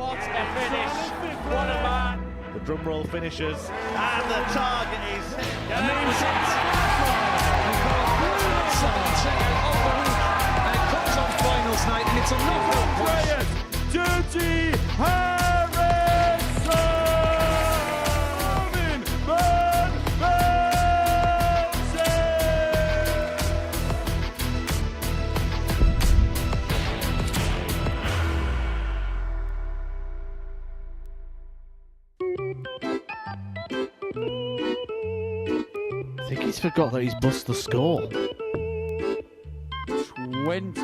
What a finish. What a man. The drum roll finishes, and the target is hit. And that was it. Brilliant 17 of the week. And it comes on finals night, and it's a knockout point. Dirty Harrison! Van Velzen! I think he's forgot that he's bust the score. 20.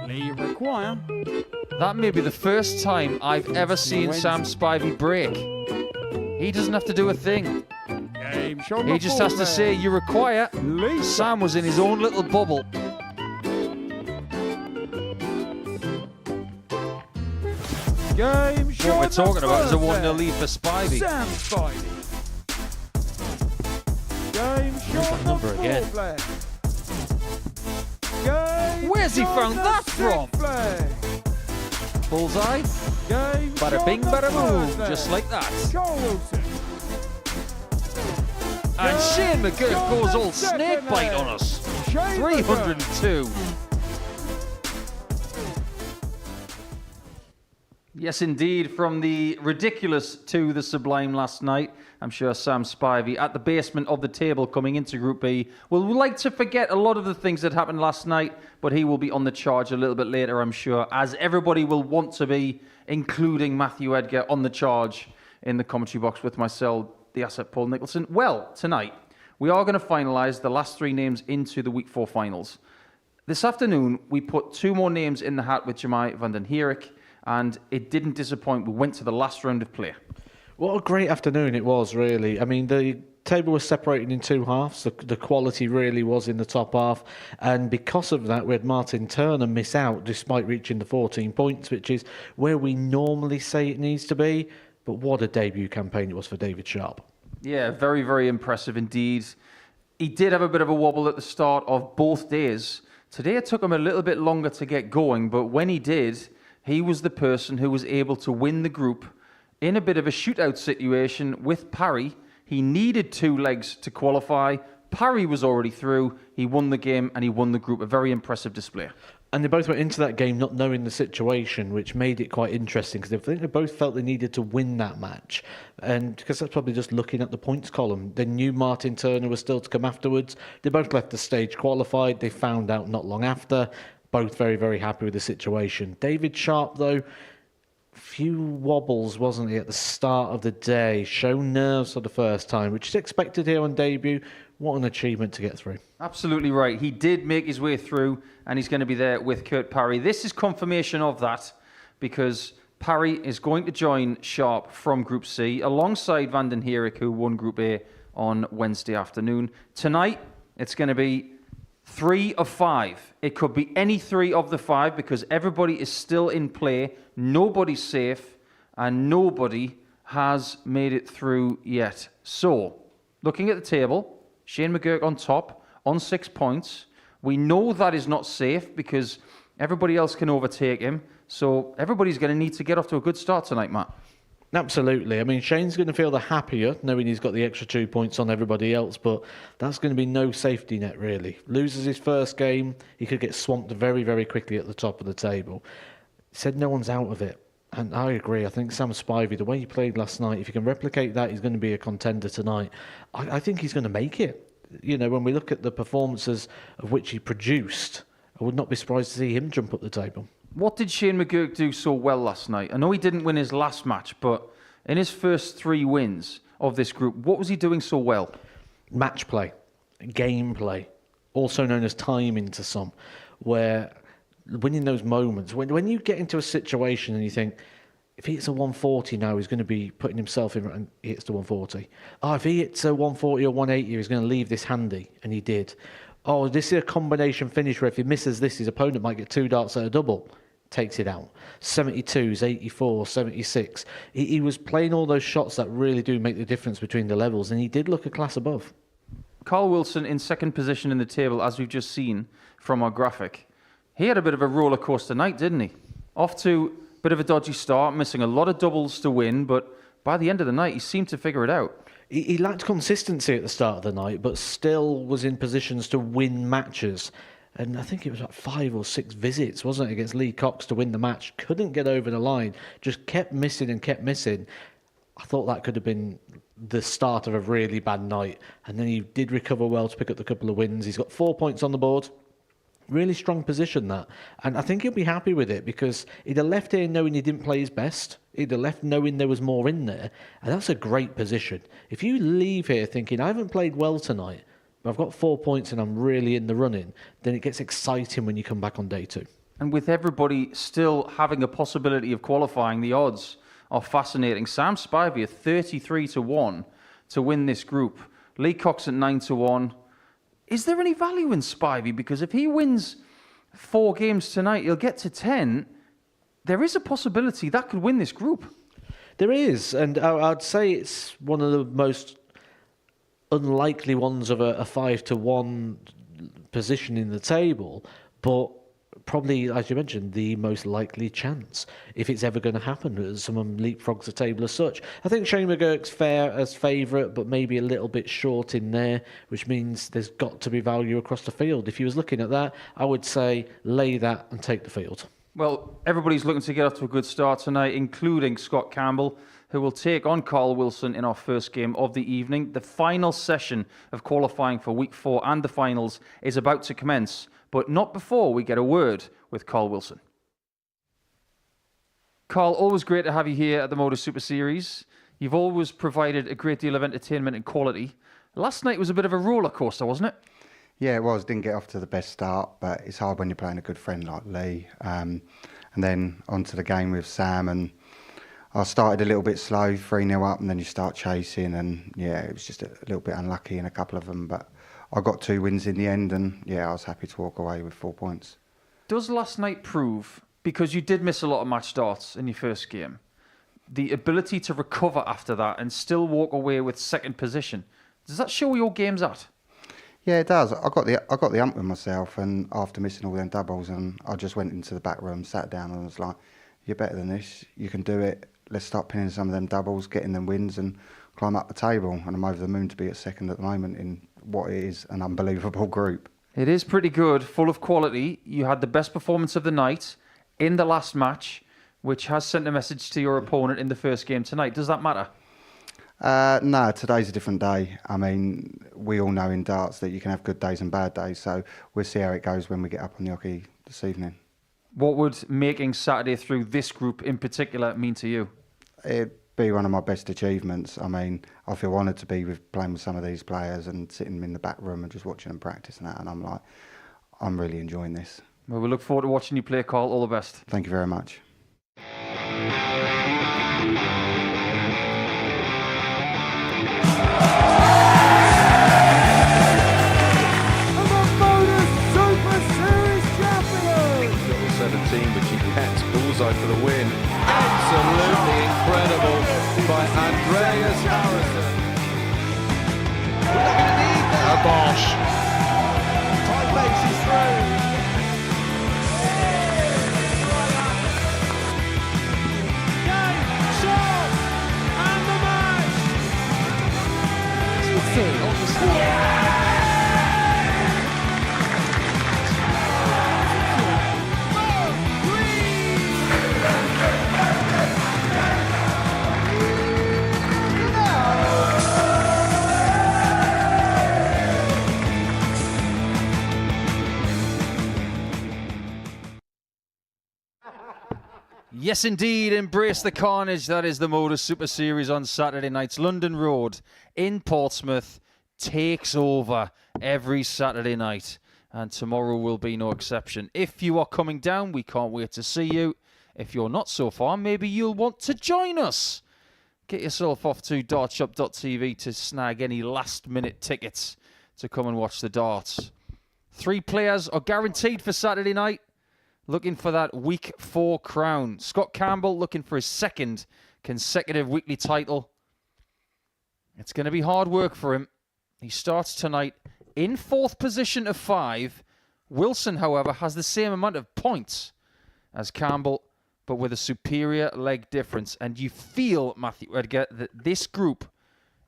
Lee require. That may be the first time I've ever seen Sam Spivey break. He doesn't have to do a thing. Game show He just has to say, you require. Sam was in his own little bubble. Game show What we're talking about is a 1-0 lead for Spivey. Sam Spivey. Game show number again. Where's he found that from? Bullseye. Bada bing, bada boom. Just like that. And Shane McGuirk goes all snake bite on us. 302. Yes, indeed. From the ridiculous to the sublime last night. I'm sure Sam Spivey at the basement of the table coming into Group B will like to forget a lot of the things that happened last night, but he will be on the charge a little bit later, I'm sure, as everybody will want to be, including Matthew Edgar, on the charge in the commentary box with myself, the asset Paul Nicholson. Well, tonight, we are going to finalise the last 3 names into the Week 4 finals. This afternoon, we put 2 more names in the hat with Jamai van den Herik, and it didn't disappoint. We went to the last round of play. What a great afternoon it was, really. I mean, the table was separated in 2 halves. The quality really was in the top half. And because of that, we had Martin Turner miss out despite reaching the 14 points, which is where we normally say it needs to be. But what a debut campaign it was for David Sharp. Yeah, very, very impressive indeed. He did have a bit of a wobble at the start of both days. Today it took him a little bit longer to get going, but when he did, he was the person who was able to win the group in a bit of a shootout situation with Parry. He needed 2 legs to qualify. Parry was already through. He won the game and he won the group. A very impressive display. And they both went into that game not knowing the situation, which made it quite interesting because I think they both felt they needed to win that match. And because that's probably just looking at the points column. They knew Martin Turner was still to come afterwards. They both left the stage qualified. They found out not long after. Both very, very happy with the situation. David Sharp, though, few wobbles, wasn't he, at the start of the day? Shown nerves for the first time, which is expected here on debut. What an achievement to get through. Absolutely right. He did make his way through, and he's going to be there with Kurt Parry. This is confirmation of that, because Parry is going to join Sharp from Group C, alongside Van den Herik, who won Group A on Wednesday afternoon. Tonight, it's going to be 3 of 5. It could be any 3 of the 5 because everybody is still in play. Nobody's safe and nobody has made it through yet. So, looking at the table, Shane McGuirk on top on 6 points. We know that is not safe because everybody else can overtake him. So, everybody's going to need to get off to a good start tonight, Matt. Absolutely. I mean, Shane's going to feel the happier knowing he's got the extra 2 points on everybody else, but that's going to be no safety net, really. Loses his first game, he could get swamped very, very quickly at the top of the table. He said no one's out of it. And I agree. I think Sam Spivey, the way he played last night, if he can replicate that, he's going to be a contender tonight. I think he's going to make it. You know, when we look at the performances of which he produced, I would not be surprised to see him jump up the table. What did Shane McGuirk do so well last night? I know he didn't win his last match, but in his first 3 wins of this group, what was he doing so well? Match play, game play, also known as timing to some, where winning those moments, when you get into a situation and you think, if he hits a 140 now, he's going to be putting himself in and he hits the 140. Oh, if he hits a 140 or 180, he's going to leave this handy, and he did. Oh, this is a combination finish where if he misses this, his opponent might get 2 darts at a double. Takes it out. 72s, 84, 76. He was playing all those shots that really do make the difference between the levels, and he did look a class above. Carl Wilson in second position in the table, as we've just seen from our graphic. He had a bit of a roller coaster night, didn't he? Off to Bit of a dodgy start, missing a lot of doubles to win, but by the end of the night, he seemed to figure it out. He lacked consistency at the start of the night, but still was in positions to win matches. And I think it was like 5 or 6 visits, wasn't it, against Lee Cox to win the match. Couldn't get over the line, just kept missing and kept missing. I thought that could have been the start of a really bad night. And then he did recover well to pick up the couple of wins. He's got 4 points on the board. Really strong position, that. And I think he'll be happy with it, because he'd have left here knowing he didn't play his best. He'd have left knowing there was more in there. And that's a great position. If you leave here thinking, I haven't played well tonight, but I've got 4 points and I'm really in the running, then it gets exciting when you come back on day 2. And with everybody still having a possibility of qualifying, the odds are fascinating. Sam Spivey at 33-1 to win this group. Lee Cox at 9-1. Is there any value in Spivey? Because if he wins 4 games tonight, he'll get to 10. There is a possibility that could win this group. There is, and I'd say it's one of the most unlikely ones of a 5-1 position in the table, but probably, as you mentioned, the most likely chance, if it's ever going to happen, as someone leapfrogs the table as such. I think Shane McGuirk's fair as favourite, but maybe a little bit short in there, which means there's got to be value across the field. If you was looking at that, I would say lay that and take the field. Well, everybody's looking to get off to a good start tonight, including Scott Campbell, who will take on Carl Wilson in our first game of the evening. The final session of qualifying for Week 4 and the finals is about to commence, but not before we get a word with Carl Wilson. Carl, always great to have you here at the Modus Super Series. You've always provided a great deal of entertainment and quality. Last night was a bit of a roller coaster, wasn't it? Yeah, it was. Didn't get off to the best start, but it's hard when you're playing a good friend like Lee. And then onto the game with Sam, and I started a little bit slow, 3-0 up, and then you start chasing, and yeah, it was just a little bit unlucky in a couple of them, but I got 2 wins in the end, and yeah, I was happy to walk away with 4 points. Does last night prove, because you did miss a lot of match starts in your first game, the ability to recover after that and still walk away with second position? Does that show your game's at? Yeah, it does. I got the ump with myself, and after missing all them doubles, and I just went into the back room, sat down, and was like, "You're better than this. You can do it. Let's start pinning some of them doubles, getting them wins, and climb up the table." And I'm over the moon to be at second at the moment in what is an unbelievable group. It is pretty good, full of quality. You had the best performance of the night in the last match, which has sent a message to your opponent in the first game tonight. Does that matter? No, today's a different day. I mean, we all know in darts that you can have good days and bad days, so we'll see how it goes when we get up on the hockey this evening. What would making Saturday through this group in particular mean to you? It'd be one of my best achievements. I mean, I feel honoured to be playing with some of these players and sitting in the back room and just watching them practice and that, and I'm like, I'm really enjoying this. Well, we look forward to watching you play, Carl. All the best. Thank you very much. Little 17, but he gets bullseye for the win. Absolutely incredible by Andreas Harrison. We're not going to need that. Bosch. High base is through. Yes, indeed. Embrace the carnage. That is the Modus Super Series on Saturday nights. London Road in Portsmouth takes over every Saturday night, and tomorrow will be no exception. If you are coming down, we can't wait to see you. If you're not so far, maybe you'll want to join us. Get yourself off to dartshop.tv to snag any last-minute tickets to come and watch the darts. 3 players are guaranteed for Saturday night, looking for that Week 4 crown. Scott Campbell looking for his 2nd consecutive weekly title. It's going to be hard work for him. He starts tonight in 4th position of 5. Wilson, however, has the same amount of points as Campbell, but with a superior leg difference. And you feel, Matthew Edgar, that this group,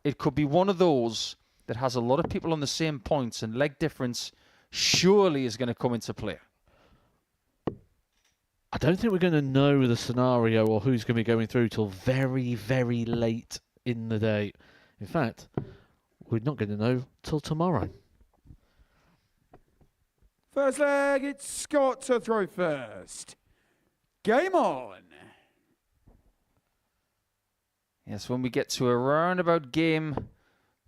it could be one of those that has a lot of people on the same points, and leg difference surely is going to come into play. I don't think we're going to know the scenario or who's going to be going through till very, very late in the day. In fact, we're not going to know till tomorrow. First leg, it's Scott to throw first. Game on. Yes, when we get to around about game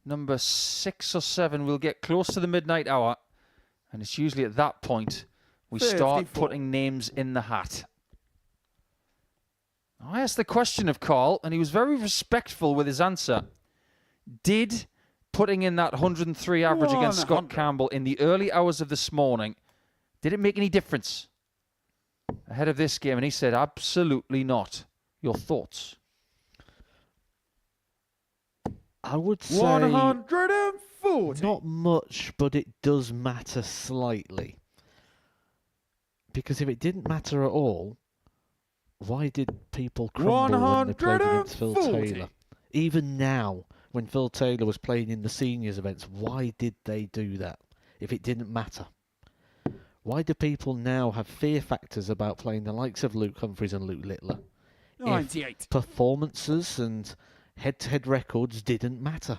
number 6 or 7, we'll get close to the midnight hour. And it's usually at that point we start 54. putting names in the hat. I asked the question of Carl, and he was very respectful with his answer. Did putting in that 103 average against Scott 100. Campbell in the early hours of this morning, did it make any difference ahead of this game? And he said, absolutely not. Your thoughts? I would say 140. not much, but it does matter slightly. Because if it didn't matter at all, why did people crumble when they played against Phil 140. Taylor? Even now, when Phil Taylor was playing in the seniors events, why did they do that if it didn't matter? Why do people now have fear factors about playing the likes of Luke Humphries and Luke Littler? 98. If performances and head-to-head records didn't matter.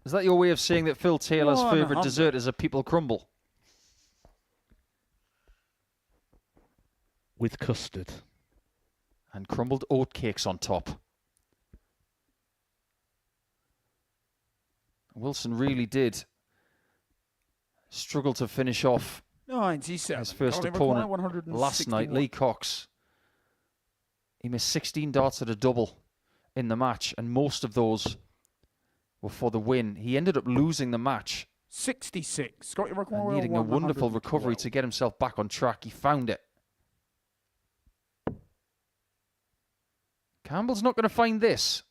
Is that your way of saying that Phil Taylor's favourite 100. dessert is a people crumble? With custard. And crumbled oatcakes on top. Wilson really did struggle to finish off 97. his first Colin opponent McGuirk, last night, 161. Lee Cox. He missed 16 darts at a double in the match, and most of those were for the win. He ended up losing the match 66. Scott and McGuirk, needing a wonderful 112. recovery to get himself back on track. He found it. Campbell's not going to find this.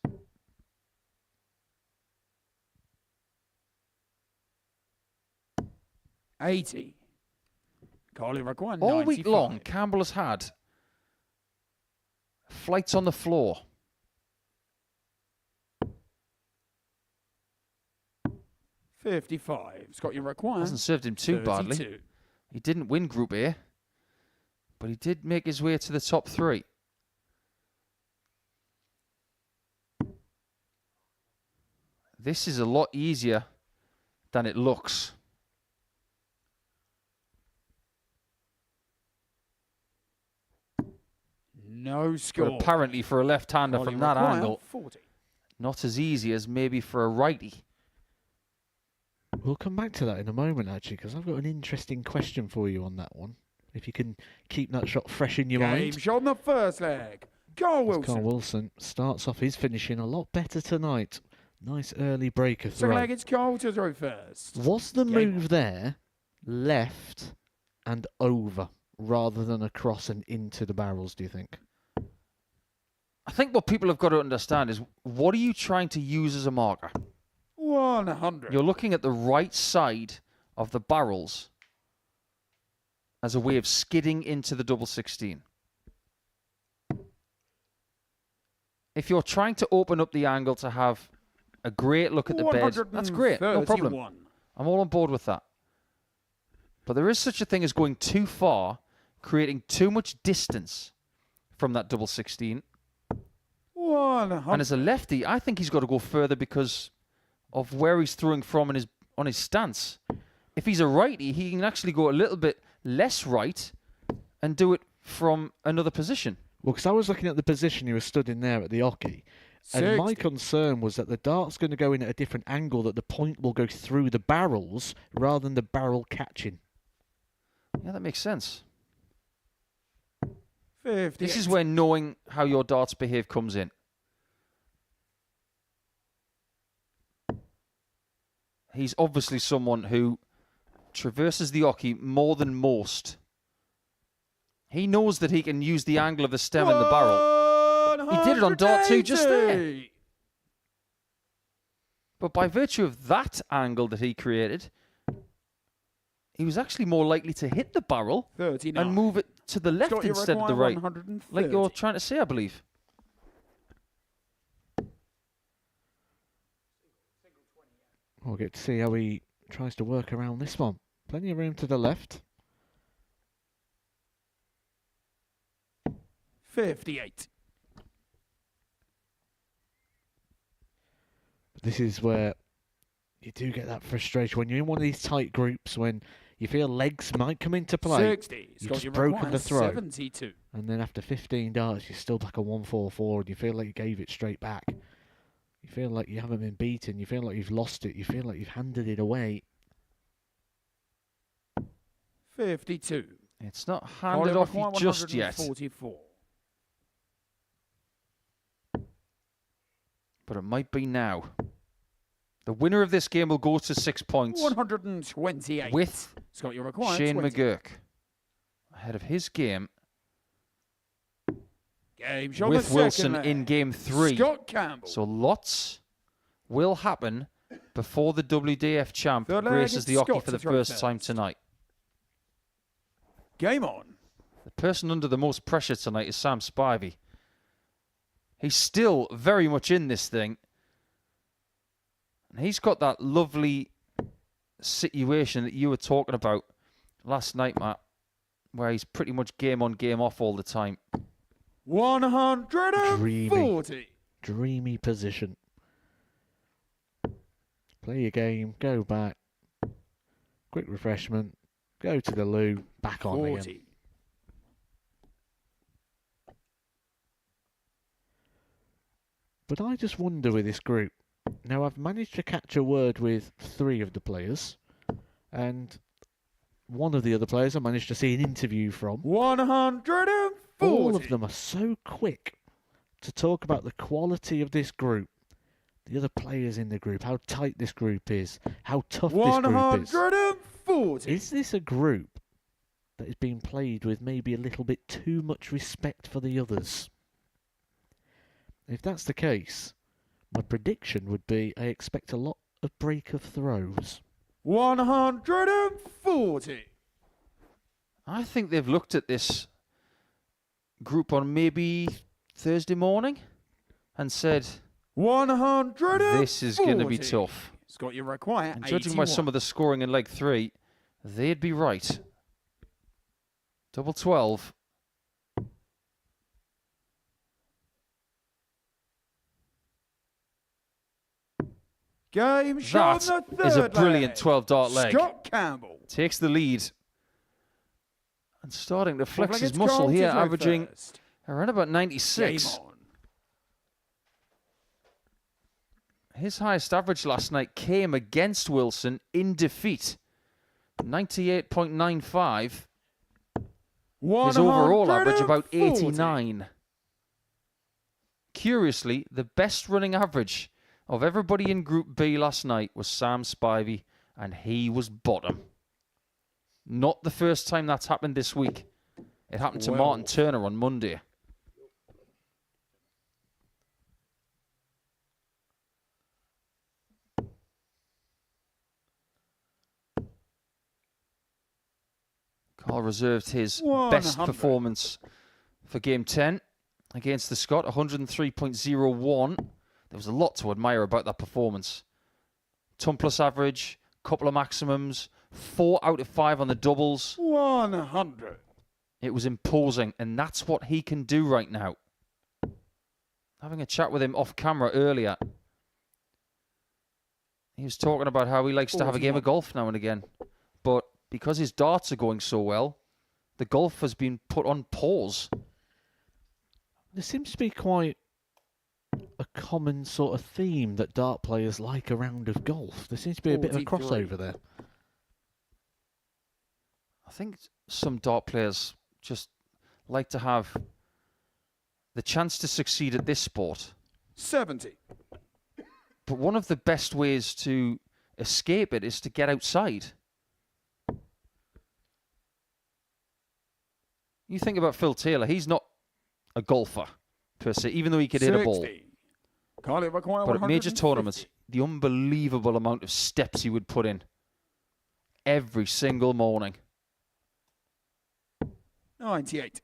$80. Colin McGuirk, All week 95. long, Campbell has had flights on the floor. $55. Scott McGuirk, Hasn't served him too badly. 32. He didn't win Group A, but he did make his way to the top 3. This is a lot easier than it looks. No score. But apparently for a left-hander Colin from that McGuirk, angle, 40. not as easy as maybe for a righty. We'll come back to that in a moment, actually, because I've got an interesting question for you on that one. If you can keep that shot fresh in your Game mind. shot on the first leg. Carl As Wilson. Carl Wilson starts off his finishing a lot better tonight. Nice early breaker Second throw. leg, it's Carl to throw first. Was the Game move there left and over rather than across and into the barrels, do you think? I think what people have got to understand is, what are you trying to use as a marker? 100. You're looking at the right side of the barrels as a way of skidding into the double 16. If you're trying to open up the angle to have a great look at the bed, that's great, no problem. 131. I'm all on board with that. But there is such a thing as going too far, creating too much distance from that double 16. 100. And as a lefty, I think he's got to go further because of where he's throwing from and on his stance. If he's a righty, he can actually go a little bit less right and do it from another position. Well, because I was looking at the position you were stood in there at the hockey, and my 60. concern was that the dart's going to go in at a different angle, that the point will go through the barrels rather than the barrel catching. Yeah, that makes sense. 50. This is where knowing how your darts behave comes in. He's obviously someone who traverses the hockey more than most. He knows that he can use the angle of the stem and the barrel. He did it on dart 2 just there. 180. But by virtue of that angle that he created, he was actually more likely to hit the barrel 39. and move it to the left Scott, you instead of the require right. 130. Like you're trying to say, I believe. We'll get to see how he tries to work around this one. Plenty of room to the left. 58. But this is where you do get that frustration when you're in one of these tight groups when you feel legs might come into play. 60. You've Scott, just you broken require the throw. 72. And then after 15 darts, you're still back on 144 and you feel like you gave it straight back. You feel like you haven't been beaten. You feel like you've lost it. You feel like you've handed it away. 52. It's not handed off you just yet. 144. But it might be now. The winner of this game will go to 6 points 128. with Scott, you require Shane 20. McGuirk ahead of his game Game shot with the Wilson second in leg. game 3. Scott Campbell. So lots will happen before the WDF champ Third leg, graces the Scott hockey for to the throw first first. time tonight. Game on. The person under the most pressure tonight is Sam Spivey. He's still very much in this thing. And he's got that lovely situation that you were talking about last night, Matt, where he's pretty much game on, game off all the time. 140. Dreamy position. Play your game, go back. Quick refreshment. Go to the loo, back on 40. again. But I just wonder with this group. Now, I've managed to catch a word with 3 of the players. And one of the other players I managed to see an interview from. 140. All of them are so quick to talk about the quality of this group. The other players in the group, how tight this group is, how tough this group is. 140. Is this a group that is being played with maybe a little bit too much respect for the others? If that's the case, my prediction would be I expect a lot of break of throws. 140. I think they've looked at this group on maybe Thursday morning and said, 140. this is going to be tough. Scott, you require And judging by 81. some of the scoring in leg 3, they'd be right. Double 12. Game shot That on the third is a brilliant leg. 12-dart leg. Scott Campbell. Takes the lead. And starting to flex Looking his it's muscle Carl to here, throw averaging first. around about Game 96. on. His highest average last night came against Wilson in defeat. 98.95. His overall average about 89. Curiously, the best running average of everybody in Group B last night was Sam Spivey, and he was bottom. Not the first time that's happened this week. It happened to Martin Turner on Monday. Carl reserved his best 100. performance for Game 10 against the Scot, 103.01. There was a lot to admire about that performance. Ton plus average, couple of maximums, 4 out of 5 on the doubles. 100. It was imposing, and that's what he can do right now. Having a chat with him off camera earlier, he was talking about how he likes to have a game of golf now and again. But because his darts are going so well, the golf has been put on pause. There seems to be quite a common sort of theme that dart players like a round of golf. There seems to be a bit of a 43. crossover there. I think some dart players just like to have the chance to succeed at this sport. 70. But one of the best ways to escape it is to get outside. You think about Phil Taylor, he's not a golfer per se, even though he could hit a ball. 60. Carly require But at major 150. tournaments, the unbelievable amount of steps he would put in. every single morning. 98.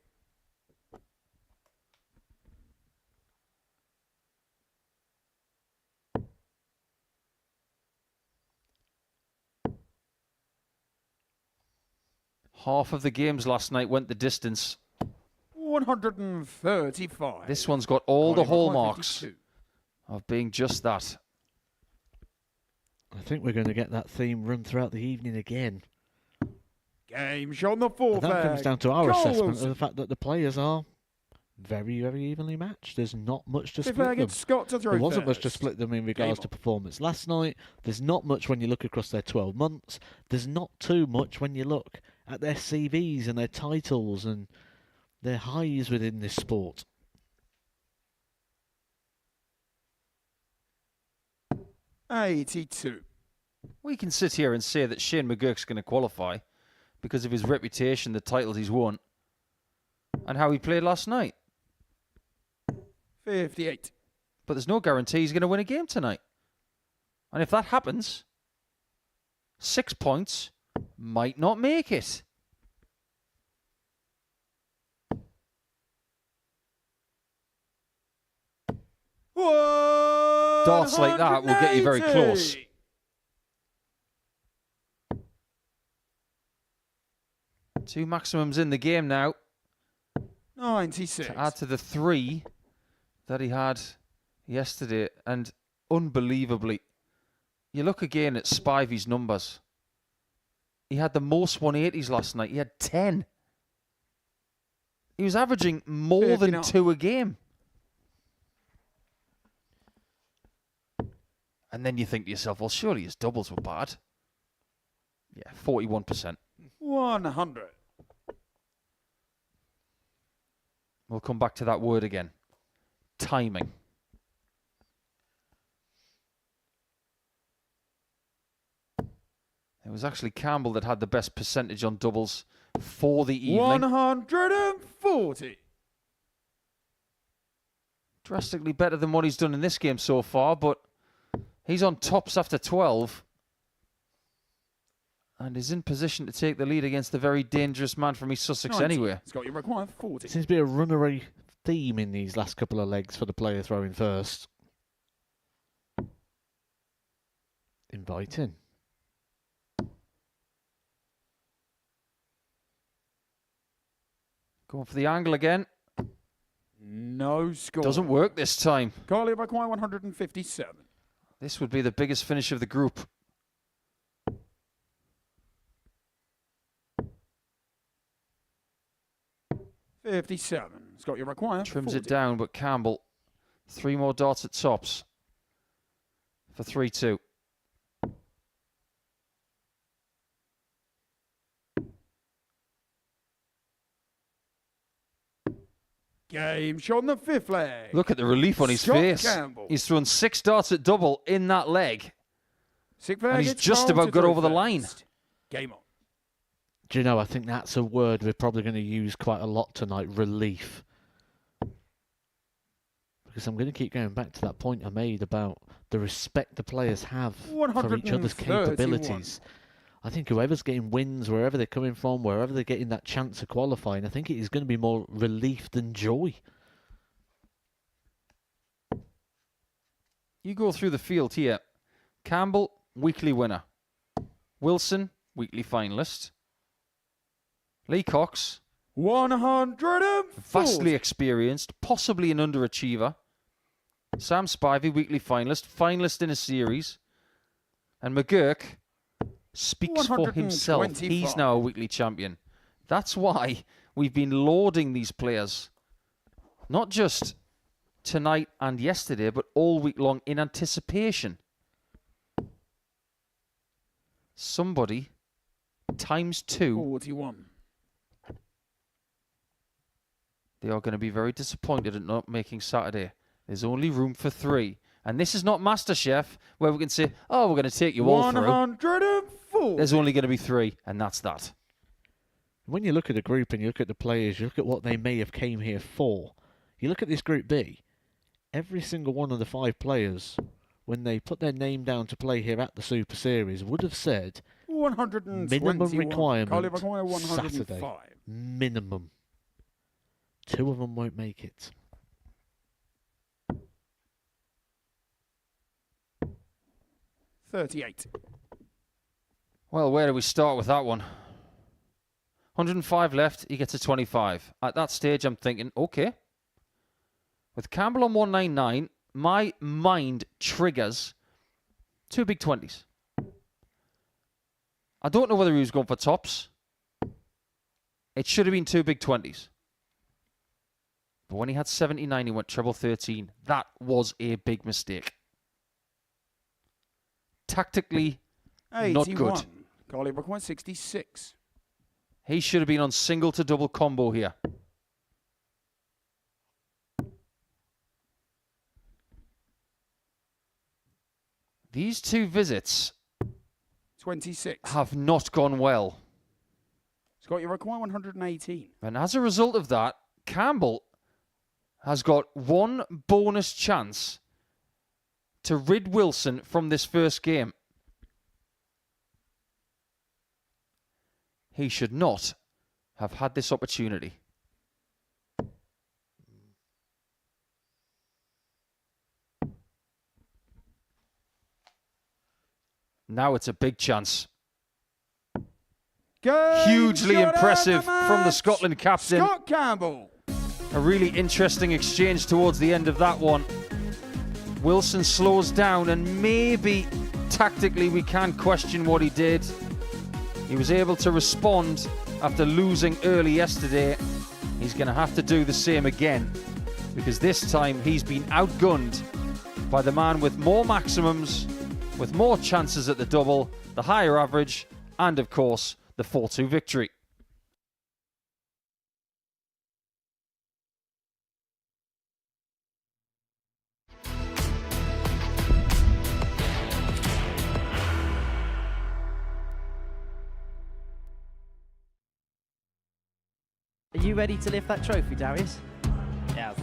Half of the games last night went the distance. 135. This one's got all the Colin McGuirk, hallmarks 52. of being just that. I think we're going to get that theme run throughout the evening again. Game shot on the fourth And that comes leg. down to our Cole assessment Wilson. of the fact that the players are very, very evenly matched. There's not much to Fifth split leg, them. it's Scott to throw There wasn't much to first. split them in regards to performance last night. There's not much when you look across their 12 months. There's not too much when you look at their CVs and their titles and their highs within this sport. $82. We can sit here and say that Shane McGuirk's going to qualify because of his reputation, the titles he's won, and how he played last night. 58. But there's no guarantee he's going to win a game tonight. And if that happens, 6 points might not make it. Darts like that will get you very close. 2 maximums in the game now. 96. To add to the 3 that he had yesterday. And unbelievably, you look again at Spivey's numbers. He had the most 180s last night. He had 10. He was averaging more than 2 a game. And then you think to yourself, well, surely his doubles were bad. Yeah, 41%. 100. We'll come back to that word again. Timing. It was actually Campbell that had the best percentage on doubles for the evening. 140. Drastically better than what he's done in this game so far, but he's on tops after 12 and is in position to take the lead against the very dangerous man from East Sussex 90. anyway. Scott, you require 40. Seems to be a runaway theme in these last couple of legs for the player throwing first. Inviting. Going for the angle again. No score. Doesn't work this time. Carly require 157. This would be the biggest finish of the group. $57. Scott, you require Trims 40. it down, but Campbell, 3 more darts at tops for 3-2. Game shot on the fifth leg. Look at the relief on his Scott face. Campbell. He's thrown 6 darts at double in that leg. Sixth leg, And he's it's just Cole about to got throw over the line. first. Game on. Do you know, I think that's a word we're probably going to use quite a lot tonight, relief. Because I'm going to keep going back to that point I made about the respect the players have for each other's 131. capabilities. I think whoever's getting wins, wherever they're coming from, wherever they're getting that chance of qualifying, I think it is going to be more relief than joy. You go through the field here. Campbell, weekly winner. Wilson, weekly finalist. Lee Cox, 140. vastly experienced, possibly an underachiever. Sam Spivey, weekly finalist, finalist in a series. And McGuirk speaks for himself. 125. He's now a weekly champion. That's why we've been lauding these players. Not just tonight and yesterday, but all week long in anticipation. Somebody times 2. 41. They are going to be very disappointed at not making Saturday. There's only room for 3. And this is not MasterChef, where we can say, oh, we're going to take you all through. 104. There's only going to be 3, and that's that. When you look at the group and you look at the players, you look at what they may have came here for. You look at this Group B, every single one of the 5 players, when they put their name down to play here at the Super Series, would have said, 121. Minimum requirement. Carly McGuire, 105. Saturday. Minimum. 2 of them won't make it. $38. Well, where do we start with that one? 105 left, he gets a 25. At that stage, I'm thinking, okay. With Campbell on 199, my mind triggers 2 big 20s. I don't know whether he was going for tops. It should have been 2 big 20s. But when he had 79, he went treble 13. That was a big mistake. Tactically, 81. not good. Carly McGuire, 66. He should have been on single to double combo here. These 2 visits 26. have not gone well. Scott, you require 118. And as a result of that, Campbell has got 1 bonus chance to rid Wilson from this first game. He should not have had this opportunity. Now it's a big chance. Hugely impressive from the Scotland captain. Scott Campbell. A really interesting exchange towards the end of that one. Wilson slows down, and maybe tactically we can question what he did. He was able to respond after losing early yesterday. He's going to have to do the same again, because this time he's been outgunned by the man with more maximums, with more chances at the double, the higher average, and of course, the 4-2 victory. Are you ready to lift that trophy, Darius? Yes.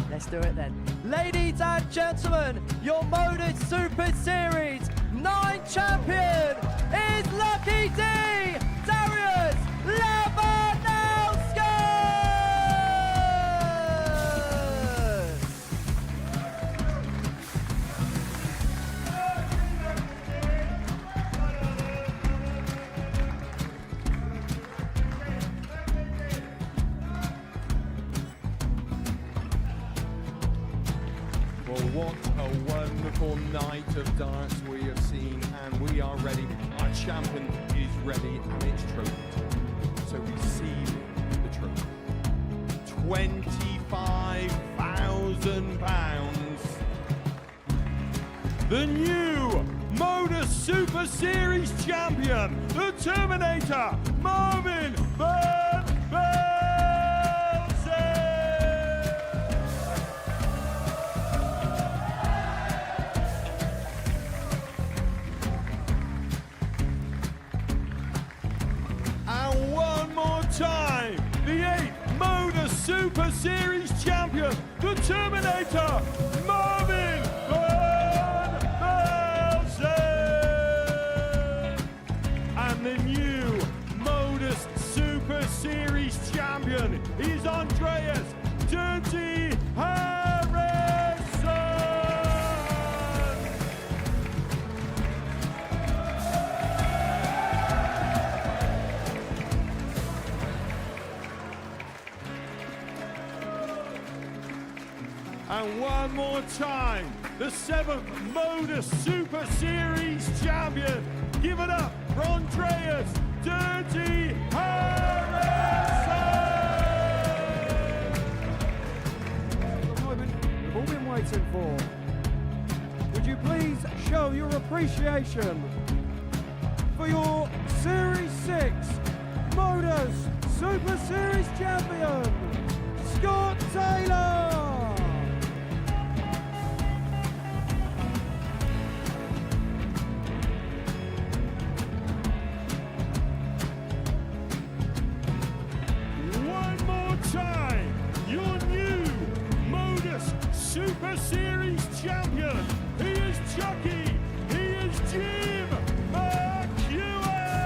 Let's do it then. Ladies and gentlemen, your Modus Super Series 9 champion is Lucky D, Darius Labanowski! Well, what a wonderful night of darts we have seen, and we are ready. Our champion is ready, and it's trophy time. So receive the trophy. £25,000. The new Modus Super Series champion, the Terminator, Marvin Van Velzen. And one more time, the 8th Modus Super Series champion, the Terminator, Marvin Van Velzen. And the new Modus Super Series champion is Andreas Dirty Harrison. And one more time, the 7th Modus Super Series champion. Give it up for Andreas Dirty Harrison. The moment we've all been waiting for. Would you please show your appreciation for your Series 6 Modus Super Series champion, Scott Taylor? One more time, your new Modus Super Series champion. He is Chucky. He is Jim McGuirk.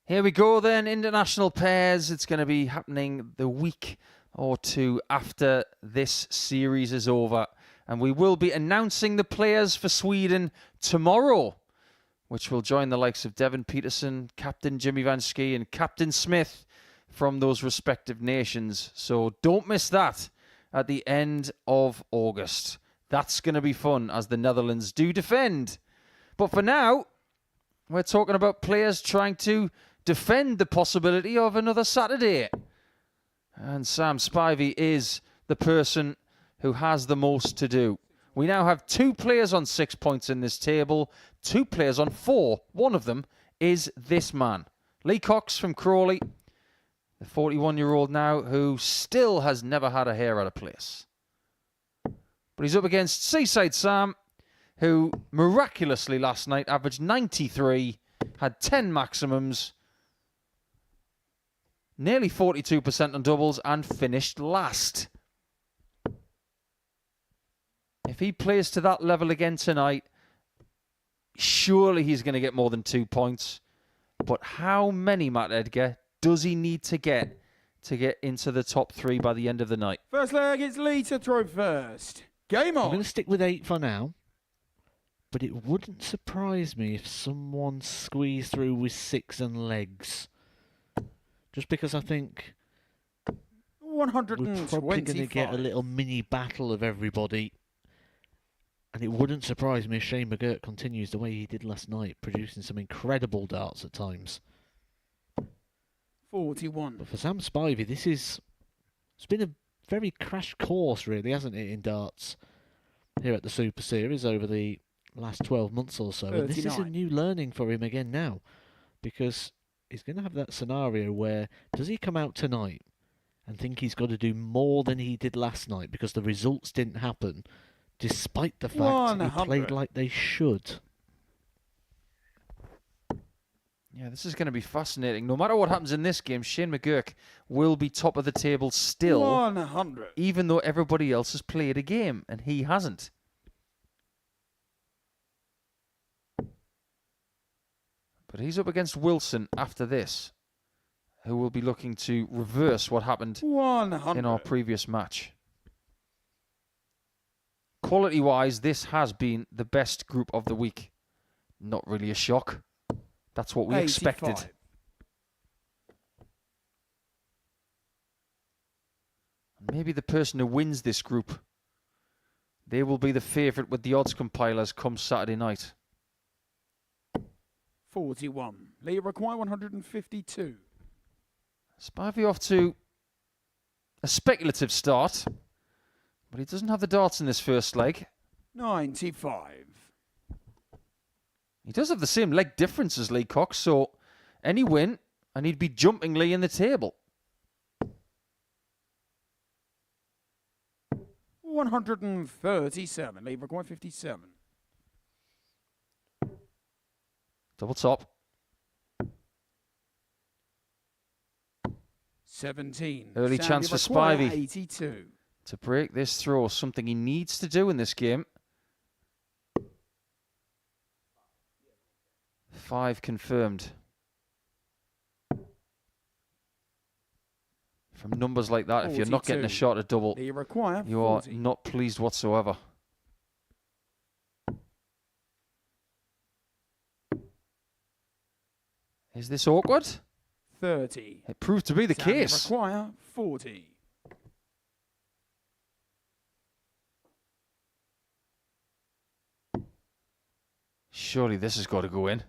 Here we go then, international pairs. It's going to be happening the week or two after this series is over. And we will be announcing the players for Sweden tomorrow, which will join the likes of Devin Peterson, Captain Jimmy Van Schie and Captain Smith from those respective nations. So don't miss that at the end of August. That's going to be fun as the Netherlands do defend. But for now, we're talking about players trying to defend the possibility of another Saturday. And Sam Spivey is the person who has the most to do. We now have 2 players on 6 points in this table, 2 players on 4. One of them is this man, Lee Cox from Crawley, the 41-year-old now who still has never had a hair out of place. But he's up against Seaside Sam, who miraculously last night averaged 93, had 10 maximums, nearly 42% on doubles, and finished last. If he plays to that level again tonight, surely he's going to get more than 2 points. But how many, Matt Edgar, does he need to get into the top 3 by the end of the night? First leg, it's Lee to throw first. Game on. I'm going to stick with 8 for now. But it wouldn't surprise me if someone squeezed through with 6 and legs. Just because I think we're probably going to get a little mini battle of everybody. And it wouldn't surprise me if Shane McGuirk continues the way he did last night, producing some incredible darts at times. 41. But for Sam Spivey, it's been a very crash course, really, hasn't it, in darts here at the Super Series over the last 12 months or so. 39. And this is a new learning for him again now, because he's going to have that scenario where, does he come out tonight and think he's got to do more than he did last night because the results didn't happen, despite the fact 100. he played like they should? Yeah, this is going to be fascinating. No matter what happens in this game, Shane McGuirk will be top of the table still, 100. even though everybody else has played a game, and he hasn't. But he's up against Wilson after this, who will be looking to reverse what happened 100. in our previous match. Quality-wise, this has been the best group of the week. Not really a shock. That's what we 85. expected. Maybe the person who wins this group, they will be the favourite with the odds compilers come Saturday night. 41. Lee require 152. Spivey off to a speculative start, but he doesn't have the darts in this first leg. 95. He does have the same leg difference as Lee Cox, so any win, and he'd be jumping Lee in the table. 137. Lee require 57. Double top. 17. Early Sandy chance for require Spivey 82. to break this throw, something he needs to do in this game. 5 confirmed. From numbers like that, if you're not getting a 42. shot at double, Lee require you are 40. not pleased whatsoever. Is this awkward? 30. It proved to be the Sandy case. require 40. Surely this has got to go in.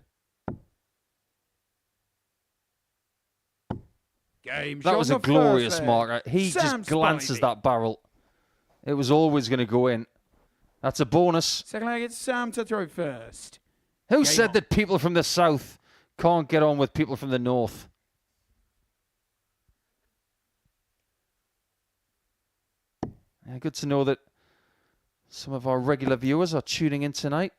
Game That shot was a of glorious first mark. leg. He Sam just glances Spivey. that barrel. It was always going to go in. That's a bonus. Second leg, it's Sam to throw first. Who Game said on. that people from the south can't get on with people from the north? Yeah, good to know that some of our regular viewers are tuning in tonight.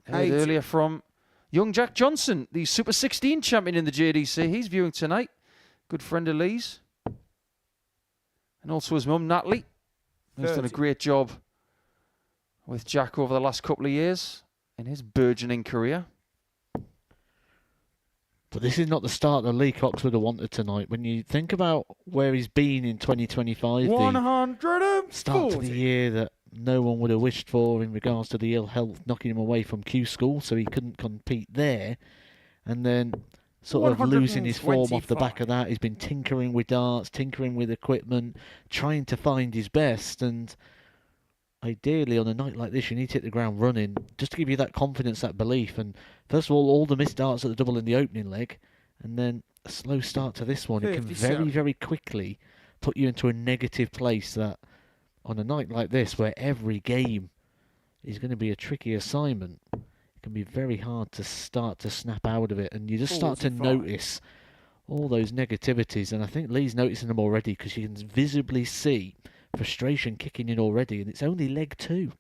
Heard 80. earlier from young Jack Johnson, the Super 16 champion in the JDC. He's viewing tonight. Good friend of Lee's. And also his mum, Natalie, who's done a 30. great job with Jack over the last couple of years in his burgeoning career. But this is not the start that Lee Cox would have wanted tonight. When you think about where he's been in 2025, the 140. start to the year that no one would have wished for in regards to the ill health knocking him away from Q School, so he couldn't compete there. And then sort of losing his form off the back of that. He's been tinkering with darts, tinkering with equipment, trying to find his best. And ideally, on a night like this, you need to hit the ground running just to give you that confidence, that belief. And first of all the missed darts at the double in the opening leg, and then a slow start to this one. It can very, very quickly put you into a negative place that on a night like this, where every game is going to be a tricky assignment, it can be very hard to start to snap out of it. And you just start to notice all those negativities. And I think Lee's noticing them already, because you can visibly see frustration kicking in already, and it's only leg 2.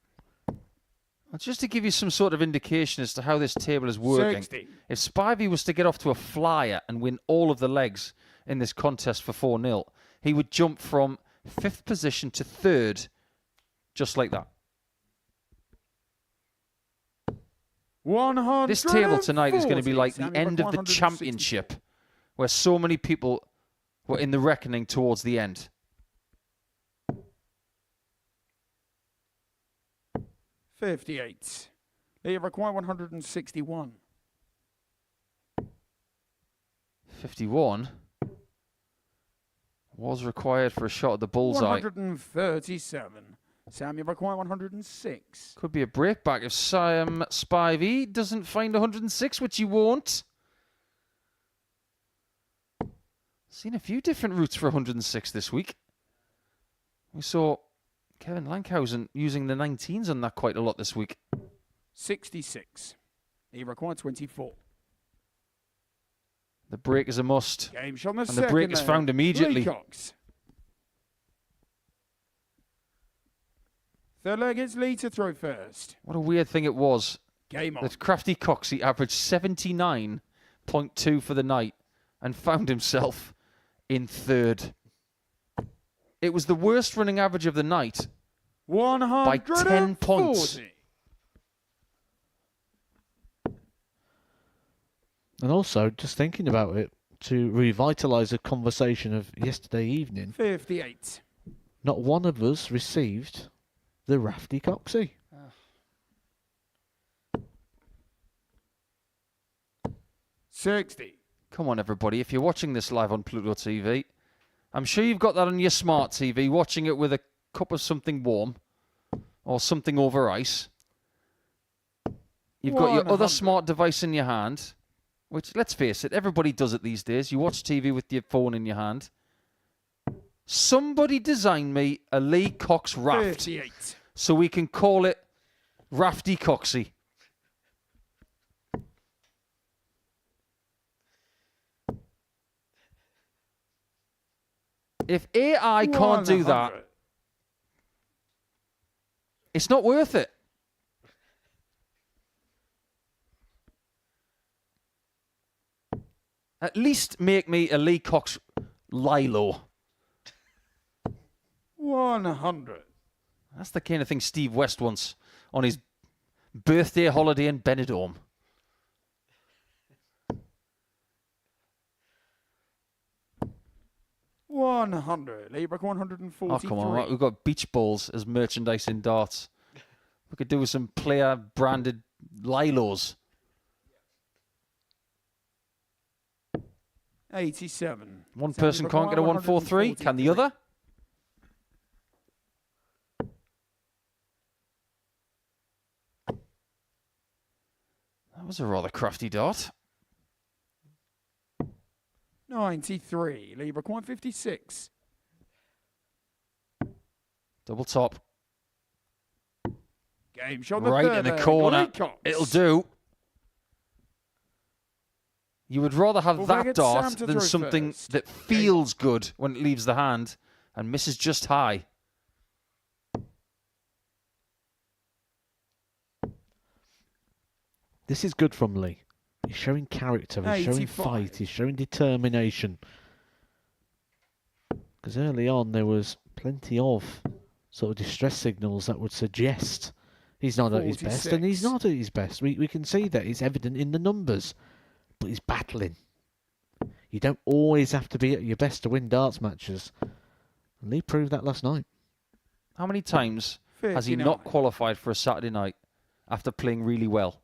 Just to give you some sort of indication as to how this table is working, 60. if Spivey was to get off to a flyer and win all of the legs in this contest for 4-0, he would jump from 5th position to 3rd, just like that. 140. This table tonight is going to be like the end of the championship, where so many people were in the reckoning towards the end. 58. They require 161. 51 was required for a shot at the bullseye. 137. Sam, you require 106. Could be a breakback if Sam Spivey doesn't find 106, which he won't. Seen a few different routes for 106 this week. We saw Kevin Lankhausen using the 19s on that quite a lot this week. 66. He required 24. The break is a must. Game shot on the And second the break is leg. found immediately. Lee Cox. Third leg, it's Lee to throw first. What a weird thing it was Game on. that Crafty Coxey averaged 79.2 for the night and found himself in 3rd. It was the worst running average of the night 140. by 10 points. And also, just thinking about it, to revitalise the conversation of yesterday evening, 58. not one of us received the Rafty Coxey. 60. Come on, everybody. If you're watching this live on Pluto TV, I'm sure you've got that on your smart TV, watching it with a cup of something warm or something over ice. You've got your other smart device in your hand, which, let's face it, everybody does it these days. You watch TV with your phone in your hand. Somebody design me a Lee Cox raft 58. so we can call it Rafty Coxey. If AI can't do that, 100. it's not worth it. At least make me a Lee Cox Lilo. 100. That's the kind of thing Steve West wants on his birthday holiday in Benidorm. Libra 143. Oh, come on. We've got beach balls as merchandise in darts. We could do with some player-branded Lilos. 87. One person can't get a 143. Can the other? That was a rather crafty dart. 93. Libra 156. Double top. Game shot Right in the corner. It'll do. You would rather have that dart than something that feels good when it leaves the hand and misses just high. This is good from Lee. He's showing character, he's showing fight, he's showing determination. Because early on there was plenty of sort of distress signals that would suggest he's not at his best, and he's not at his best. We can see that, it's evident in the numbers. But he's battling. You don't always have to be at your best to win darts matches. And Lee proved that last night. How many times has he 59. not qualified for a Saturday night after playing really well?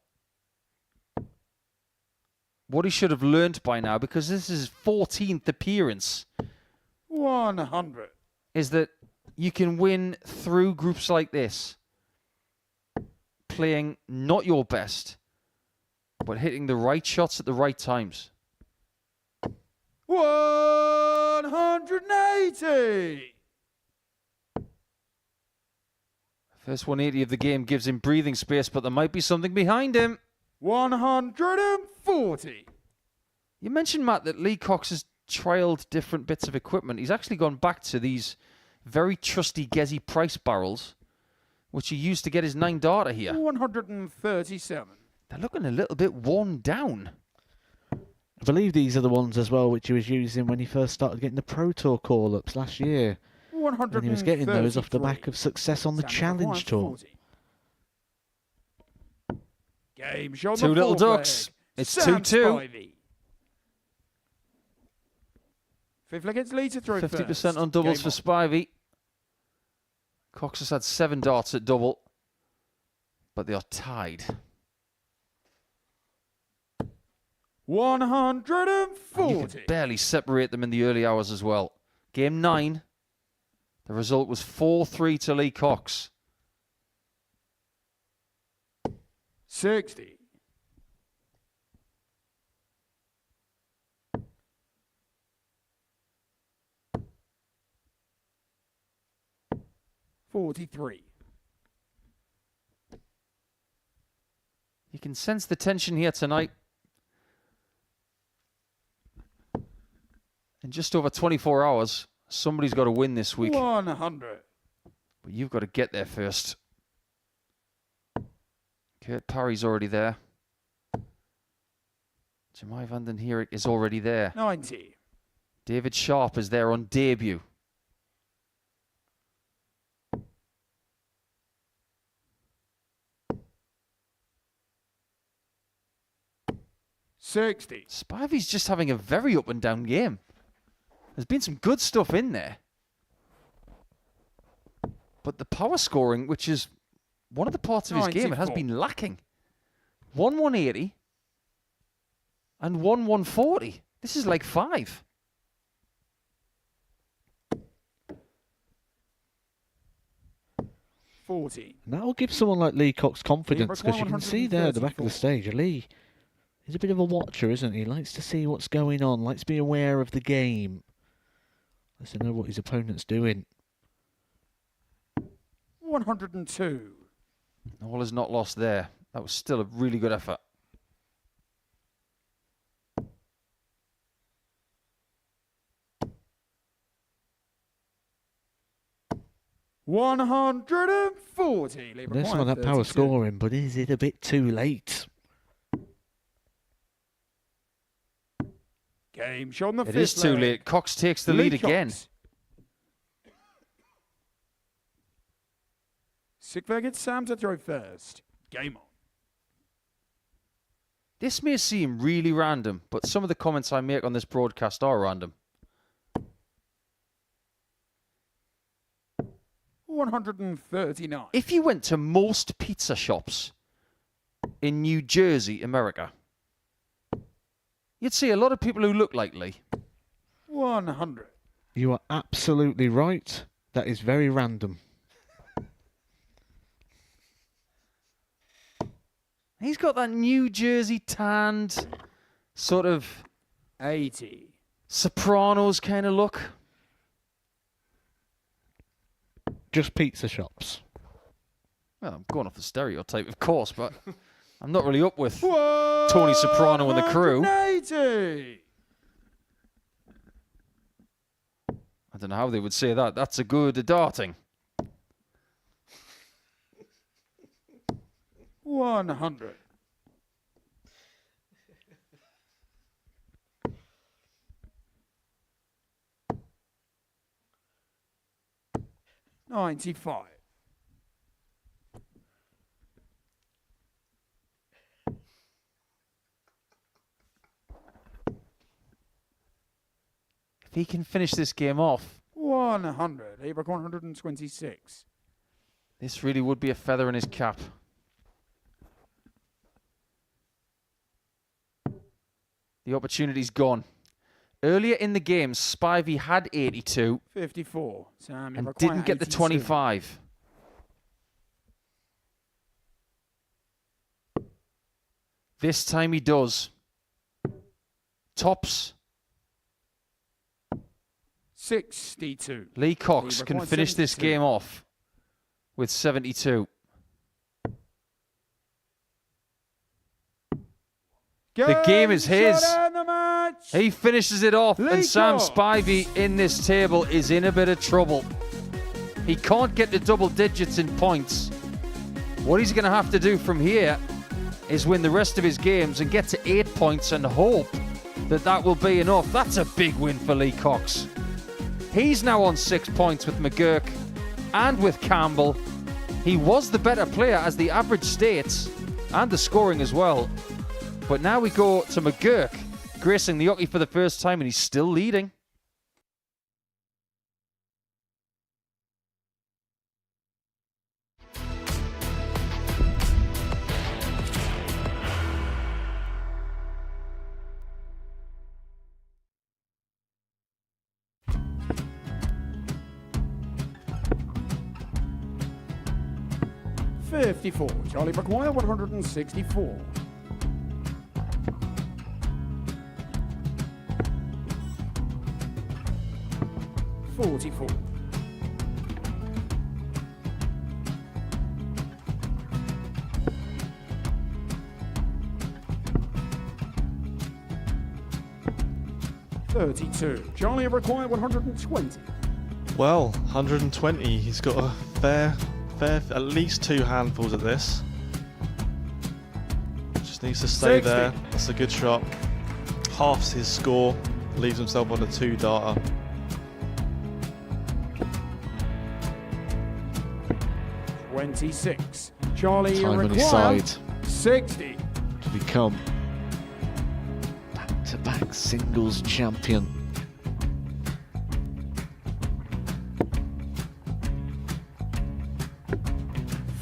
What he should have learnt by now, because this is his 14th appearance, 100. is that you can win through groups like this, playing not your best, but hitting the right shots at the right times. 180. First 180 of the game gives him breathing space, but there might be something behind him. 140. You mentioned, Matt, that Lee Cox has trialled different bits of equipment. He's actually gone back to these very trusty Gezi Price barrels, which he used to get his 9-darter here. 137. They're looking a little bit worn down. I believe these are the ones as well which he was using when he first started getting the Pro Tour call-ups last year. 133. And he was getting those off the back of success on the Challenge Tour. 140. Game shot. Two little ducks. It's 2-2. Spivey. Fifth leg against Lee to throw 50% first. on doubles Game for Spivey. Cox has had 7 darts at double, but they are tied. 140. You could barely separate them in the early hours as well. Game 9, the result was 4-3 to Lee Cox. 60. 43. You can sense the tension here tonight. In just over 24 hours, somebody's got to win this week. 100. But you've got to get there first. Kurt Parry's already there. Jamai van den Herik is already there. 90. David Sharp is there on debut. Spivey's just having a very up and down game. There's been some good stuff in there. But the power scoring, which is one of the parts of his game, it has been lacking. 180 and 140. This is like 5. And that'll give someone like Lee Cox confidence, because you can see there at the back of the stage, Lee, he's a bit of a watcher, isn't he? He likes to see what's going on, likes to be aware of the game. Likes to know what his opponent's doing. 102. All is not lost there. That was still a really good effort. $140. There's some of that power scoring, but is it a bit too late? Game shot on the fifth It is too leg. late. Cox takes the lead Cox. again. Sixth leg gets Sam to throw first. Game on. This may seem really random, but some of the comments I make on this broadcast are random. 139. If you went to most pizza shops in New Jersey, America, you'd see a lot of people who look like Lee. 100. You are absolutely right. That is very random. He's got that New Jersey tanned, sort of 80. Sopranos kind of look. Just pizza shops. Well, I'm going off the stereotype, of course, but I'm not really up with Tony Soprano and the crew. 180. I don't know how they would say that. That's a good darting. 100. $95. If he can finish this game off, 100. Ebrock 126. this really would be a feather in his cap. The opportunity's gone. Earlier in the game, Spivey had 82 54. Sam, and Ebrock didn't get the 82. 25. This time he does. Tops. 62. Lee Cox Ebrock can finish this 72. game off with 72. The game is his. Shot and the match. He finishes it off, Lee and Sam Cox. Spivey in this table is in a bit of trouble. He can't get to double digits in points. What he's going to have to do from here is win the rest of his games and get to 8 points and hope that that will be enough. That's a big win for Lee Cox. He's now on 6 points with McGuirk and with Campbell. He was the better player, as the average states, and the scoring as well. But now we go to McGuirk, gracing the hockey for the first time, and he's still leading. $54. Charlie McGuire 164. $44. $32. Charlie McGuire 120. Well, 120. He's got a fair, at least 2 handfuls at this. Just needs to stay 60. there. That's a good shot. Halves his score. Leaves himself on a 2-darter. $26. Charlie Time on his McGuire side 60. to become back-to-back singles champion.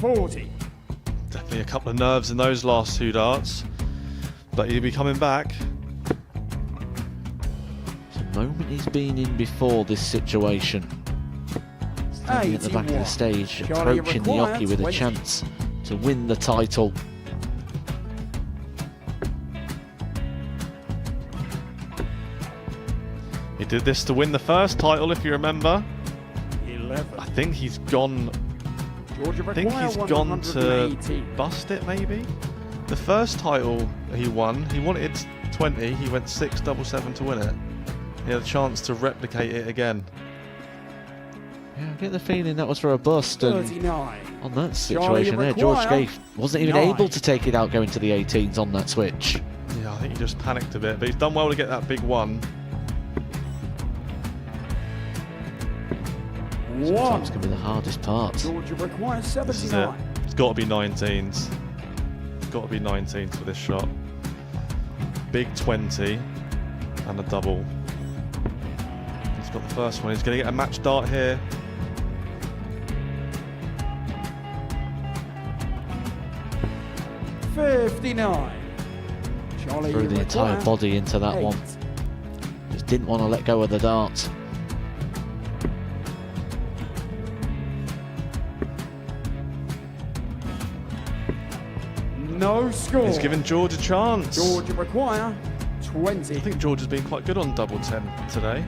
$40. Definitely a couple of nerves in those last 2 darts. But he'll be coming back. It's a moment he's been in before this situation. Standing at the back of the 81. stage, Charlie approaching the McGuire, hockey with a 20. chance to win the title. He did this to win the first title, if you remember. 11. I think he's gone. Georgia I think McGuire he's gone to 118. bust it, maybe. The first title he won, he wanted 20. He went 6-7-7 to win it. He had a chance to replicate it again. Yeah, I get the feeling that was for a bust. And 39. on that situation there, George Scaife wasn't even able to take it out going to the 18s on that switch. Yeah, I think he just panicked a bit, but he's done well to get that big one. Sometimes can be the hardest part. Georgia McGuire This is it. 79. It's got to be 19s. It's got to be 19s for this shot. Big 20 and a double. He's got the first one. He's going to get a match dart here. $59. Charlie Threw the entire McGuire, body into that 8. one. Just didn't want to let go of the dart. No score. He's given George a chance. Georgia McGuire 20. I think George has been quite good on double 10 today.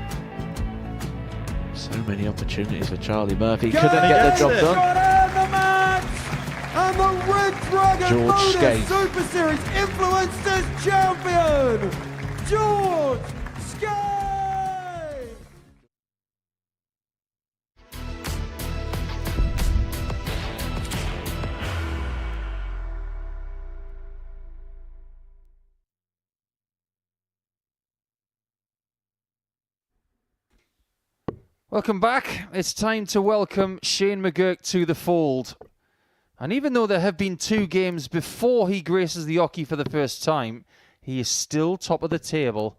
So many opportunities for Charlie Murphy. Go Couldn't get the job it. done. Got in the match! And the Red Dragon George Modus Scaife. Super Series Influencers Champion, George Scaife! Welcome back. It's time to welcome Shane McGuirk to the fold. And even though there have been 2 games before he graces the hockey for the first time, he is still top of the table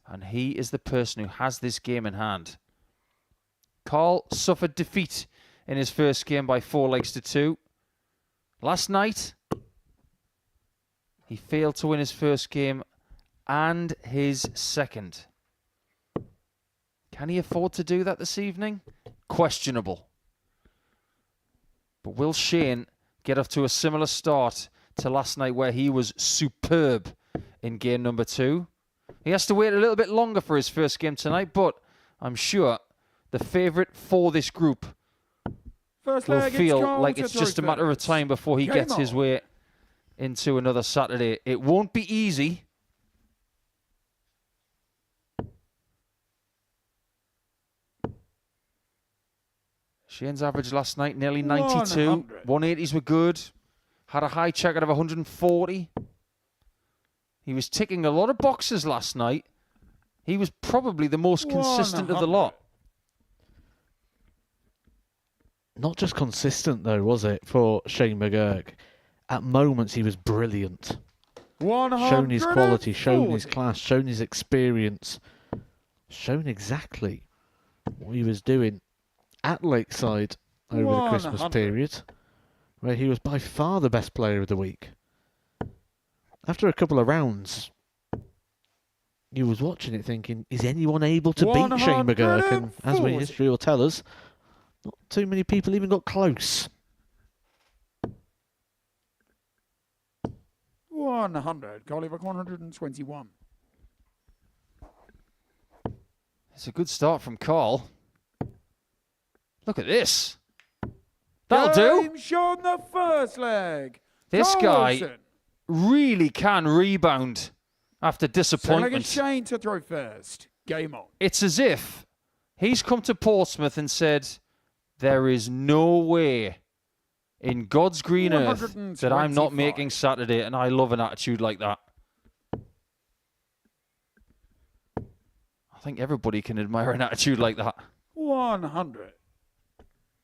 And he is the person who has this game in hand. Carl suffered defeat in his first game by 4-2. Last night, he failed to win his first game and his second. Can he afford to do that this evening? Questionable. But will Shane get off to a similar start to last night where he was superb in game number 2? He has to wait a little bit longer for his first game tonight, but I'm sure the favourite for this group will feel like it's just a matter of time before he gets his way into another Saturday. It won't be easy. Shane's average last night, nearly 92. 180s were good. Had a high check out of 140. He was ticking a lot of boxes last night. He was probably the most consistent of the lot. Not just consistent, though, was it, for Shane McGuirk? At moments, he was brilliant. Shown his quality, shown his class, shown his experience, shown exactly what he was doing at Lakeside over the Christmas period, where he was by far the best player of the week. After a couple of rounds, you was watching it thinking, is anyone able to beat Shane McGuirk? And as history will tell us, not too many people even got close. 100. Golliver 121. It's a good start from Carl. Look at this. That'll do. Shot in the first leg. This guy really can rebound after disappointment. Shane to throw first. Game on. It's as if he's come to Portsmouth and said, there is no way in God's green earth that I'm not making Saturday, and I love an attitude like that. I think everybody can admire an attitude like that. 100.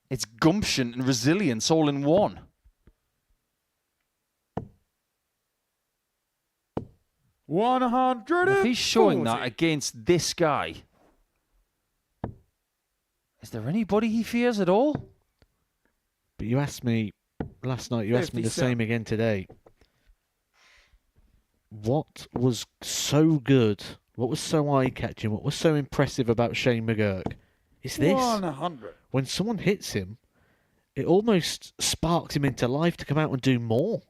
It's gumption and resilience all in one. If he's showing that against this guy, is there anybody he fears at all? But you asked me last night, you asked me the same again today. What was so good, what was so eye-catching, what was so impressive about Shane McGuirk? It's this. 100. When someone hits him, it almost sparks him into life to come out and do more.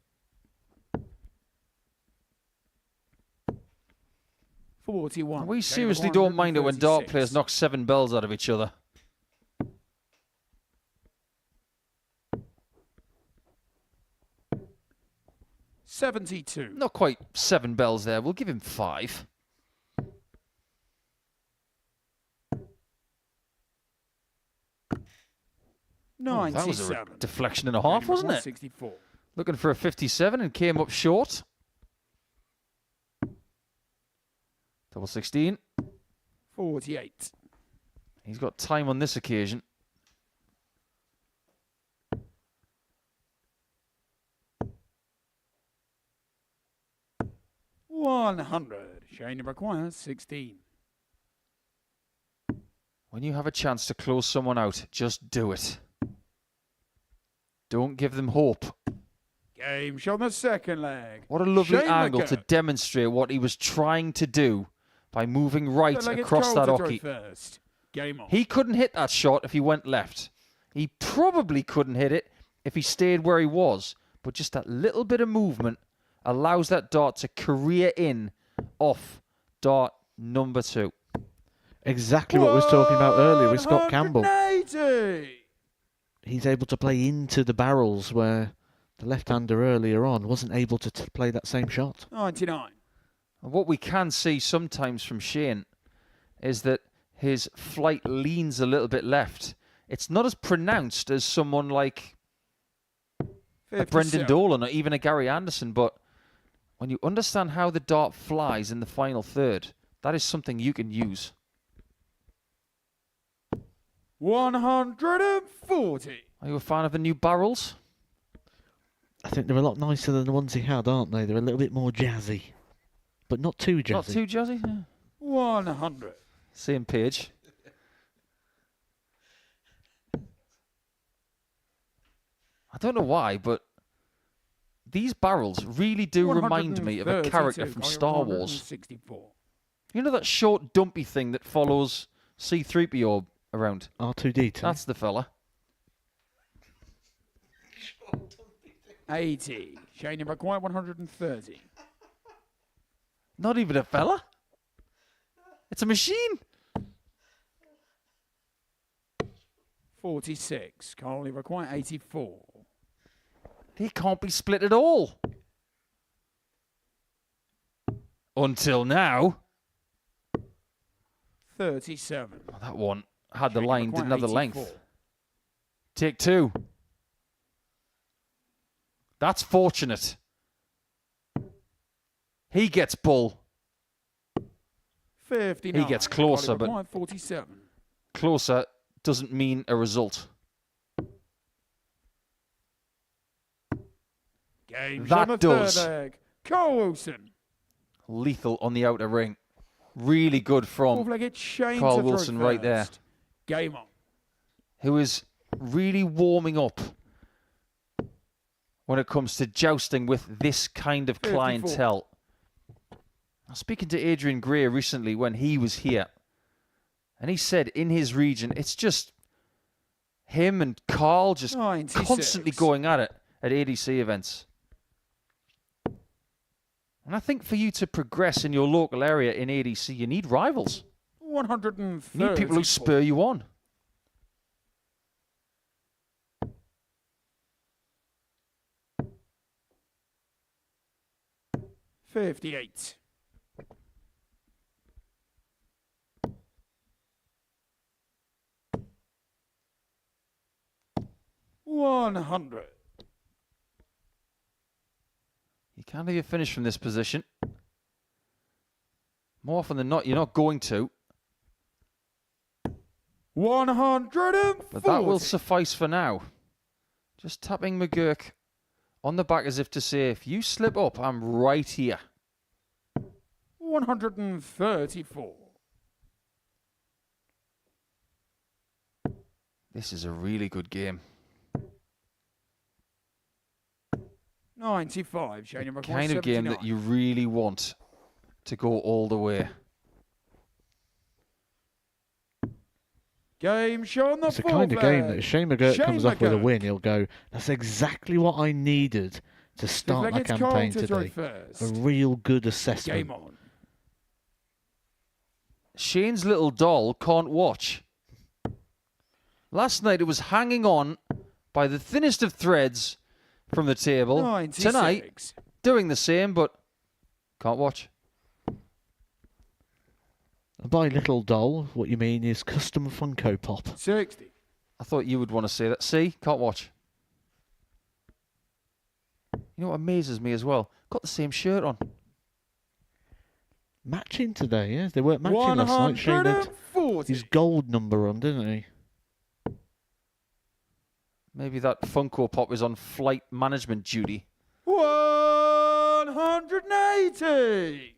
41. We seriously don't mind it when dart players knock 7 bells out of each other. $72. Not quite 7 bells there. We'll give him 5. Oh, that was a deflection and a half, wasn't it? 64. Looking for a 57 and came up short. Double 16. 48. He's got time on this occasion. $100. Shane requires 16. When you have a chance to close someone out, just do it. Don't give them hope. Game shot on the second leg. What a lovely Shane angle McGuirk to demonstrate what he was trying to do by moving right across that hockey. Game on. He couldn't hit that shot if he went left. He probably couldn't hit it if he stayed where he was. But just that little bit of movement allows that dart to career in off dart number 2. Exactly what we were talking about earlier with Scott Campbell. 180. He's able to play into the barrels where the left-hander earlier on wasn't able to play that same shot. 99. And what we can see sometimes from Shane is that his flight leans a little bit left. It's not as pronounced as someone like a Brendan Dolan or even a Gary Anderson, but when you understand how the dart flies in the final third, that is something you can use. 140. Are you a fan of the new barrels? I think they're a lot nicer than the ones he had, aren't they? They're a little bit more jazzy. But not too jazzy. Not too jazzy? Yeah. 100. Same page. I don't know why, but these barrels really do remind me of a character from Star Wars. 164. You know that short, dumpy thing that follows C-3PO around? R2D2. That's the fella. 80. Shane McGuirk, 130. Not even a fella. It's a machine. 46. Carly McGuirk, 84. They can't be split at all. Until now. 37. Oh, that one had the Shane line, McGuirk, didn't have the 84. length. Take two. That's fortunate. He gets bull. 59. He gets closer, Carly but McGuirk, 47. closer doesn't mean a result. Game That on the does. third leg. Carl Wilson. Lethal on the outer ring. Really good from Four-legged Shane Carl to throw Wilson right there. first. Game on. Who is really warming up when it comes to jousting with this kind of 54. clientele. I was speaking to Adrian Gray recently when he was here, and he said in his region, it's just him and Carl just 96. constantly going at it at ADC events. And I think for you to progress in your local area in ADC, you need rivals. 130. You need people who spur you on. $58. $100. You can't have your finish from this position. More often than not, you're not going to. 140. But that will suffice for now. Just tapping McGuirk on the back as if to say, if you slip up, I'm right here. 134. This is a really good game. 95. Shane McGuirk, Kind of game that 79. you really want to go all the way. Game show on the It's the kind of game that if Shane McGuirk Shane comes off with a McGuirk. win, he'll go, that's exactly what I needed to start my Fifth-legged Carl campaign to throw today. first. A real good assessment. Game on. Shane's little doll can't watch. Last night it was hanging on by the thinnest of threads from the table. 96. Tonight, doing the same, but can't watch. By little doll, what you mean is custom Funko Pop. 60. I thought you would want to say that. See? Can't watch. You know what amazes me as well? Got the same shirt on. Matching today, yes. They weren't matching last night. Shane had 140. his gold number on, didn't he? Maybe that Funko Pop is on flight management duty. 180.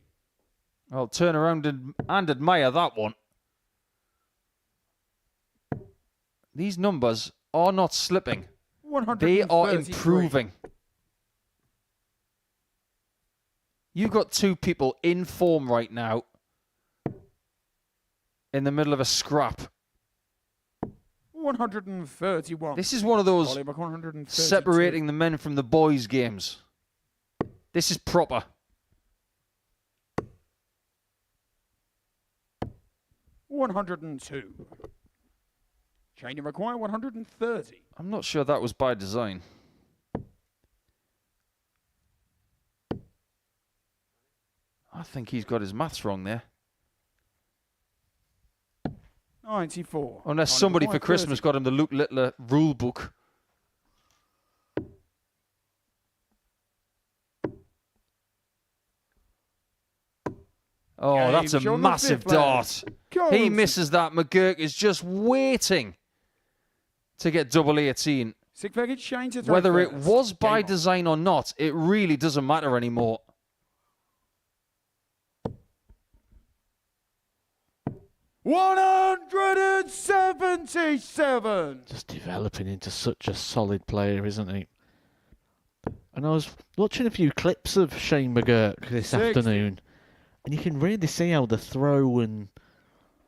I'll turn around and admire that one. These numbers are not slipping. They are 133. improving. You've got two people in form right now in the middle of a scrap. 131. This is one of those Oliver, 132. separating the men from the boys games. This is proper. 102. Shane McGuirk, 130. I'm not sure that was by design. I think he's got his maths wrong there. 94. Unless Oliver somebody for McGuirk, Christmas 30. got him the Luke Littler rule book. Oh, Game that's a show on the massive fifth leg. dart. Carl He Wilson. misses that. McGuirk is just waiting to get double 18. Six-legged Shane to throw Whether it first. was by Game on. design or not, it really doesn't matter anymore. 177. Just developing into such a solid player, isn't he? And I was watching a few clips of Shane McGuirk this afternoon, and you can really see how the throw and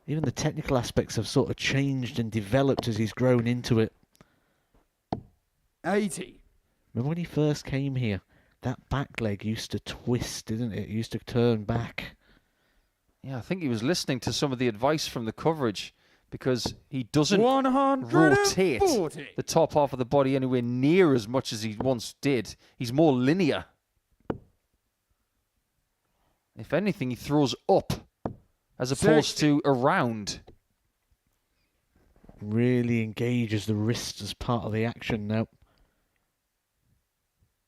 even the technical aspects have sort of changed and developed as he's grown into it. 80. Remember when he first came here? That back leg used to twist, didn't it? It used to turn back. Yeah, I think he was listening to some of the advice from the coverage, because he doesn't 140. rotate the top half of the body anywhere near as much as he once did. He's more linear. If anything, he throws up as opposed to around. Really engages the wrist as part of the action now.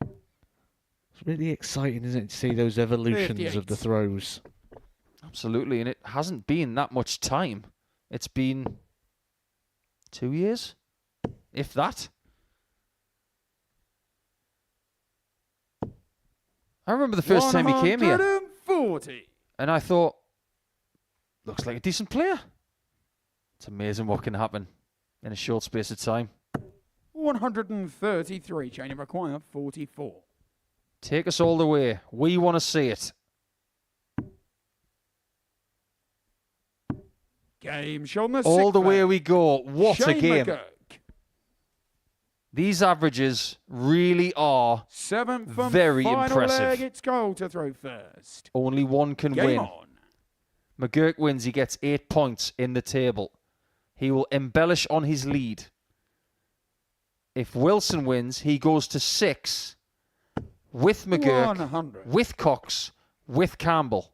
It's really exciting, isn't it, to see those evolutions 58. of the throws. Absolutely, and it hasn't been that much time. It's been 2 years, if that. I remember the first time he came here, 140. and I thought, looks like a decent player. It's amazing what can happen in a short space of time. 133. Chain of require 44. Take us all the way. We want to see it. Game shown the All the sixth way leg. we go. What a Shane game. McGuirk. These averages really are Seventh and very final impressive. leg. It's goal to throw first. Only one can Game win. on. McGuirk wins. He gets 8 points in the table. He will embellish on his lead. If Wilson wins, he goes to 6 with McGuirk, 100. with Cox, with Campbell.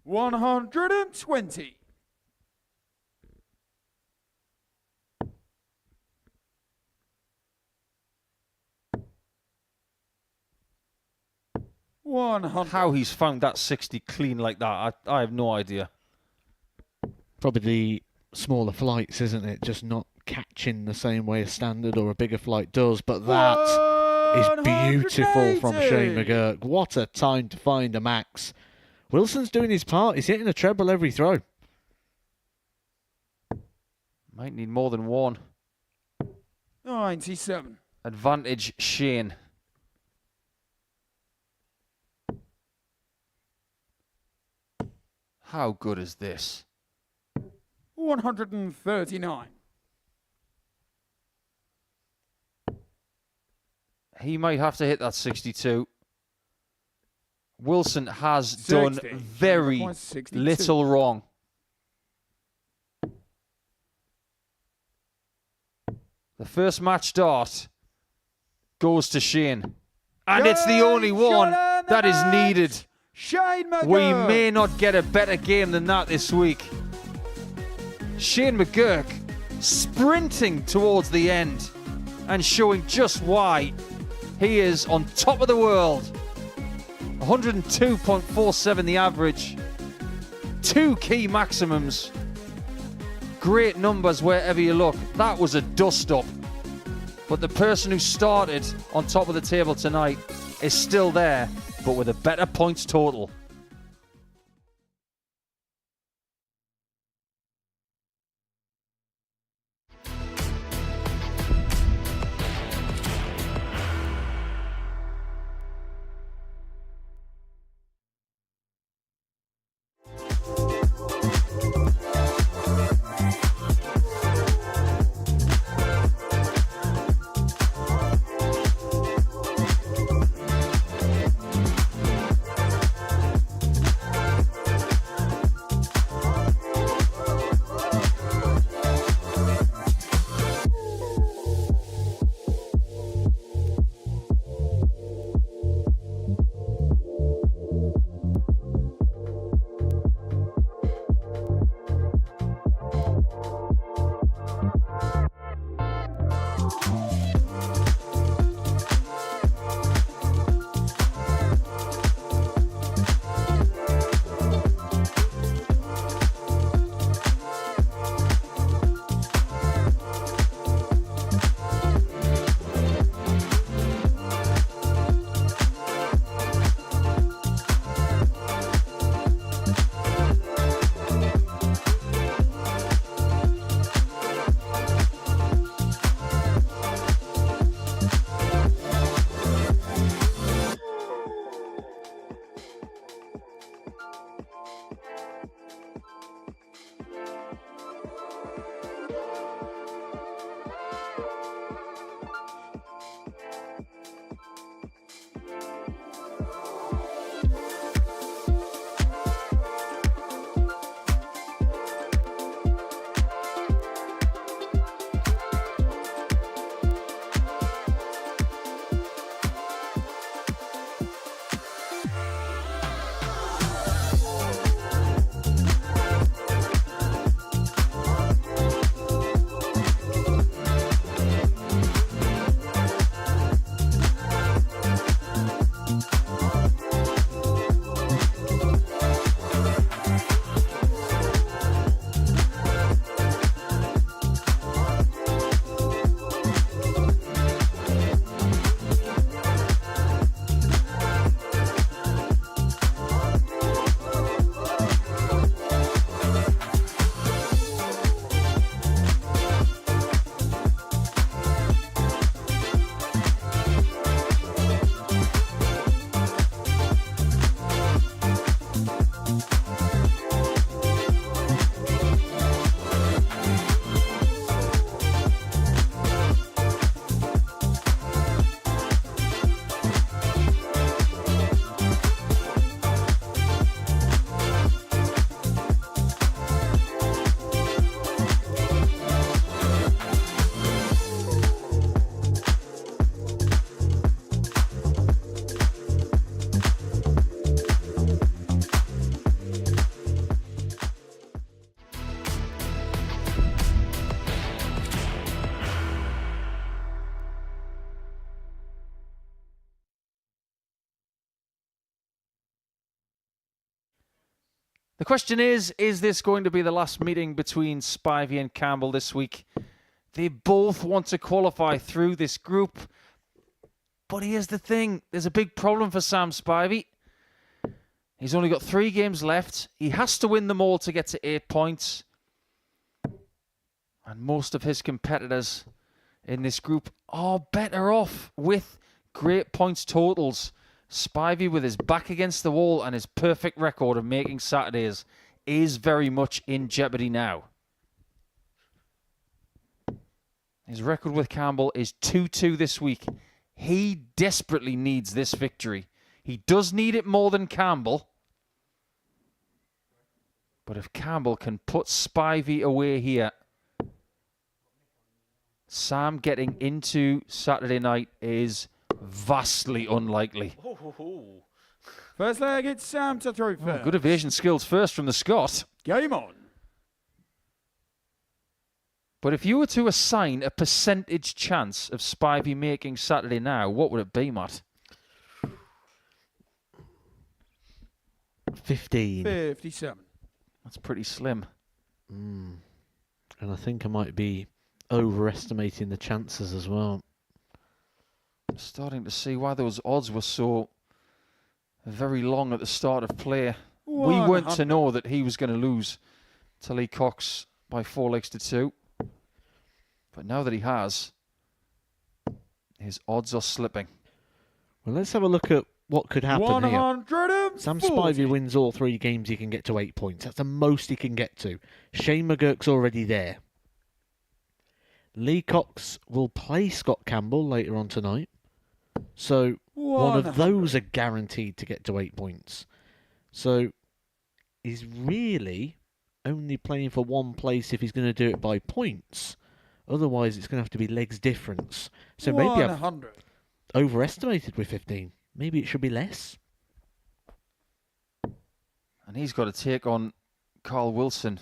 $120. How he's found that 60 clean like that, I have no idea. Probably the smaller flights, isn't it? Just not catching the same way a standard or a bigger flight does. But that is beautiful from Shane McGuirk. What a time to find a max. Wilson's doing his part. He's hitting a treble every throw. Might need more than one. 97. Advantage Shane. How good is this? 139. He might have to hit that 62. Wilson has done 60. very 62. little wrong. The first match start goes to Shane. And it's the only one that is needed. Shane McGuirk. We may not get a better game than that this week. Shane McGuirk sprinting towards the end and showing just why he is on top of the world. 102.47 the average. 2 key maximums. Great numbers wherever you look. That was a dust-up. But the person who started on top of the table tonight is still there, but with a better points total. The question is this going to be the last meeting between Spivey and Campbell this week? They both want to qualify through this group. But here's the thing. There's a big problem for Sam Spivey. He's only got 3 games left. He has to win them all to get to 8 points. And most of his competitors in this group are better off with great points totals. Spivey, with his back against the wall and his perfect record of making Saturdays, is very much in jeopardy now. His record with Campbell is 2-2 this week. He desperately needs this victory. He does need it more than Campbell. But if Campbell can put Spivey away here, Sam getting into Saturday night is vastly unlikely. First leg, it's Sam to throw first. Good evasion skills first from the Scot. Game on. But if you were to assign a percentage chance of Spivey making Saturday now, what would it be, Matt? 15. 57. That's pretty slim. And I think I might be overestimating the chances as well. Starting to see why those odds were so very long at the start of play. We weren't to know that he was going to lose to Lee Cox by 4-2. But now that he has, his odds are slipping. Well, let's have a look at what could happen here. 140. Sam Spivey wins all 3 games, he can get to 8 points. That's the most he can get to. Shane McGuirk's already there. Lee Cox will play Scott Campbell later on tonight. So one of those are guaranteed to get to 8 points. So he's really only playing for one place if he's going to do it by points. Otherwise, it's going to have to be legs difference. So maybe I've overestimated with 15. Maybe it should be less. And he's got to take on Carl Wilson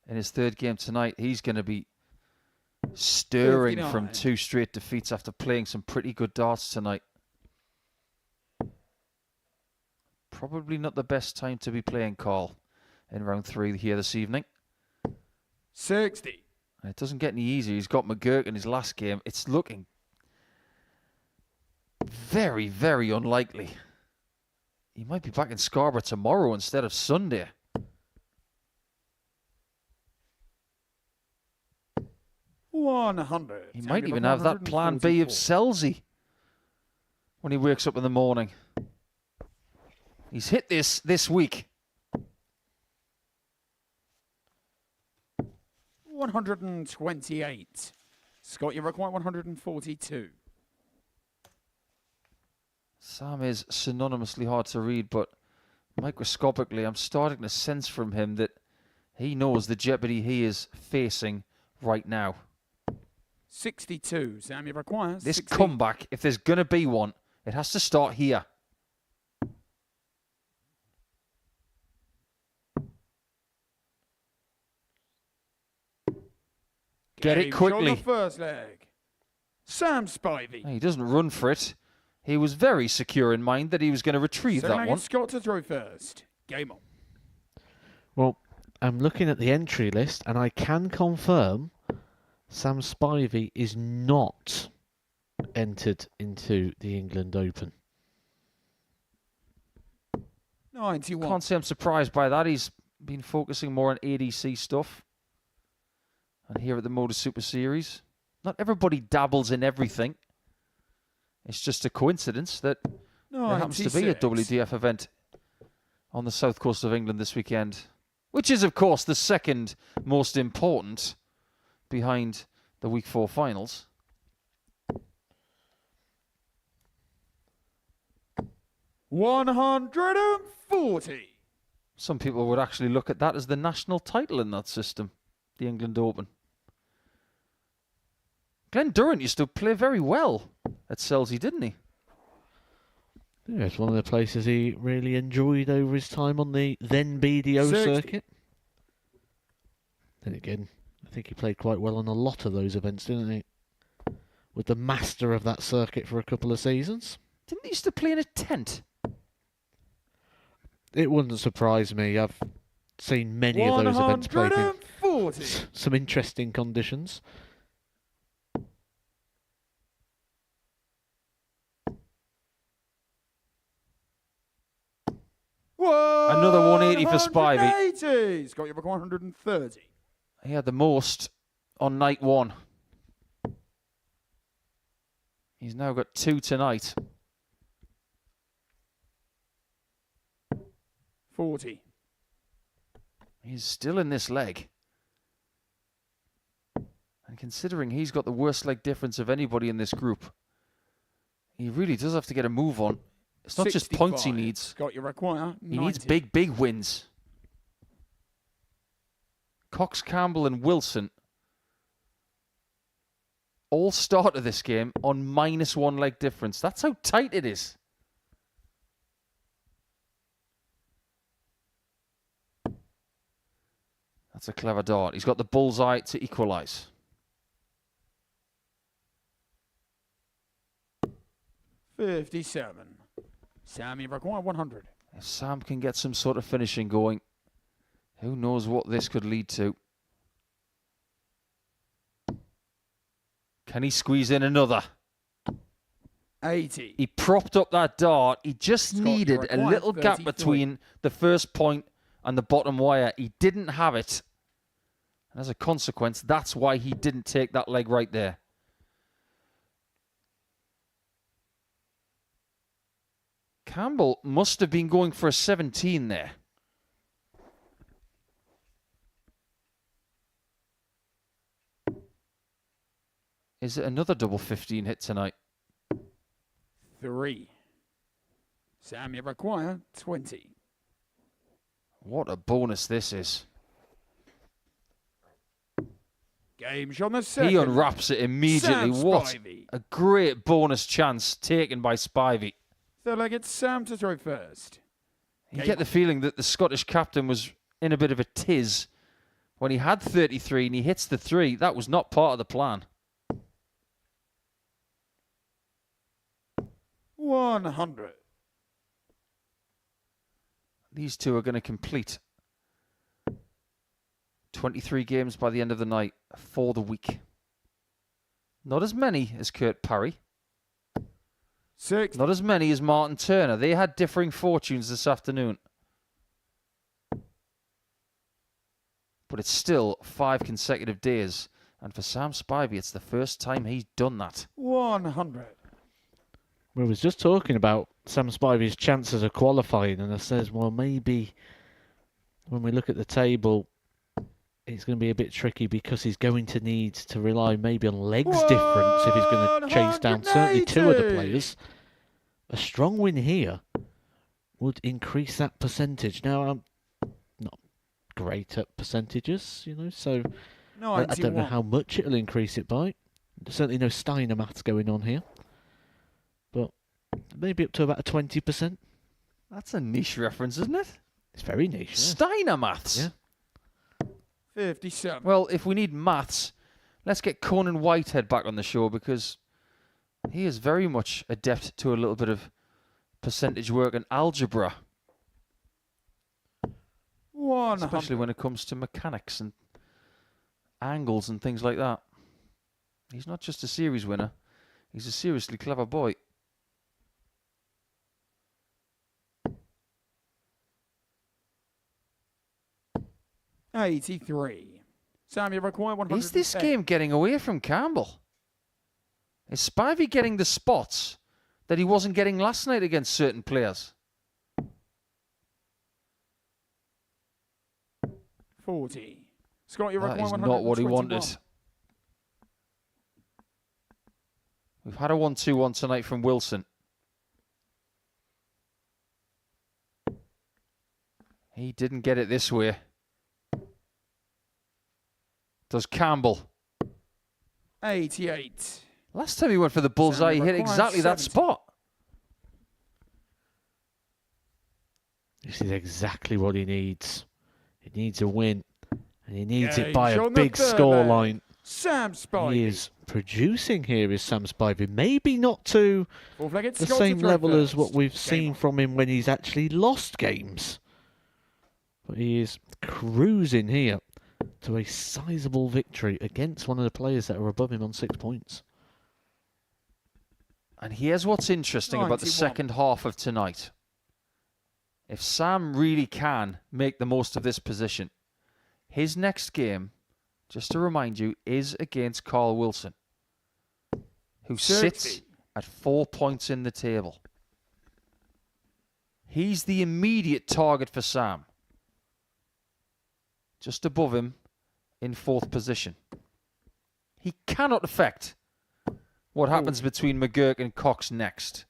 in his 3rd game tonight. He's going to be stirring 59 from 2 straight defeats after playing some pretty good darts tonight. Probably not the best time to be playing Carl in round 3 here this evening. 60. And it doesn't get any easier. He's got McGuirk in his last game. It's looking very, very unlikely. He might be back in Scarborough tomorrow instead of Sunday. $100. He might even have that plan B of Selzy when he wakes up in the morning. He's hit this week. 128. Scott, you require 142. Sam is synonymously hard to read, but microscopically, I'm starting to sense from him that he knows the jeopardy he is facing right now. 62. Sam, you require this 60. Comeback, if there's going to be one, it has to start here. Get it quickly. On the first leg. Sam Spivey. He doesn't run for it. He was very secure in mind that he was going to retrieve that one. Scott to throw first. Game on. Well, I'm looking at the entry list and I can confirm Sam Spivey is not entered into the England Open. 91. Can't say I'm surprised by that. He's been focusing more on ADC stuff. And here at the Modus Super Series, not everybody dabbles in everything. It's just a coincidence that there happens to be a WDF event on the south coast of England this weekend, which is, of course, the second most important behind the Week 4 finals. $140. Some people would actually look at that as the national title in that system, the England Open. Glenn Durrant used to play very well at Selzy, didn't he? Yeah, it's one of the places he really enjoyed over his time on the then BDO circuit. Then again, I think he played quite well on a lot of those events, didn't he? With the master of that circuit for a couple of seasons. Didn't he used to play in a tent? It wouldn't surprise me. I've seen many of those events played in 140. some interesting conditions. Another 180 for Spivey. 180. Scott, you've got 130. He had the most on night 1. He's now got 2 tonight. 40. He's still in this leg. And considering he's got the worst leg difference of anybody in this group, he really does have to get a move on. It's not just points he 65. needs. Scott, you require 90. He needs big wins. Cox, Campbell and Wilson all started this game on -1 leg difference. That's how tight it is. That's a clever dart. He's got the bullseye to equalise. $57. Sam, you require 100. If Sam can get some sort of finishing going, who knows what this could lead to. Can he squeeze in another? 80. He propped up that dart. He just Scott, needed you're a little gap 33. between the first point and the bottom wire. He didn't have it. And as a consequence, that's why he didn't take that leg right there. Campbell must have been going for a 17 there. Is it another double 15 hit tonight? 3. Sam, you require 20. What a bonus this is. Game's on the second. He unwraps it immediately. Sam What Spivey. a great bonus chance taken by Spivey. So I get Sam to throw first. You get the feeling that the Scottish captain was in a bit of a tiz when he had 33 and he hits the 3. That was not part of the plan. 100. These two are going to complete 23 games by the end of the night for the week. Not as many as Kurt Parry. 6. Not as many as Martin Turner. They had differing fortunes this afternoon. But it's still 5 consecutive days. And for Sam Spivey, it's the first time he's done that. 100. We was just talking about Sam Spivey's chances of qualifying, and I says, well, maybe when we look at the table, it's going to be a bit tricky because he's going to need to rely maybe on legs difference if he's going to chase down certainly 2 of the players. A strong win here would increase that percentage. Now, I'm not great at percentages, you know, so I don't know how much it'll increase it by. There's certainly no Steiner maths going on here. But maybe up to about a 20%. That's a niche reference, isn't it? It's very niche. Yeah. Steiner maths. Yeah. 57. Well, if we need maths, let's get Conan Whitehead back on the show because he is very much adept to a little bit of percentage work and algebra. 100. Especially when it comes to mechanics and angles and things like that. He's not just a series winner. He's a seriously clever boy. $83. Sam, you require 100. Is this game getting away from Campbell? Is Spivey getting the spots that he wasn't getting last night against certain players? 40. Scott, you That require is 121. not what he wanted. We've had a 1-2-1 tonight from Wilson. He didn't get it this way. Does Campbell. 88. Last time he went for the bullseye, he hit exactly that 70. spot. This is exactly what he needs. He needs a win. And he needs Gage it by a on the big third scoreline. Sam Spivey. He is producing here, is Sam Spivey. Maybe not to Four-flagged the Scott same to throw level as first. what we've Game seen on. from him when he's actually lost games. But he is cruising here to a sizable victory against one of the players that are above him on 6 points. And here's what's interesting about the second half of tonight. If Sam really can make the most of this position, his next game, just to remind you, is against Carl Wilson, who sits at 4 points in the table. He's the immediate target for Sam. Just above him in 4th position. He cannot affect what happens between McGuirk and Cox next.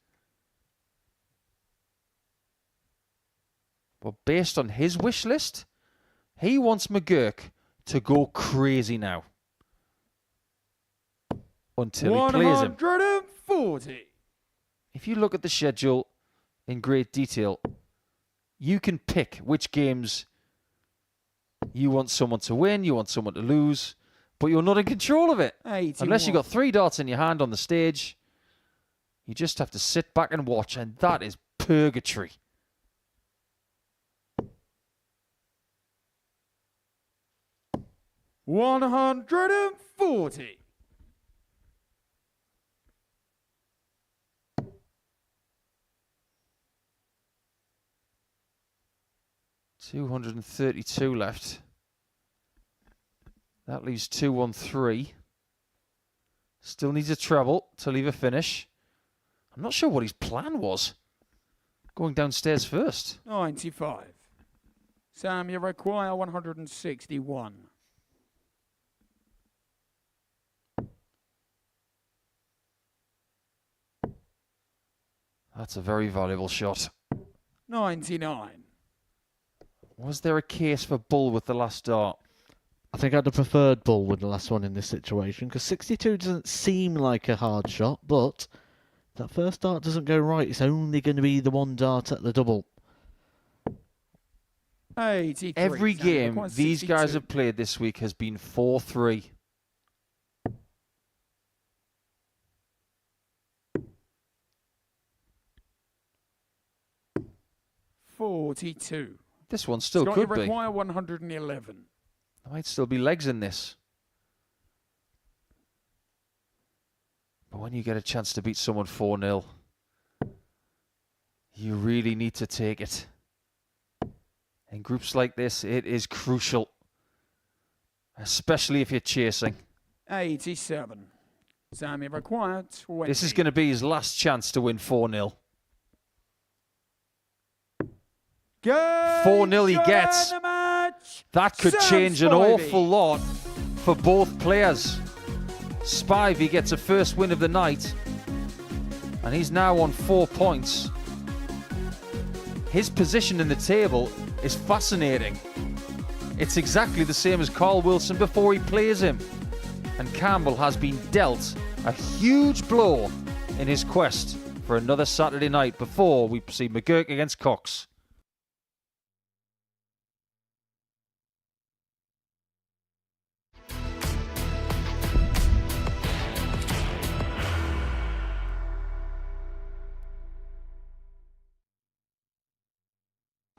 But based on his wish list, he wants McGuirk to go crazy now. Until he plays him. 140. If you look at the schedule in great detail, you can pick which games you want someone to win, you want someone to lose, but you're not in control of it. 81. Unless you've got 3 darts in your hand on the stage, you just have to sit back and watch, and that is purgatory. $140. $232 left. That leaves 213. Still needs a treble to leave a finish. I'm not sure what his plan was. Going downstairs first. 95. Sam, you require 161. That's a very valuable shot. 99. Was there a case for bull with the last dart? I think I'd have preferred bull with the last one in this situation, because 62 doesn't seem like a hard shot, but that first dart doesn't go right. It's only going to be the 1 dart at the double. 83. Every Sam, game requires these 62. guys have played this week has been 4-3. $42. This one still Scott, could you be. require 111. There might still be legs in this. But when you get a chance to beat someone 4-0, you really need to take it. In groups like this, it is crucial. Especially if you're chasing. 87. Sam, you require 20. This is going to be his last chance to win 4-0. 4-0 he gets. That could change an awful lot for both players. Spivey gets a first win of the night, and he's now on 4 points. His position in the table is fascinating. It's exactly the same as Carl Wilson before he plays him. And Campbell has been dealt a huge blow in his quest for another Saturday night before we see McGuirk against Cox.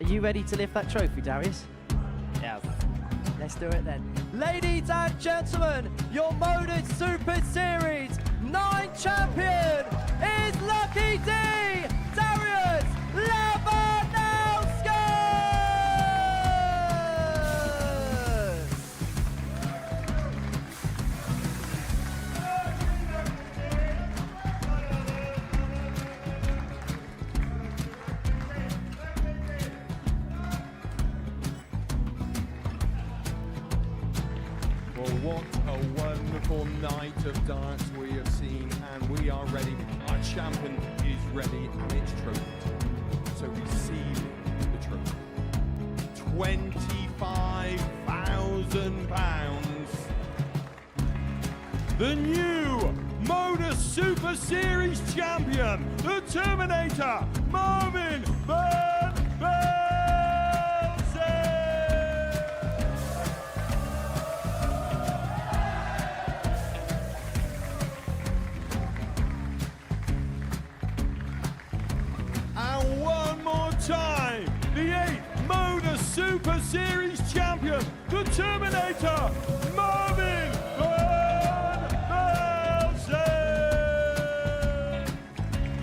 Are you ready to lift that trophy, Darius? Yes. Let's do it then. Ladies and gentlemen, your Modus Super Series 9 champion is Lucky D, Darius Labanowski! Well, what a wonderful night of darts we have seen, and we are ready. Our champion is ready, and it's trophy time. So receive the trophy. £25,000. The new Modus Super Series champion, the Terminator, Marvin Van Velzen. And one more time, the 8th Modus Super fighter, Marvin Van Velzen.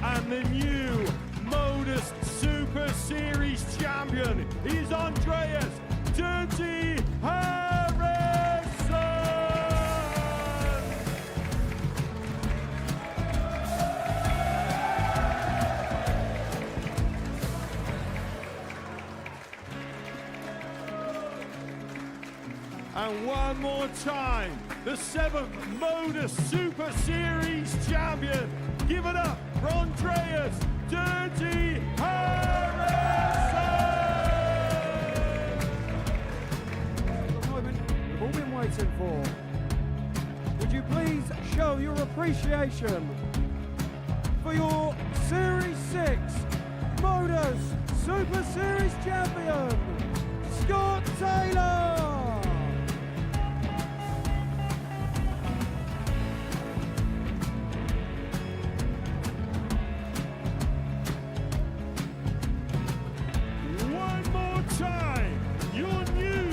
And the new Modus Super Series champion is Andreas Dirty Harrison. And one more time, the 7th Modus Super Series champion. Give it up for Andreas Dirty Harrison. The moment we've all been waiting for. Would you please show your appreciation for your Series 6 Modus Super Series champion, Scott Taylor? One more time, your new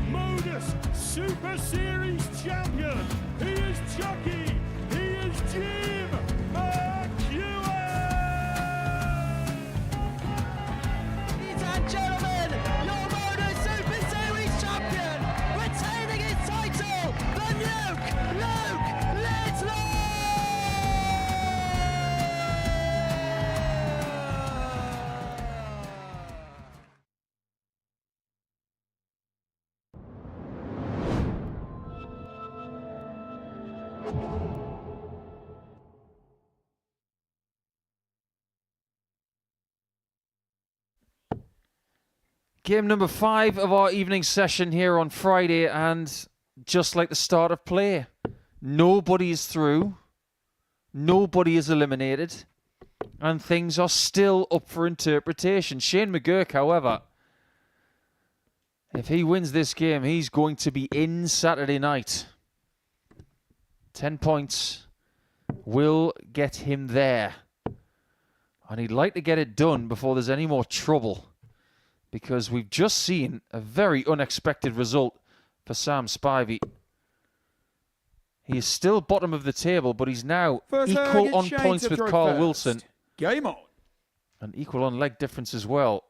Modus Super Series champion. He is Chucky. He is Jim McGuirk. Ladies and gentlemen, your Modus Super Series champion, retaining his title, the Luke Lidlow! Game number 5 of our evening session here on Friday, and just like the start of play, nobody is through, nobody is eliminated, and things are still up for interpretation. Shane McGuirk, however, if he wins this game, he's going to be in Saturday night. 10 points will get him there, and he'd like to get it done before there's any more trouble, because we've just seen a very unexpected result for Sam Spivey. He is still bottom of the table, but he's now equal on points with Carl Wilson. Game on. And equal on leg difference as well.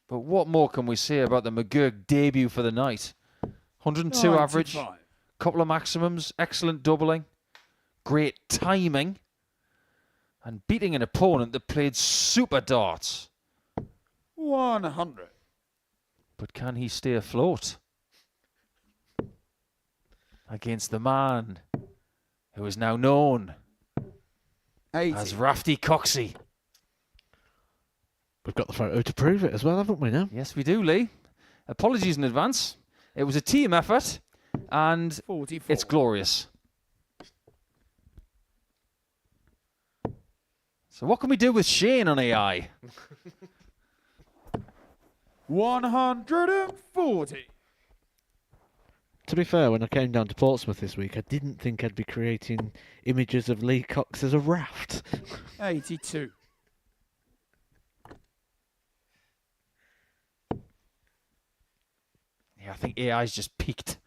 But what more can we say about the McGuirk debut for the night? 102 95. average, couple of maximums, excellent doubling, great timing, and beating an opponent that played super darts. 100. But can he stay afloat against the man who is now known 80. as Rafty Coxey? We've got the photo to prove it as well, haven't we now? Yes, we do, Lee. Apologies in advance. It was a team effort, and 44. it's glorious. So what can we do with Shane on AI? 140. To be fair, when I came down to Portsmouth this week, I didn't think I'd be creating images of Lee Cox as a raft. 82. Yeah, I think AI's just peaked.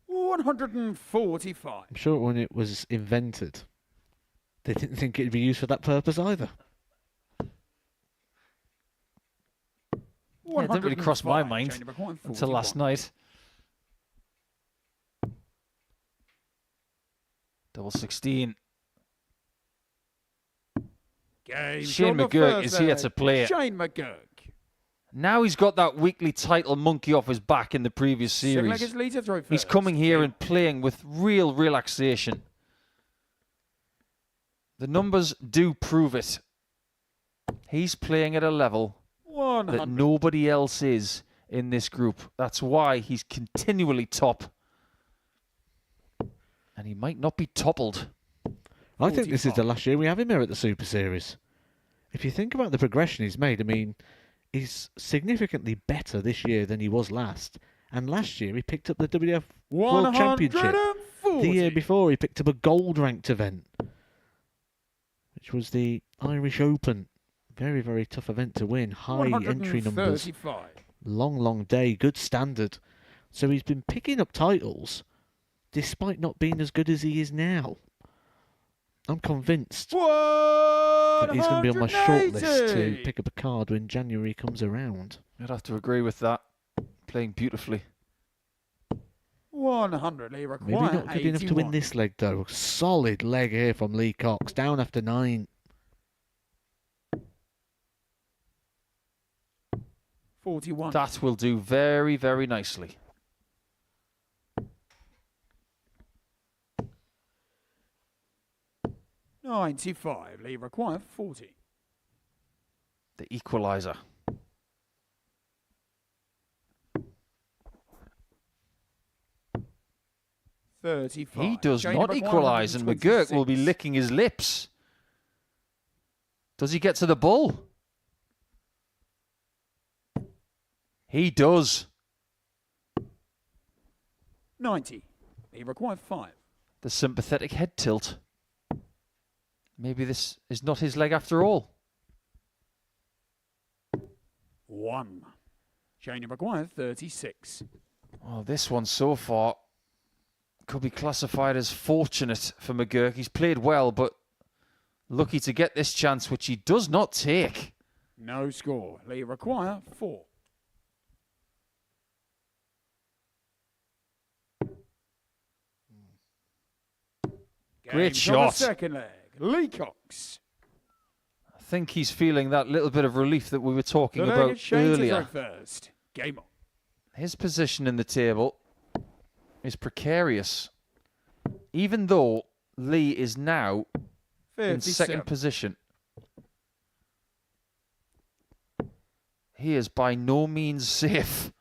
145. I'm sure when it was invented, they didn't think it'd be used for that purpose either. Yeah, it didn't really cross my mind until last night. Double 16. Game Shane from the McGuirk is Thursday. here to play. Shane McGuirk. Now he's got that weekly title monkey off his back in the previous series. He's coming here and playing with real relaxation. The numbers do prove it. He's playing at a level that nobody else is in this group. That's why he's continually top. And he might not be toppled. I think this is the last year we have him here at the Super Series. If you think about the progression he's made, I mean, he's significantly better this year than he was last. And last year he picked up the WWF World Championship. The year before he picked up a gold-ranked event, which was the Irish Open Very, very tough event to win. High entry numbers. 135. Long, long day. Good standard. So he's been picking up titles despite not being as good as he is now. I'm convinced that he's going to be on my short list to pick up a card when January comes around. I'd have to agree with that. Playing beautifully. 100. Lee Maybe not good enough to win this leg, though. Solid leg here from Lee Cox. Down after 9. 41. That will do very, very nicely. $95. Lee require 40. The equaliser. $35. He does Jane not number equalise, and McGuirk will be 126. licking his lips. Does he get to the bull? He does. 90. He required 5. The sympathetic head tilt. Maybe this is not his leg after all. 1. Jane required 36. Oh, this one so far could be classified as fortunate for McGuirk. He's played well, but lucky to get this chance, which he does not take. No score. Lee require 4. Great Games on the shot. second leg. Lee Cox. I think he's feeling that little bit of relief that we were talking The leg about is Shane to earlier. throw first. Game on. His position in the table is precarious, even though Lee is now in 57. second position. He is by no means safe.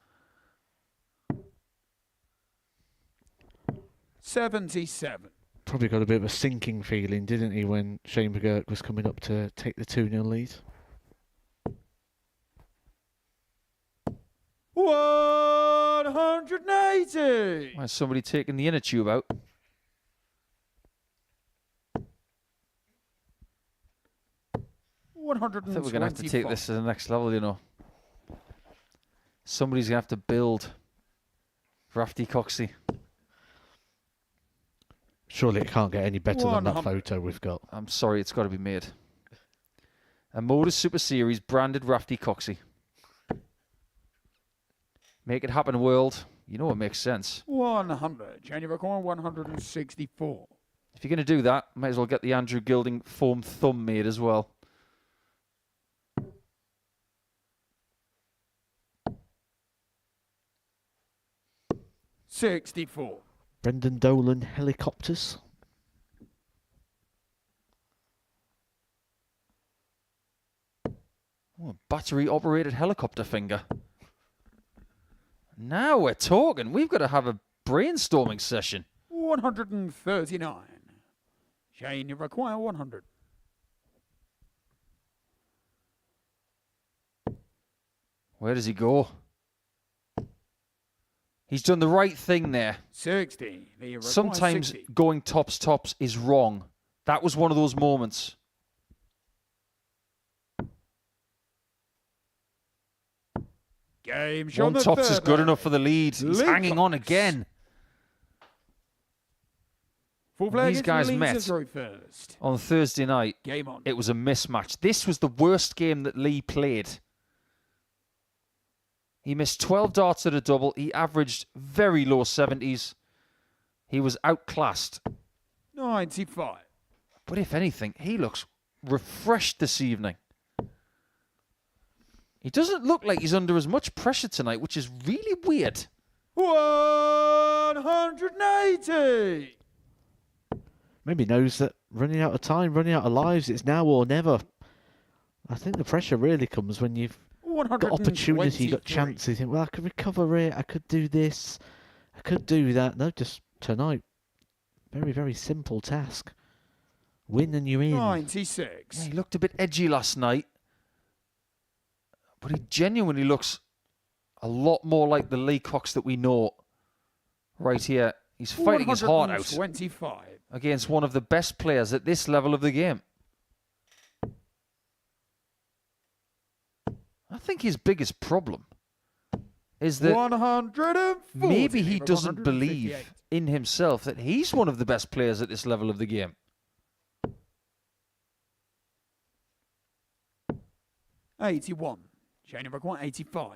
77. Probably got a bit of a sinking feeling, didn't he, when Shane McGuirk was coming up to take the 2-0 lead? 180. Why is somebody taking the inner tube out? I think we're going to have to take this to the next level, you know. Somebody's going to have to build Rafty Coxey. Surely it can't get any better than that 100. photo we've got. I'm sorry, it's got to be made. A Modus Super Series branded Rafty Coxey. Make it happen, world. You know it makes sense. 100. Jane required 164. If you're going to do that, might as well get the Andrew Gilding foam thumb made as well. $64. Brendan Dolan helicopters. Oh, battery-operated helicopter finger. Now we're talking. We've got to have a brainstorming session. 139. Jane, you require 100. Where does he go? He's done the right thing there. 60. Lee requires Sometimes 60. going tops is wrong. That was one of those moments. Game show One the tops is third good leg. enough for the lead. He's Lee hanging on Cox. again. Full flag These is guys Lee met. to throw first. On Thursday night, Game on. it was a mismatch. This was the worst game that Lee played. He missed 12 darts at a double. He averaged very low 70s. He was outclassed. 95. But if anything, he looks refreshed this evening. He doesn't look like he's under as much pressure tonight, which is really weird. 180. Maybe knows that running out of time, running out of lives, it's now or never. I think the pressure really comes when you've got opportunity, you've got chance. You think, well, I could recover it, I could do this, I could do that. No, just tonight. Very, very simple task. Win and you're in. 96. Yeah, he looked a bit edgy last night. But he genuinely looks a lot more like the Lee Cox that we know right here. He's fighting his heart out 125. against one of the best players at this level of the game. think his biggest problem is that 140. maybe he Lever doesn't 158. believe in himself that he's one of the best players at this level of the game. 81. Chain of require 85.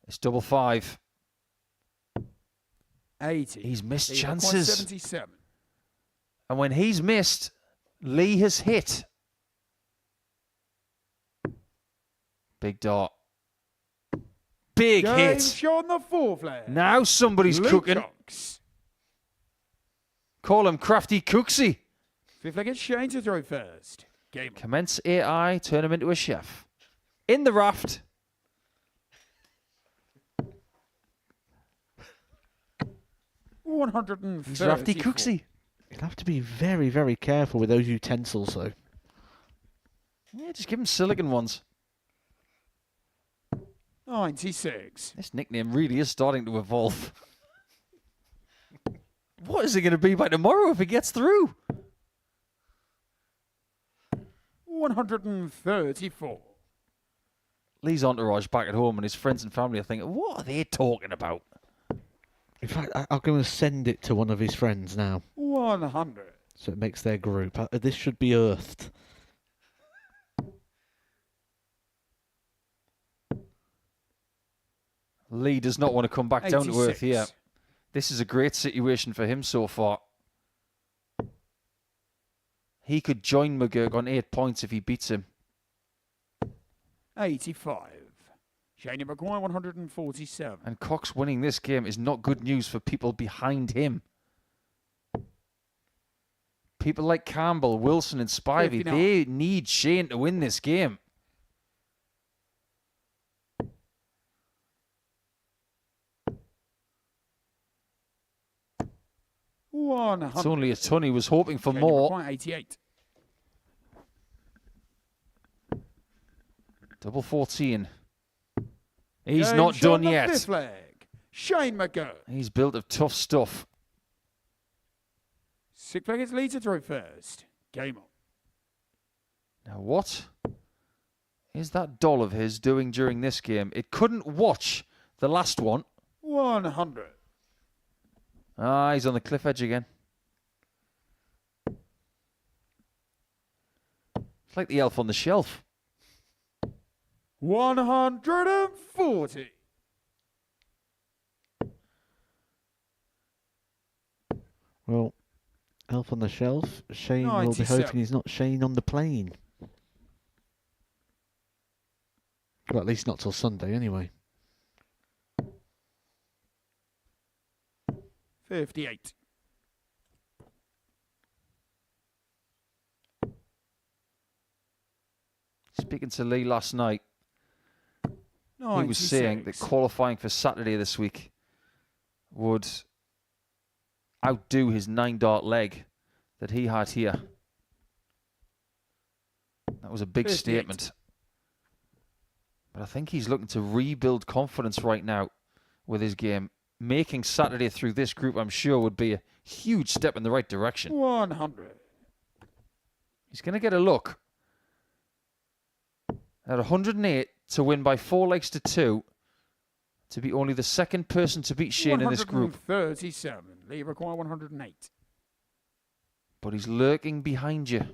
It's double 5. 80. He's missed Lever require chances. 77. And when he's missed, Lee has hit. Big dart. Big Game hit. shot on the 4th leg. Now somebody's Luke cooking. Cox. Call him Crafty Cooksy. 5th leg, it's Shane to throw first. Game on. Commence AI, turn him into a chef. In the raft. He's Rafty 134. Cooksy. You'll have to be very, very careful with those utensils, though. Yeah, just give him silicon ones. 96. This nickname really is starting to evolve. What is it going to be by tomorrow if he gets through? 134. Lee's entourage back at home and his friends and family are thinking, what are they talking about? In fact, I'm going to send it to one of his friends now, 100. so it makes their group. This should be earthed. Lee does not want to come back down to earth 86. here. This is a great situation for him so far. He could join McGuirk on 8 points if he beats him. 85. Shane McGuire 147. And Cox winning this game is not good news for people behind him. People like Campbell, Wilson and Spivey, 59. they need Shane to win this game. It's only a ton. He was hoping for more. 88. Double 14. He's Game not shot done on the yet. 5th leg. Shane McGuirk. He's built of tough stuff. 6th leg, it's Lee to throw first. Game on. Now what is that doll of his doing during this game? It couldn't watch the last one. 100. Ah, he's on the cliff edge again. It's like the elf on the shelf. 140. Well, Elf on the Shelf. Shane will be 97. hoping he's not Shane on the plane. Well, at least not till Sunday, anyway. 58. Speaking to Lee last night, 96. he was saying that qualifying for Saturday this week would outdo his 9-dart leg that he had here. That was a big 58. statement. But I think he's looking to rebuild confidence right now with his game. Making Saturday through this group, I'm sure, would be a huge step in the right direction. 100. He's going to get a look at 108 to win by 4 legs to 2, to be only the second person to beat Shane in this group. 137. Lee require 108. But he's lurking behind you.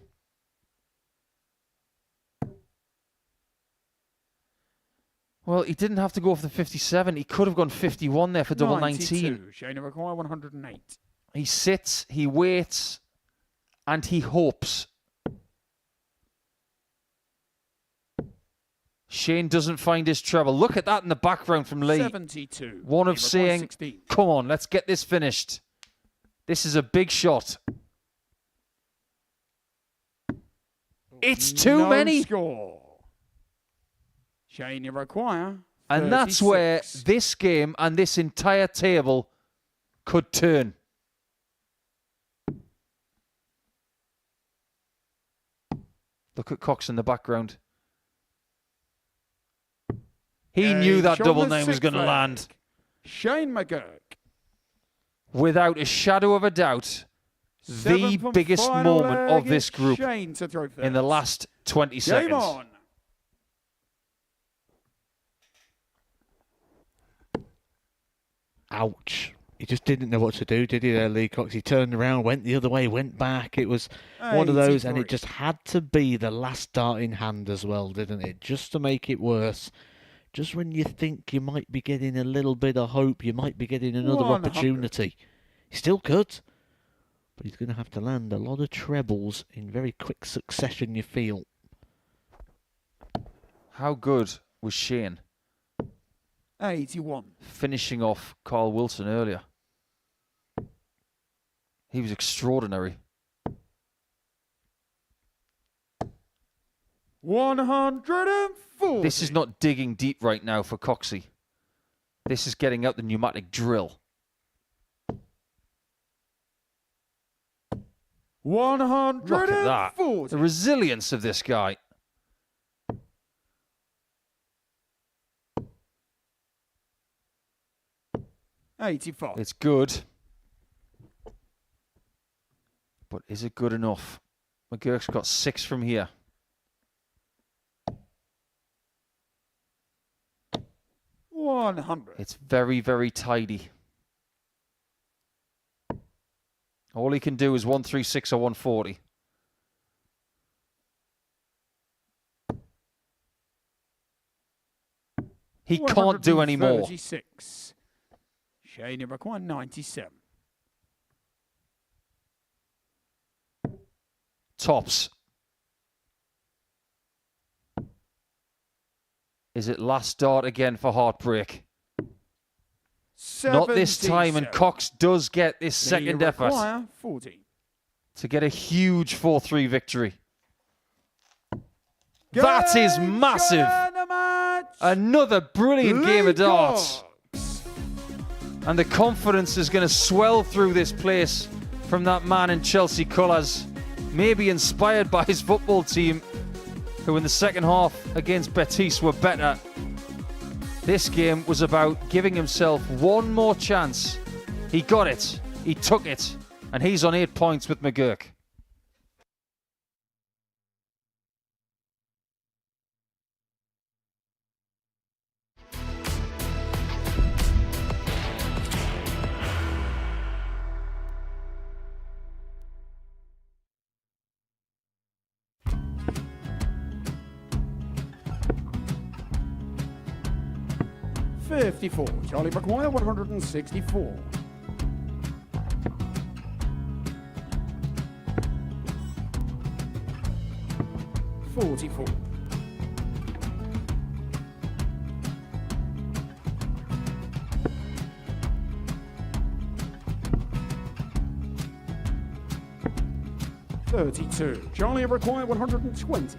Well, he didn't have to go for the 57. He could have gone 51 there for double 19. Shane require 108. He sits, he waits, and he hopes. Shane doesn't find his treble. Look at that in the background from Lee. 72. One of Lee require saying, 16. come on, let's get this finished. This is a big shot. It's too No many. Score. Shane require. And that's where 36. this game and this entire table could turn. Look at Cox in the background. He knew that Shot double the 9 was 6th going to leg. land. Shane McGuirk. Without a shadow of a doubt, the Seventh and biggest final moment of leg, this group Shane to throw in the first. last 20 Game seconds. on. Ouch. He just didn't know what to do, did he there, Lee Cox? He turned around, went the other way, went back. It was one of those, and 83. it just had to be the last dart in hand as well, didn't it? Just to make it worse. Just when you think you might be getting a little bit of hope, you might be getting another 100. opportunity. He still could. But he's going to have to land a lot of trebles in very quick succession, you feel. How good was Shane 81. finishing off Carl Wilson earlier? He was extraordinary. 140. This is not digging deep right now for Coxey. This is getting out the pneumatic drill. 140. Look at that. The resilience of this guy. $85. It's good. But is it good enough? McGuirk's got 6 from here. $100. It's very, very tidy. All he can do is 136 or 140. He can't do any more. 136. Shane require 97. Tops. Is it last dart again for heartbreak? Not this time, and Cox does get this second effort 40. to get a huge 4-3 victory. That is massive. Another brilliant game of darts. And the confidence is going to swell through this place from that man in Chelsea colours. Maybe inspired by his football team, who in the second half against Betis were better. This game was about giving himself one more chance. He got it. He took it. And he's on 8 points with McGuirk. $54. Charlie McGuire, 164. $44. $32. Charlie require 120.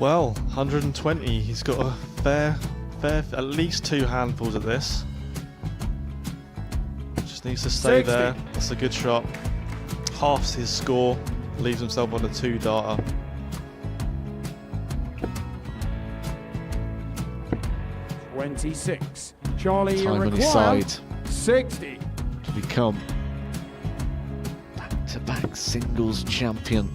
Well, 120. He's got a fair, at least 2 handfuls at this. Just needs to stay 60. there. That's a good shot. Halves his score. Leaves himself on a 2-darter. $26. Charlie Time on his require side 60. to become back-to-back singles champion.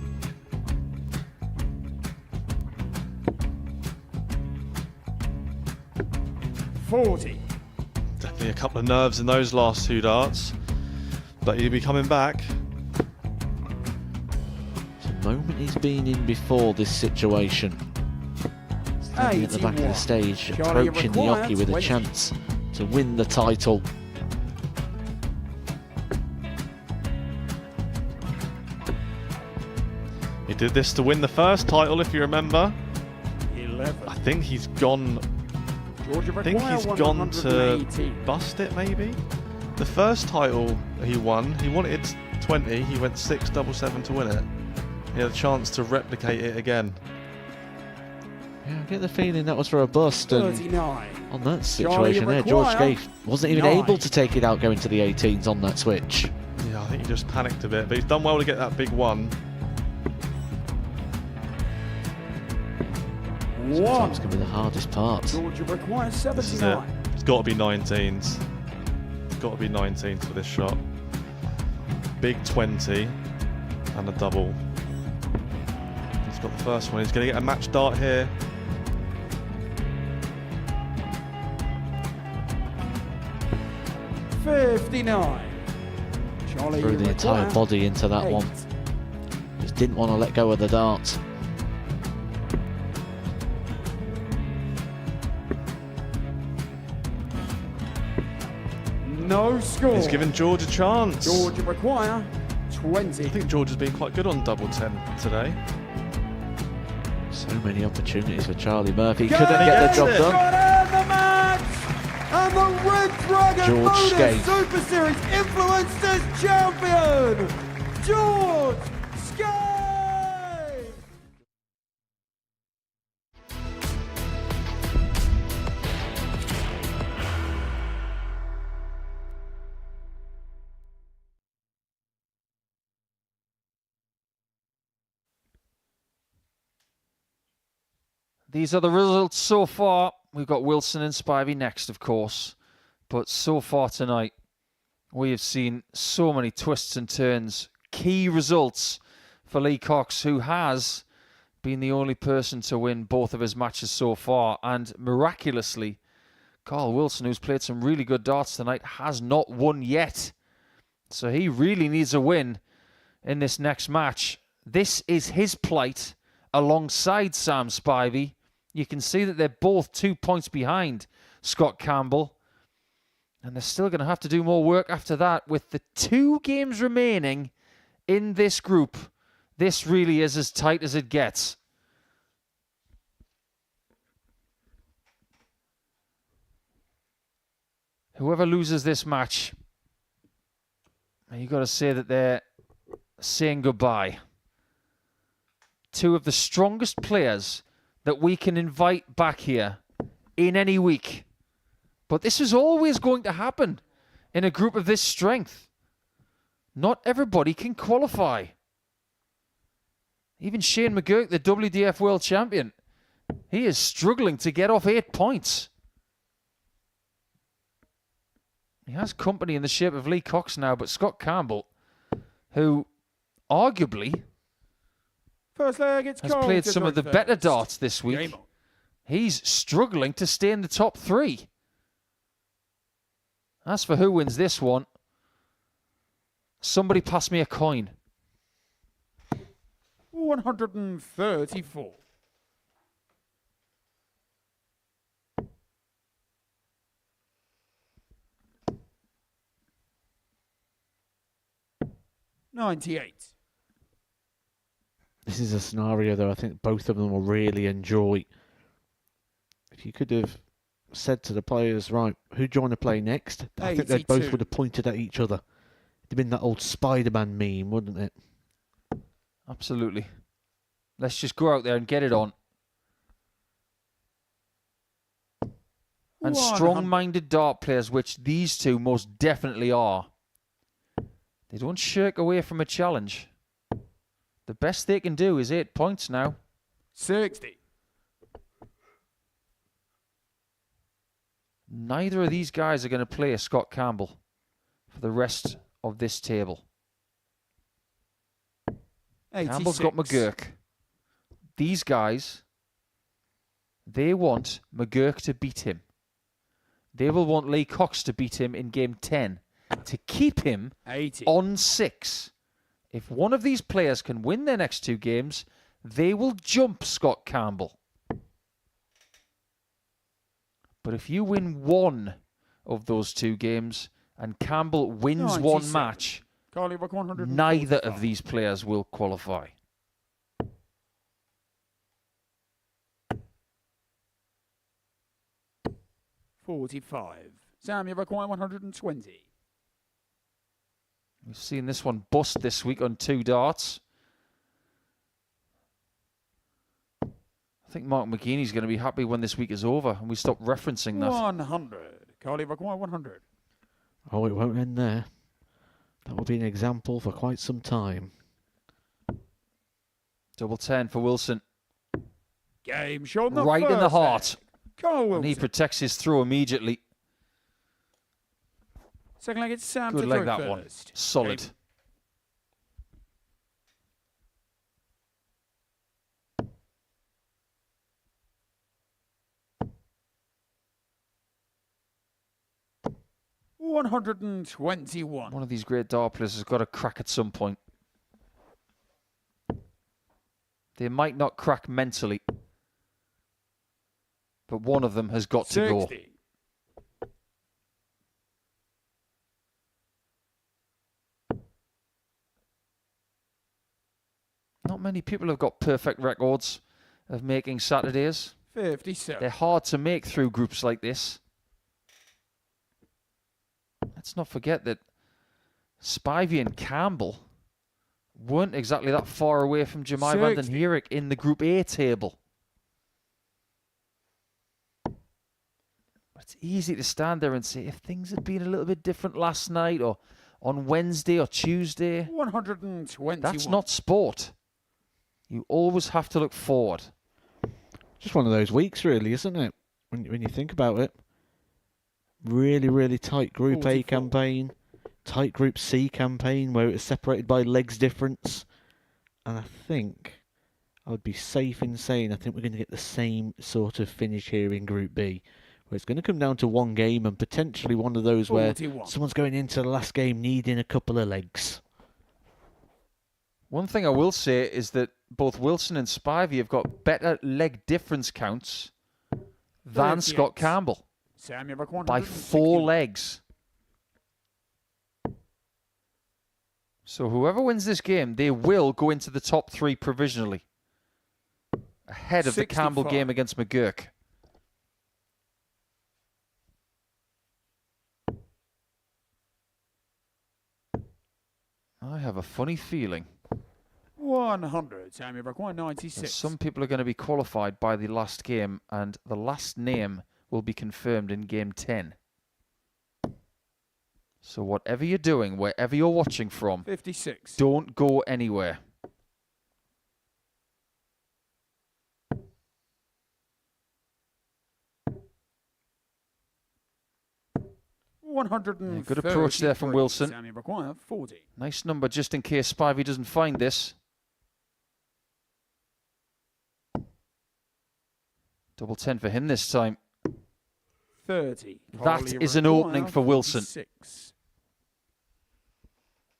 $40. Definitely a couple of nerves in those last 2 darts. But he'll be coming back. It's a moment he's been in before this situation. Standing at the back of the 81. stage, Charlie approaching the require hockey with a 20. chance to win the title. He did this to win the first title, if you remember. 11. I think he's gone. Georgia I think he's gone to bust it, maybe. The first title he won, he wanted 20. He went 6-7-7 to win it. He had a chance to replicate it again. Yeah, I get the feeling that was for a bust. And 39. on that situation there, George Gage wasn't even 9. able to take it out going to the 18s on that switch. Yeah, I think he just panicked a bit, but he's done well to get that big one. Sometimes can be the hardest part. Georgia requires This is it. 79. It's got to be 19s. It's got to be 19s for this shot. Big 20 and a double. He's got the first one. He's going to get a match dart here. $59. Charlie, Threw you the entire require body into that one. Just didn't want to let go of the darts. No score. He's given George a chance. George require 20. I think George has been quite good on double 10 today. So many opportunities for Charlie Murphy. Go Couldn't get the job Got done. in the match! And the Red Dragon George Modus Skate. Super Series Influencers Champion, George Skate! These are the results so far. We've got Wilson and Spivey next, of course. But so far tonight, we have seen so many twists and turns. Key results for Lee Cox, who has been the only person to win both of his matches so far. And miraculously, Carl Wilson, who's played some really good darts tonight, has not won yet. So he really needs a win in this next match. This is his plight alongside Sam Spivey. You can see that they're both 2 points behind Scott Campbell. And they're still going to have to do more work after that. With the 2 games remaining in this group, this really is as tight as it gets. Whoever loses this match, you've got to say that they're saying goodbye. 2 of the strongest players that we can invite back here in any week. But this is always going to happen in a group of this strength. Not everybody can qualify. Even Shane McGuirk, the WDF World Champion, he is struggling to get off 8 points. He has company in the shape of Lee Cox now, but Scott Campbell, who arguably First leg, it's has played some of the better darts this week, he's struggling to stay in the top 3. As for who wins this one, somebody pass me a coin. 134. $98. This is a scenario that I think both of them will really enjoy. If you could have said to the players, right, who do you want to play next? I think they both would have pointed at each other. It'd been that old Spider-Man meme, wouldn't it? Absolutely. Let's just go out there and get it on. And strong-minded dart players, which these 2 most definitely are, they don't shirk away from a challenge. The best they can do is 8 points now. 60. Neither of these guys are going to play a Scott Campbell for the rest of this table. 86. Campbell's got McGuirk. These guys, they want McGuirk to beat him. They will want Lee Cox to beat him in game 10 to keep him 80. on 6. If one of these players can win their next 2 games, they will jump Scott Campbell. But if you win one of those 2 games and Campbell wins 97. one match, Carly, neither of these players will qualify. $45. Sam, you require 120. We've seen this one bust this week on 2 darts. I think Mark McGeeney's going to be happy when this week is over and we stop referencing that. 100. Carly, require 100. Oh, it won't end there. That will be an example for quite some time. Double 10 for Wilson. Game shot the right in the heart. Carl Wilson. And he protects his throw immediately. Second leg, it's Sam Good to leg throw that first. one. Solid. Game. 121. One of these great dart players has got to crack at some point. They might not crack mentally, but one of them has got to go. 60. Not many people have got perfect records of making Saturdays. 57. They're hard to make through groups like this. Let's not forget that Spivey and Campbell weren't exactly that far away from Jamai van den Herik in the Group A table. It's easy to stand there and say, if things had been a little bit different last night or on Wednesday or Tuesday, 121. that's not sport. You always have to look forward. Just one of those weeks, really, isn't it? When you think about it. Really, really tight Group 44. A campaign. Tight Group C campaign where it was separated by legs difference. And I think I would be safe in saying I think we're going to get the same sort of finish here in Group B. Where it's going to come down to one game and potentially one of those 41. where someone's going into the last game needing a couple of legs. One thing I will say is that both Wilson and Spivey have got better leg difference counts than 38. Scott Campbell Samuel Buck, by 4 legs. So whoever wins this game, they will go into the top 3 provisionally, ahead of the Campbell 65. game against McGuirk. I have a funny feeling 100. Samuel Buck, that 196. some people are going to be qualified by the last game, and the last name will be confirmed in game 10. So whatever you're doing, wherever you're watching from, 56. don't go anywhere. Yeah, good approach there from Wilson. Samuel Buck, 40. Nice number just in case Spivey doesn't find this. Double 10 for him this time. 30. That is an opening for Wilson. 46.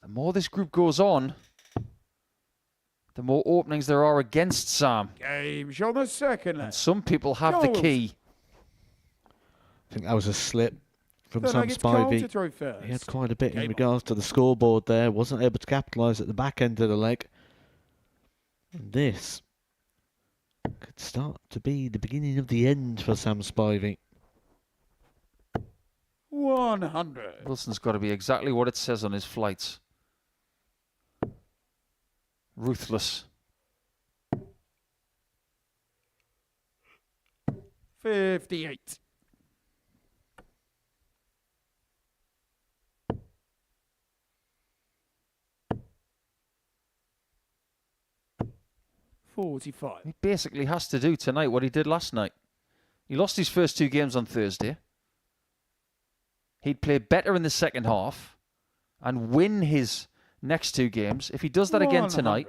The more this group goes on, the more openings there are against Sam. Game shot the second And left. some people have the Goals. key. I think that was a slip from Then I Sam get Carl to Spivey. throw first. He had quite a bit in Game regards to the scoreboard there. Wasn't able to capitalise at the back end of the leg. And this could start to be the beginning of the end for Sam Spivey. 100. Wilson's got to be exactly what it says on his flights. Ruthless. 58. $45. He basically has to do tonight what he did last night. He lost his first 2 games on Thursday. He'd play better in the second half and win his next 2 games. If he does that again 100. tonight,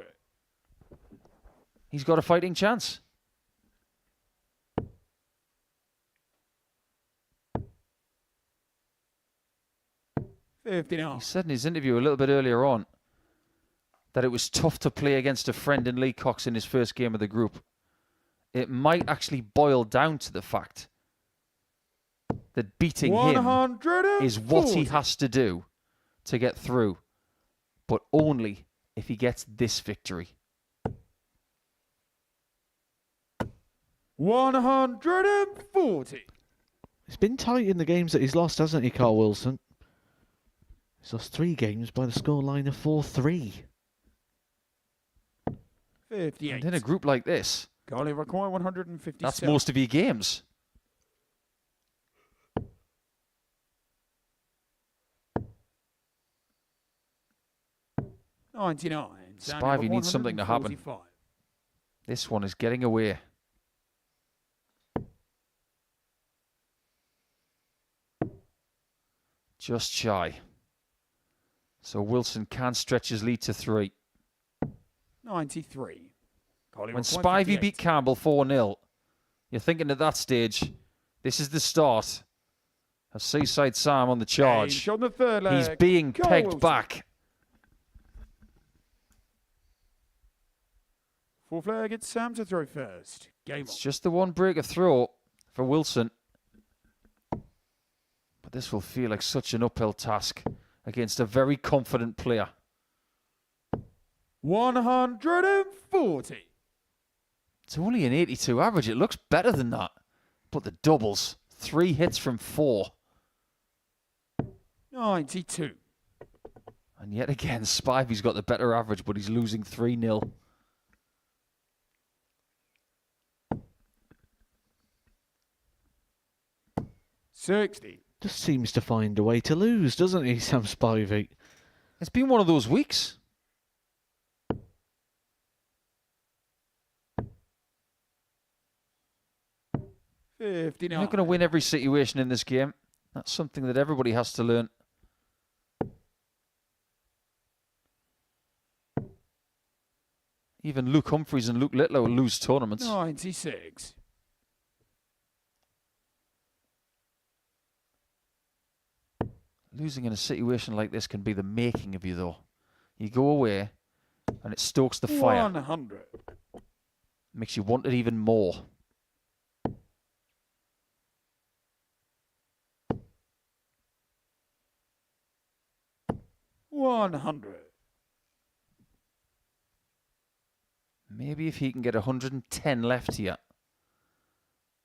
he's got a fighting chance. He 59. said in his interview a little bit earlier on that it was tough to play against a friend in Lee Cox in his first game of the group. It might actually boil down to the fact that beating him is what he has to do to get through, but only if he gets this victory. 140. It's been tight in the games that he's lost, hasn't he, Carl Wilson? He's lost 3 games by the scoreline of 4-3. 58. And in a group like this, Goalie require 157. that's most of your games. $99. Spivey needs something to happen. 145. This one is getting away. Just shy. So Wilson can stretch his lead to 3. 93. Goalie When required Spivey 58. beat Campbell 4-0, you're thinking at that stage, this is the start of Seaside Sam on the charge. On the third leg. He's being Go pegged Wilson. back. Fourth leg, it's Sam to throw first. Game It's on. just the one break of throw for Wilson. But this will feel like such an uphill task against a very confident player. 140. It's only an 82 average. It looks better than that. But the doubles, 3 hits from 4. 92. And yet again, Spivey's got the better average, but he's losing 3-0. $60. Just seems to find a way to lose, doesn't he, Sam Spivey? It's been one of those weeks. You're 59. not going to win every situation in this game. That's something that everybody has to learn. Even Luke Humphreys and Luke Littler will lose tournaments. 96. Losing in a situation like this can be the making of you, though. You go away, and it stokes the fire. 100. Makes you want it even more. $100. Maybe if he can get 110 left here,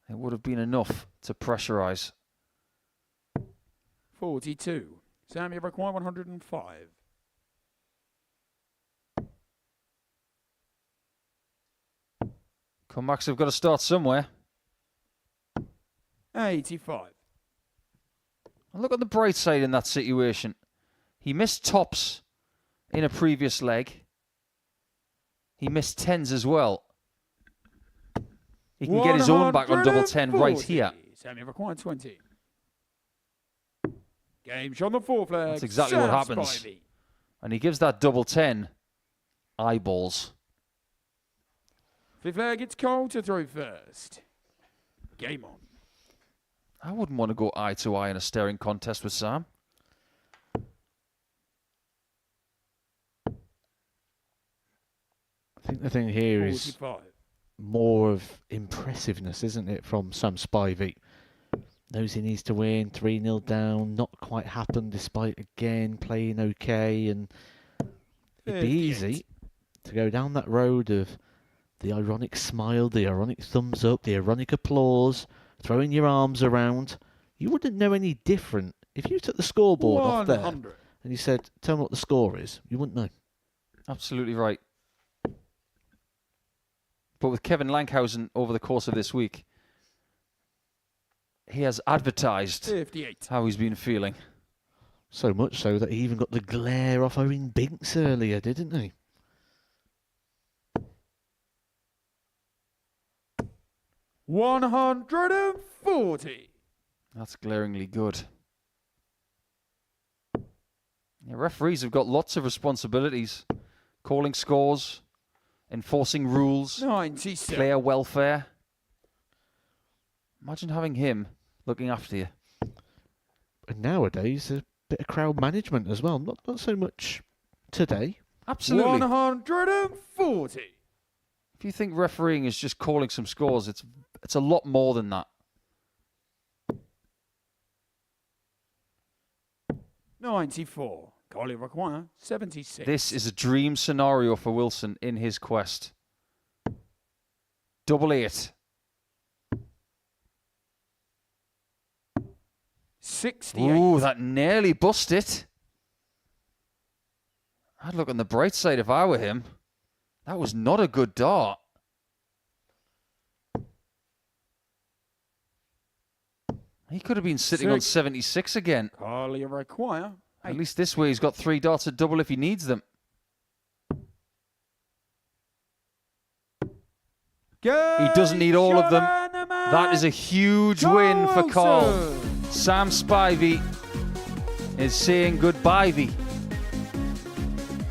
it would have been enough to pressurise. 42. Sam, you require 105. Comebacks have got to start somewhere. 85. And look at the bright side in that situation. He missed tops in a previous leg. He missed tens as well. He can get his own back on double 10 right here. Sam, you require 20. Game shot on the fourth leg. That's exactly what happens. Spivey. And he gives that double 10 eyeballs. Fifth leg, it's Cole to throw first. Game on. I wouldn't want to go eye to eye in a staring contest with Sam. I think the thing here is 45. more of impressiveness, isn't it, from Sam Spivey? Knows he needs to win, 3-0 down, not quite happened despite, again, playing okay. And it'd be easy to go down that road of the ironic smile, the ironic thumbs up, the ironic applause, throwing your arms around. You wouldn't know any different if you took the scoreboard off there 100. and you said, tell me what the score is. You wouldn't know. Absolutely right. But with Kevin Lankhausen over the course of this week, he has advertised 58. how he's been feeling. So much so that he even got the glare off Owen Binks earlier, didn't he? $140. That's glaringly good. Yeah, referees have got lots of responsibilities. Calling scores, enforcing rules, 97. player welfare. Imagine having him looking after you. And nowadays, a bit of crowd management as well. Not so much today. Absolutely. 140. If you think refereeing is just calling some scores, it's a lot more than that. 94. Collie require 76. This is a dream scenario for Wilson in his quest. Double 8. 68. Ooh, that nearly bust it. I'd look on the bright side if I were him. That was not a good dart. He could have been sitting on 76 again. Collie require. At least this way he's got 3 darts at double if he needs them. He doesn't need all of them. That is a huge win for Carl. Sam Spivey is saying goodbye-thee.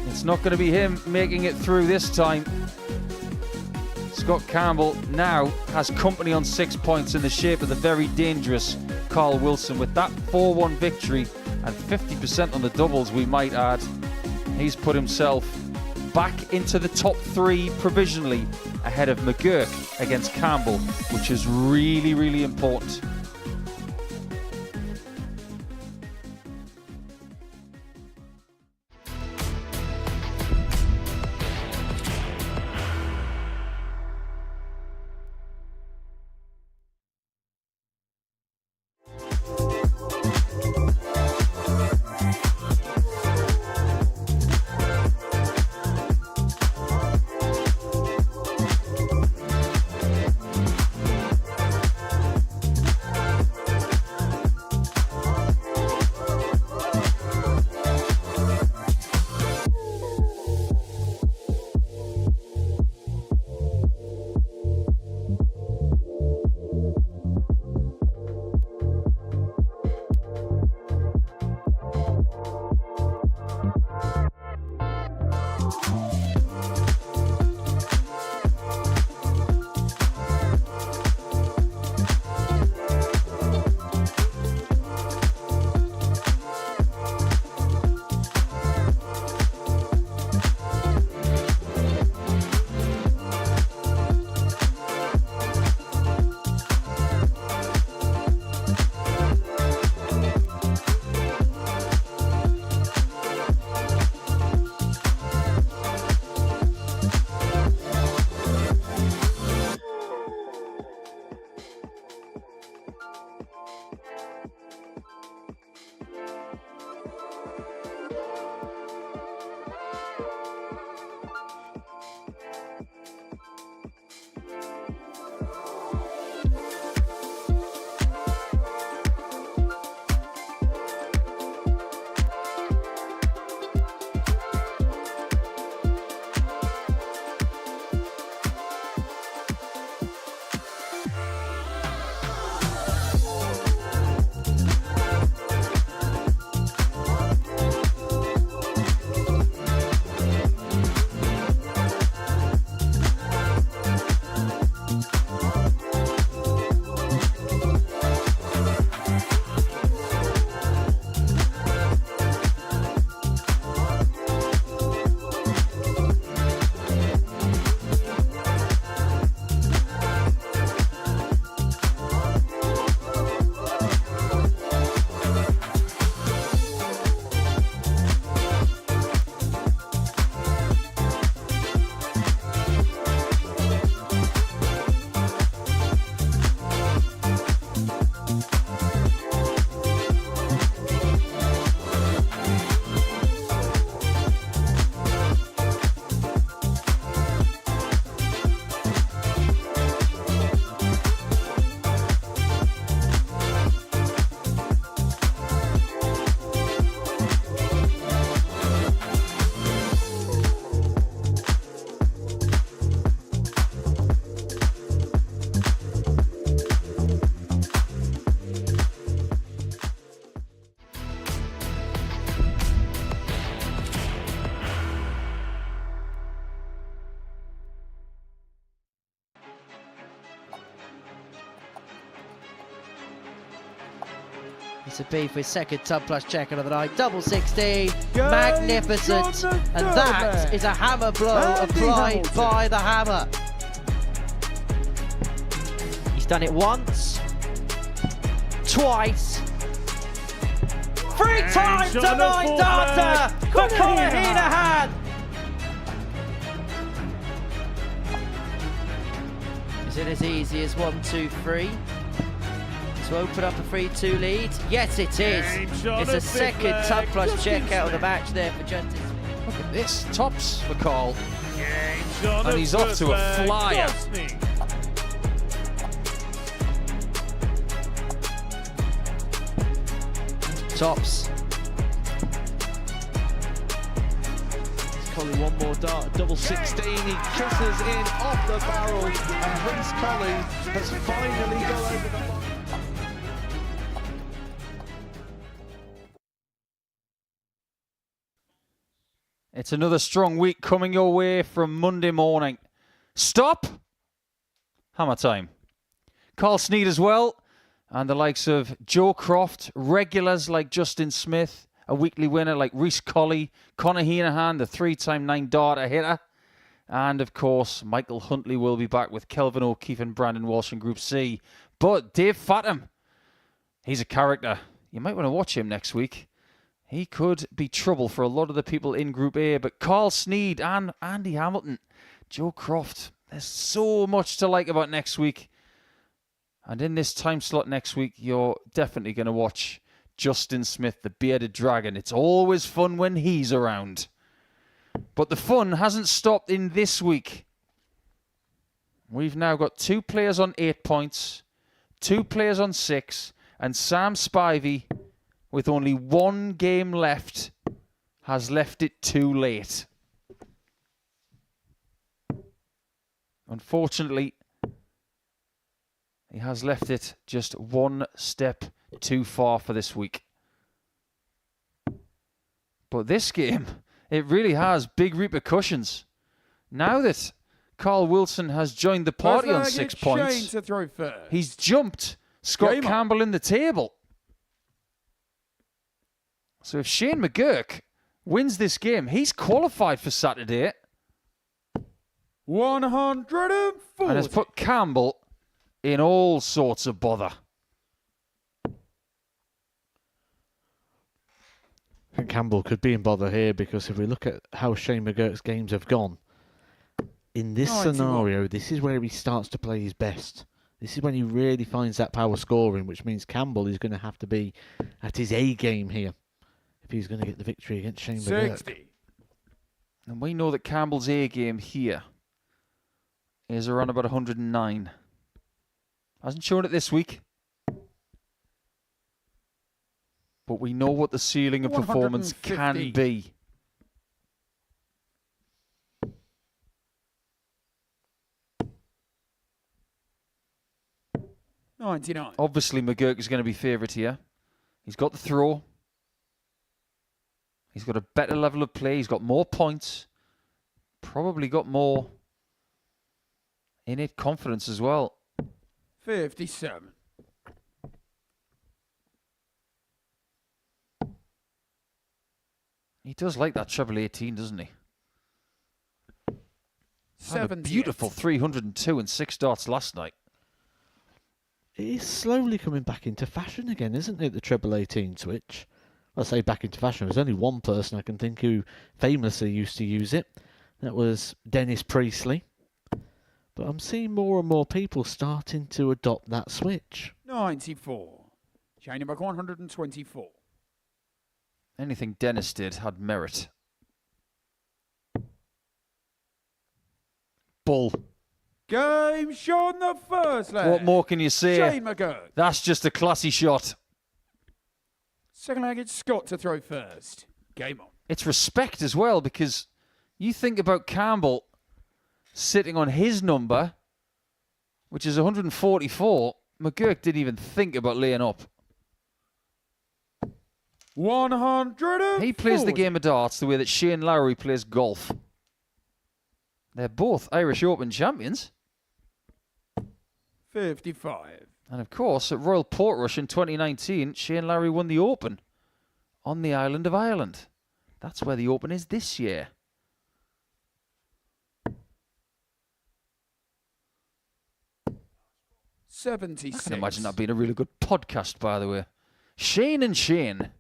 It's not going to be him making it through this time. Scott Campbell now has company on 6 points in the shape of the very dangerous Carl Wilson. With that 4-1 victory and 50% on the doubles, we might add, he's put himself back into the top 3 provisionally ahead of McGuirk against Campbell, which is really, really important. It's a B for his second tub plus checker of the night. Double 16, magnificent. And that is a hammer blow applied by the hammer. He's done it once, twice, 3 times tonight, Data for Conor Heenahan. Is it as easy as 1, 2, 3? To open up a 3-2 lead? Yes, it is. It's a second tub plus check out of the match there for Justice. Look at this, tops for Carl. And he's off to a flyer. Tops. Colley one more dart, double 16. He kisses in off the barrel, and Reece Colley has finally got over the line. It's another strong week coming your way from Monday morning. Stop! Hammer time. Carl Sneed as well. And the likes of Joe Croft, regulars like Justin Smith, a weekly winner like Reece Colley, Conor Heenahan, the 3-time 9-darter hitter. And, of course, Michael Huntley will be back with Kelvin O'Keefe and Brandon Walsh in Group C. But Dave Fathom, he's a character. You might want to watch him next week. He could be trouble for a lot of the people in Group A. But Carl Sneed and Andy Hamilton, Joe Croft, there's so much to like about next week. And in this time slot next week, you're definitely going to watch Justin Smith, the bearded dragon. It's always fun when he's around. But the fun hasn't stopped in this week. We've now got 2 players on 8 points, 2 players on 6, and Sam Spivey, with only 1 game left, has left it too late. Unfortunately, he has left it just 1 step too far for this week. But this game, it really has big repercussions. Now that Carl Wilson has joined the party on 6 points, Shane to throw first. he's jumped Scott Campbell in the table. So if Shane McGuirk wins this game, he's qualified for Saturday. 140. And has put Campbell in all sorts of bother. I think Campbell could be in bother here because if we look at how Shane McGuirk's games have gone, in this scenario, this is where he starts to play his best. This is when he really finds that power scoring, which means Campbell is going to have to be at his A game here if he's going to get the victory against Shane McGuirk. 60. And we know that Campbell's A game here is around about 109. Hasn't shown it this week. But we know what the ceiling of performance can be. $99. Obviously, McGuirk is going to be favourite here. He's got the throw. He's got a better level of play. He's got more points. Probably got more innate confidence as well. 57. He does like that treble 18, doesn't he? Had a beautiful 302 and 6 darts last night. It is slowly coming back into fashion again, isn't it, the treble 18 switch? I say back into fashion. There's only one person I can think who famously used to use it. That was Dennis Priestley. But I'm seeing more and more people starting to adopt that switch. 94. Chain number 124. Anything Dennis did had merit. Bull. Game shot on the first leg. What more can you say? Shane McGuirk. That's just a classy shot. Second leg, it's Scott to throw first. Game on. It's respect as well, because you think about Campbell sitting on his number, which is 144. McGuirk didn't even think about laying up. 100. He plays the game of darts the way that Shane Lowry plays golf. They're both Irish Open champions. 55. And of course, at Royal Portrush in 2019, Shane Lowry won the Open on the island of Ireland. That's where the Open is this year. $76. I can imagine that being a really good podcast, by the way. Shane and Shane,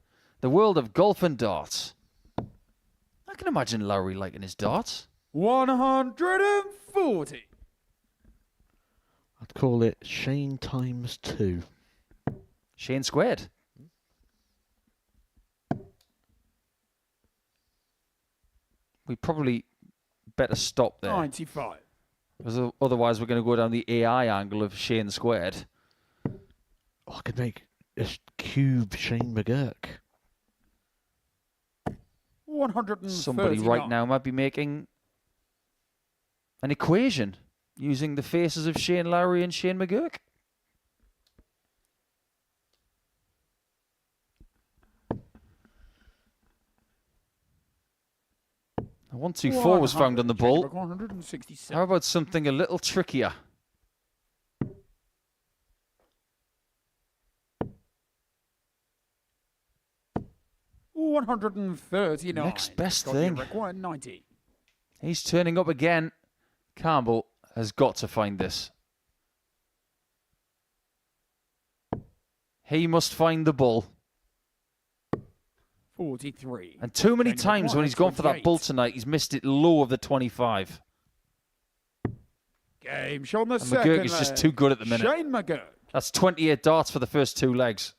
the world of golf and darts. I can imagine Lowry liking his darts. 140. I'd call it Shane times 2. Shane squared. We probably better stop there. 95. Because otherwise we're going to go down the AI angle of Shane squared. Oh, I could make a cube Shane McGuirk. 139. Somebody right now might be making an equation using the faces of Shane Lowry and Shane McGuirk. A 124 was found on the ball. 167. How about something a little trickier? 139. Next best Scott, thing. you require 90. He's turning up again. Campbell has got to find this. He must find the bull. 43. And too many Shane times when he's gone for that 28. bull tonight, he's missed it low of the 25. Game shot on the And second McGuirk is just leg. too good at the minute. Shane McGuirk. That's 28 darts for the first 2 legs.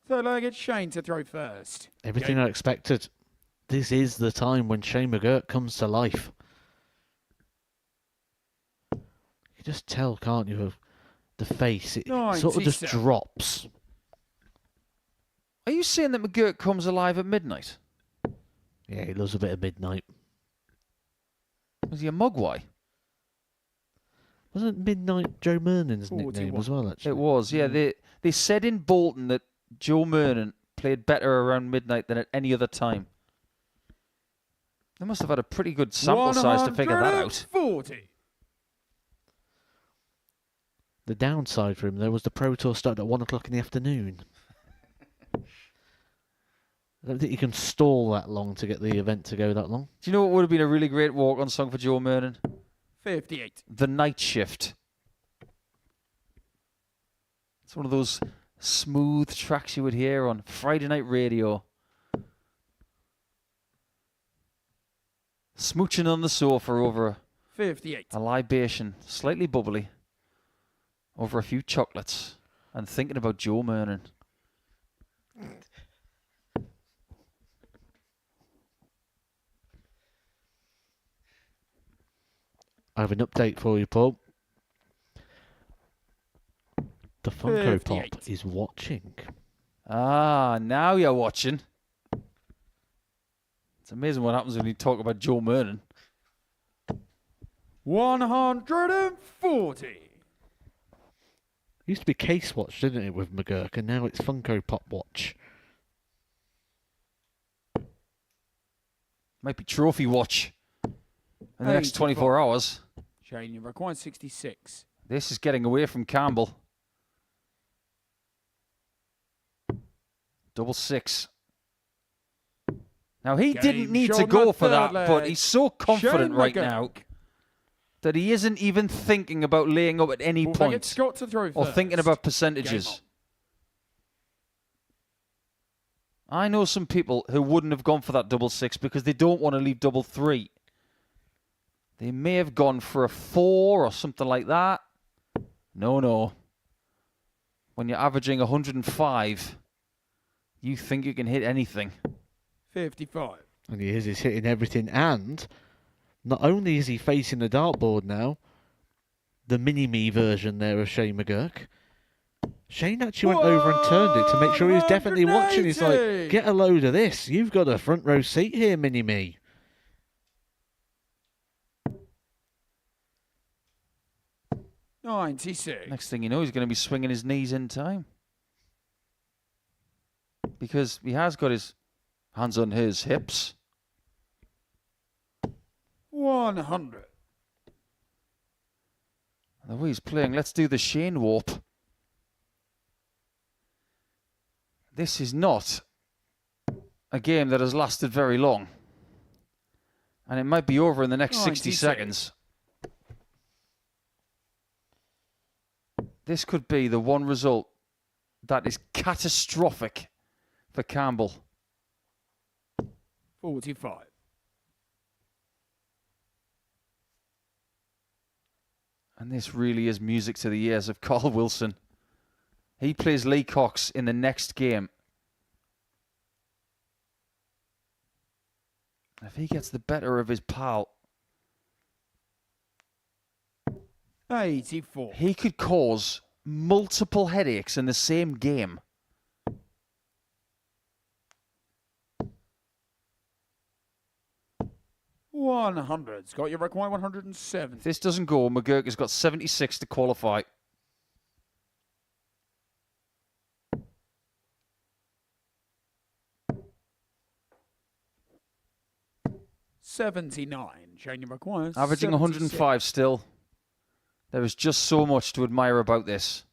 Third leg, it's Shane to throw first. Everything I expected. This is the time when Shane McGuirk comes to life. You just tell, can't you, of the face. It sort of just 97. drops. Are you saying that McGuirk comes alive at midnight? Yeah, he loves a bit of midnight. Was he a Mogwai? Wasn't Midnight Joe Mernon's nickname 41. as well, actually? It was, yeah. They said in Bolton that Joe Mernon played better around midnight than at any other time. They must have had a pretty good sample size to figure that out. 140. The downside for him, though, was the Pro Tour started at 1 o'clock in the afternoon. I don't think you can stall that long to get the event to go that long. Do you know what would have been a really great walk-on song for Joe Mernon? 58. The Night Shift. It's one of those smooth tracks you would hear on Friday night radio. Smooching on the sofa over 58. a libation, slightly bubbly, over a few chocolates, and thinking about Joe Mernon. I have an update for you, Paul. The Funko Pop 58. is watching. Ah, now you're watching. It's amazing what happens when you talk about Joe Mernon. 140. Used to be Case Watch, didn't it, with McGuirk, and now it's Funko Pop Watch. Might be Trophy Watch in the next 85. 24 hours. Shane, you require 66. This is getting away from Campbell. 666. Now, he Game didn't need shot to on go the for third that, but leg. he's so confident Shane right McGuirk. now that he isn't even thinking about laying up at any We'll get point Scott to throw or first. thinking about Game percentages. on. I know some people who wouldn't have gone for that 666 because they don't want to leave 333. They may have gone for a 4 or something like that. No. When you're averaging 105, you think you can hit anything. 55. And he is, he's hitting everything. And not only is he facing the dartboard now, the mini-me version there of Shane McGuirk, Shane actually went over and turned it to make sure he was definitely watching. He's like, 180. get a load of this. You've got a front row seat here, mini-me. $96. Next thing you know, he's going to be swinging his knees in time. Because he has got his hands on his hips. 100. And the way he's playing, let's do the Shane warp. This is not a game that has lasted very long. And it might be over in the next 60 96. seconds. This could be the one result that is catastrophic for Campbell. 45. And this really is music to the ears of Carl Wilson. He plays Lee Cox in the next game. If he gets the better of his pal, 84. he could cause multiple headaches in the same game. $100. Scott, you require 107. If this doesn't go, McGuirk has got 76 to qualify. $79. Shane, you require Averaging 76. 105 still. There is just so much to admire about this.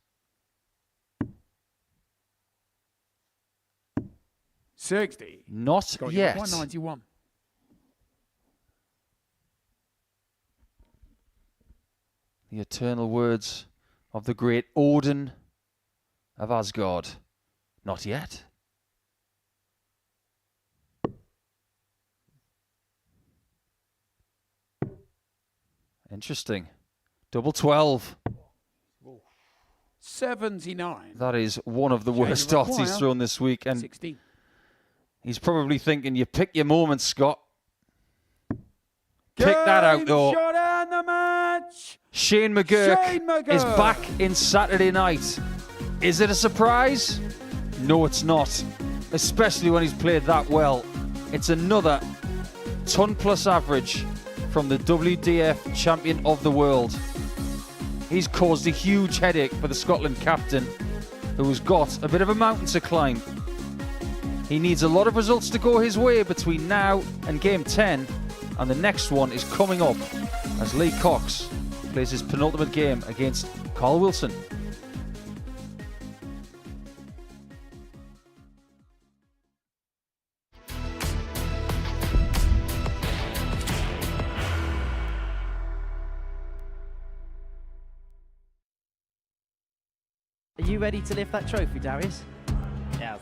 60. Not Got yet. 191. The eternal words of the great Odin of Asgard. Not yet. Interesting. Double 12. 79. That is one of the Change worst of starts he's require. thrown this week. And 16. he's probably thinking, you pick your moments, Scott. Pick that out, though. Shot and the match. Shane McGuirk Shane McGuirk. is back in Saturday night. Is it a surprise? No, it's not. Especially when he's played that well. It's another ton-plus average from the WDF champion of the world. He's caused a huge headache for the Scotland captain, who's got a bit of a mountain to climb. He needs a lot of results to go his way between now and game 10, and the next one is coming up as Lee Cox plays his penultimate game against Carl Wilson. Are you ready to lift that trophy, Darius? Yes.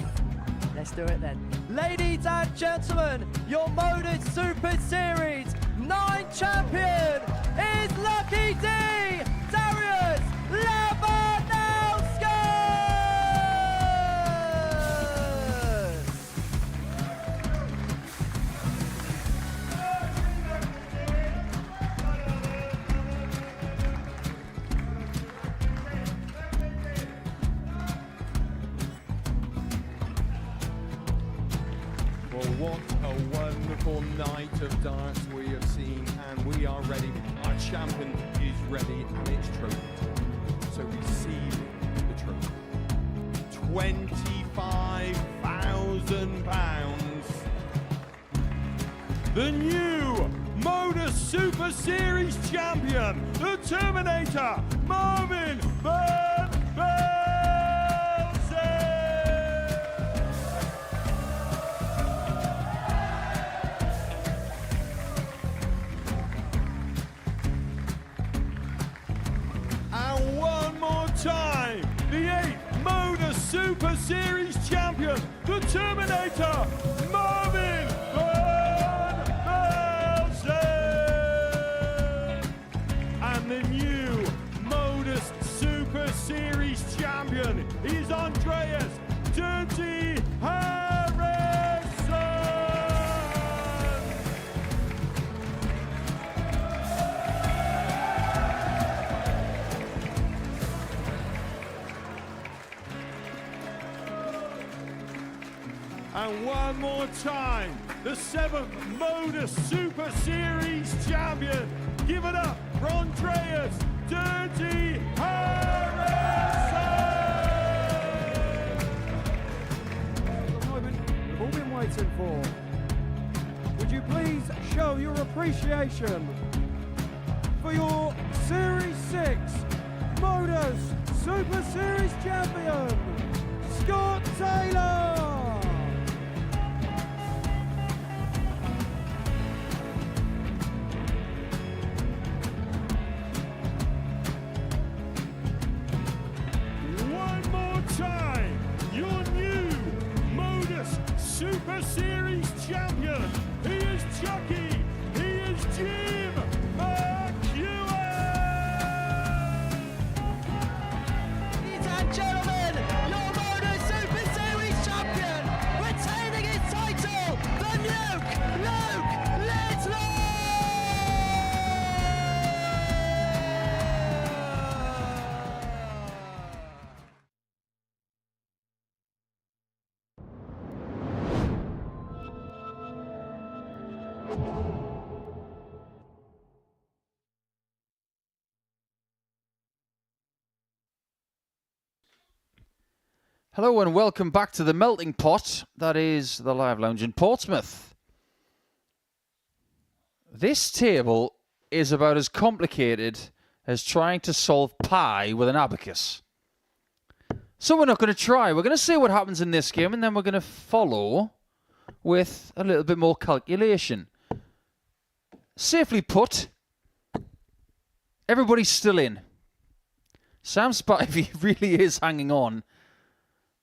Let's do it then. Ladies and gentlemen, your Modus Super Series 9 champion is Lucky D, Darius Labanowski! Well, what a wonderful night of darts we have seen, and we are ready. Our champion is ready, and it's trophy time. So receive the trophy. £25,000. The new Modus Super Series champion, the Terminator, Marvin Van Velzen. And one more time, the 8th Modus Super Series champion, the Terminator, Marvin Van Velzen. And the new Modus Super Series champion is Andreas Dirty Harrison. And one more time, the 7th Modus Super Series champion. Give it up for Andreas Dirty Harrison. The moment we've all been waiting for. Would you please show your appreciation for your Series 6 Modus Super Series champion, Scott Taylor? One more time, your new Modus Super Series champion. He is Chucky. He is Jim McGuirk. Ladies and gentlemen, your Modus Super Series champion, retaining his title, the Nuke, Luke Littler! Hello and welcome back to the melting pot. That is the Live Lounge in Portsmouth. This table is about as complicated as trying to solve pi with an abacus. So we're not going to try. We're going to see what happens in this game, and then we're going to follow with a little bit more calculation. Safely put, everybody's still in. Sam Spivey really is hanging on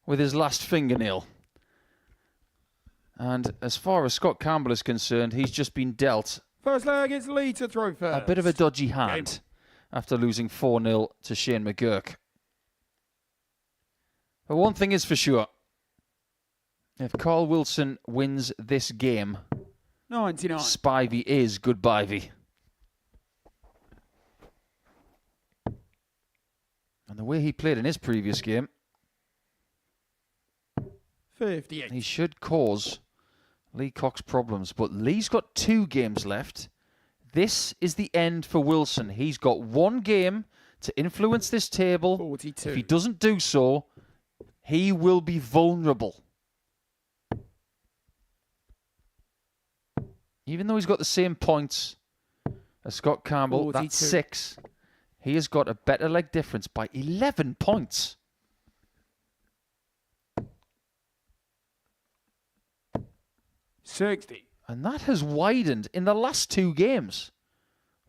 with his last fingernail. And as far as Scott Campbell is concerned, he's just been dealt First leg, it's Lee to throw first. a bit of a dodgy hand after losing 4-0 to Shane McGuirk. But one thing is for sure. If Carl Wilson wins this game, 99. Spivey is goodbye-vy. And the way he played in his previous game, 58. he should cause Lee Cox problems. But Lee's got 2 games left. This is the end for Wilson. He's got 1 game to influence this table. 42. If he doesn't do so, he will be vulnerable. Even though he's got the same points as Scott Campbell, 42. that's 6. He has got a better leg difference by 11 points. $60. And that has widened in the last 2 games.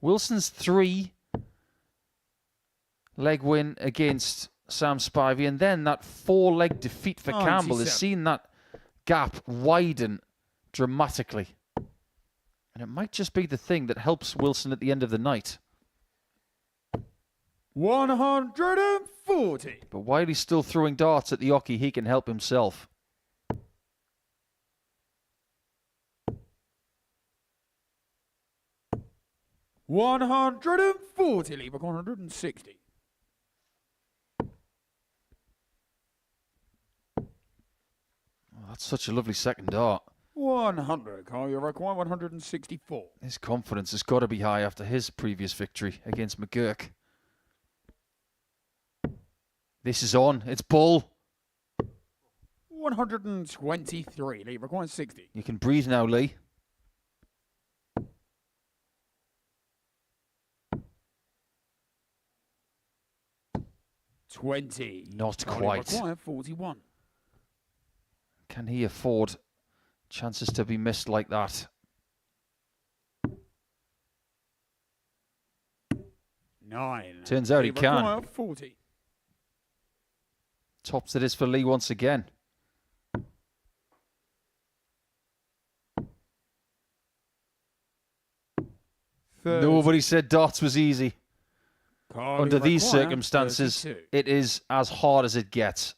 Wilson's 3-leg win against Sam Spivey, and then that 4-leg defeat for Campbell has seen that gap widen dramatically. And it might just be the thing that helps Wilson at the end of the night. 140. But while he's still throwing darts at the hockey, he can help himself. $140, leave 160. Oh, that's such a lovely second dart. 100, Carl, you require 164. His confidence has got to be high after his previous victory against McGuirk. This is on. It's bull. 123, leave require 60. You can breathe now, Lee. $20. Not Carl, quite. require 41. Can he afford chances to be missed like that? 9. Turns out he Leave can. require 40. Tops it is for Lee once again. Nobody said darts was easy. Carl, Under you these require circumstances, 32. it is as hard as it gets.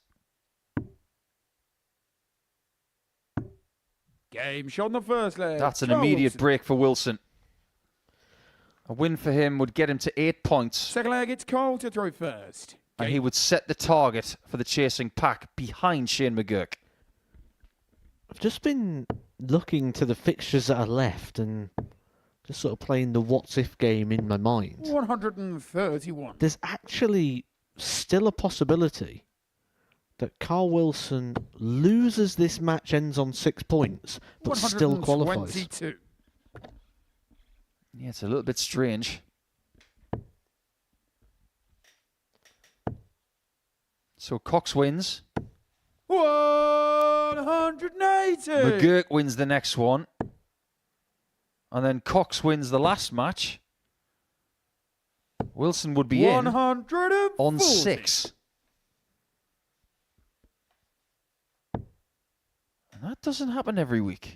Game shot on the first leg. That's an Carl immediate Wilson. break for Wilson. A win for him would get him to 8 points, Second leg, it's Carl to throw first. and he would set the target for the chasing pack behind Shane McGuirk. I've just been looking to the fixtures that are left and just sort of playing the what's if game in my mind. 131. There's actually still a possibility that Carl Wilson loses this match, ends on 6 points, but still qualifies. 122. Yeah, it's a little bit strange. So Cox wins. 180. McGuirk wins the next one. And then Cox wins the last match. Wilson would be in 140. on 6. And that doesn't happen every week.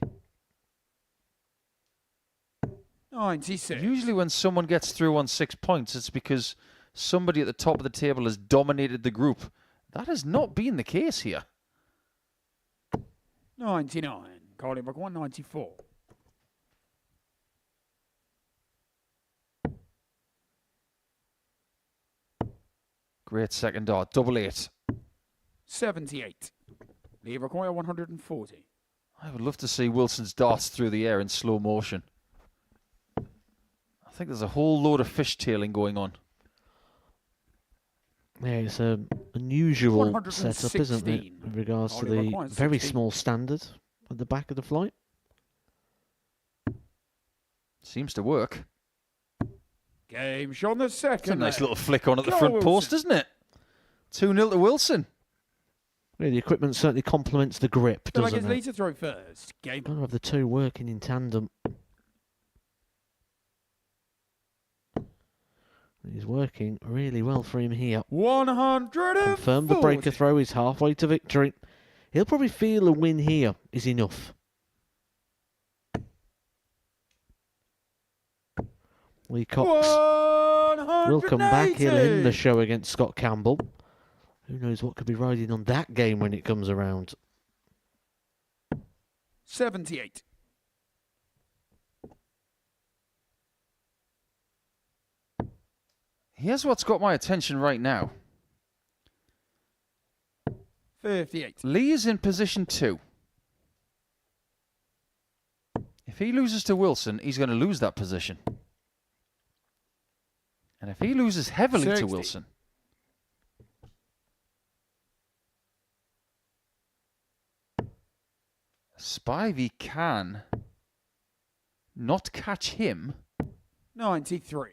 96. Usually when someone gets through on 6 points, it's because somebody at the top of the table has dominated the group. That has not been the case here. 99. Carl Brook 194. Great second dart. 88. 78. Leave require 140. I would love to see Wilson's darts through the air in slow motion. I think there's a whole load of fishtailing going on. Yeah, it's an unusual 116. setup, isn't it, in regards to the very small standard at the back of the flight. Seems to work. Game shot on the second. It's a nice leg. little flick on at the Go front Wilson. post, isn't it? 2-0 to Wilson. Yeah, the equipment certainly complements the grip, Feel like doesn't it's Lee it? to throw first. Game Gotta have the two working in tandem. He's working really well for him here. 140. Confirmed the breaker throw is halfway to victory. He'll probably feel a win here is enough. Lee Cox will come back. He'll end the show against Scott Campbell. Who knows what could be riding on that game when it comes around. 78. Here's what's got my attention right now. 58. Lee is in position 2. If he loses to Wilson, he's going to lose that position. And if he loses heavily 60. to Wilson, Spivey can not catch him. 93.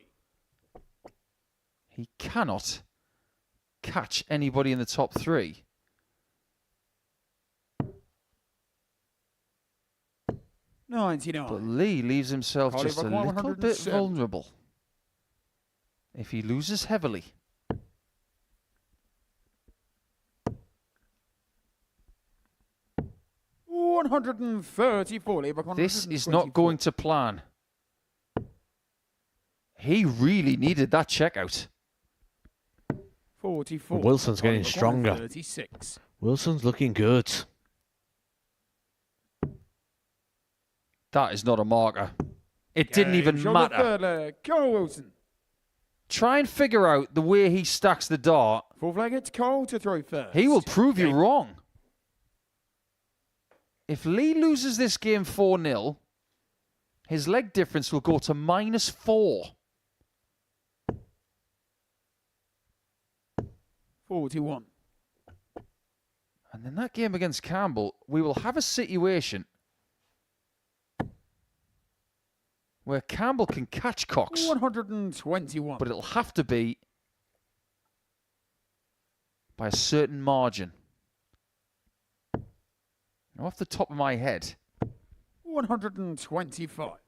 He cannot catch anybody in the top 3. But 99. Lee leaves himself Carly just a Buckman, little bit 107. vulnerable. If he loses heavily, 134. this is not going to plan. He really needed that checkout. 44. Wilson's getting Carly stronger. Buckman, 36. Wilson's looking good. That is not a marker. It didn't even Game's on the matter. third leg. Carl Wilson. Try and figure out the way he stacks the dart. Fourth leg, it's Cole to throw first. He will prove you Game. wrong. If Lee loses this game 4-0, his leg difference will go to -4. 41. And in that game against Campbell, we will have a situation where Campbell can catch Cox, 121. but it'll have to be by a certain margin. Now, off the top of my head, 125.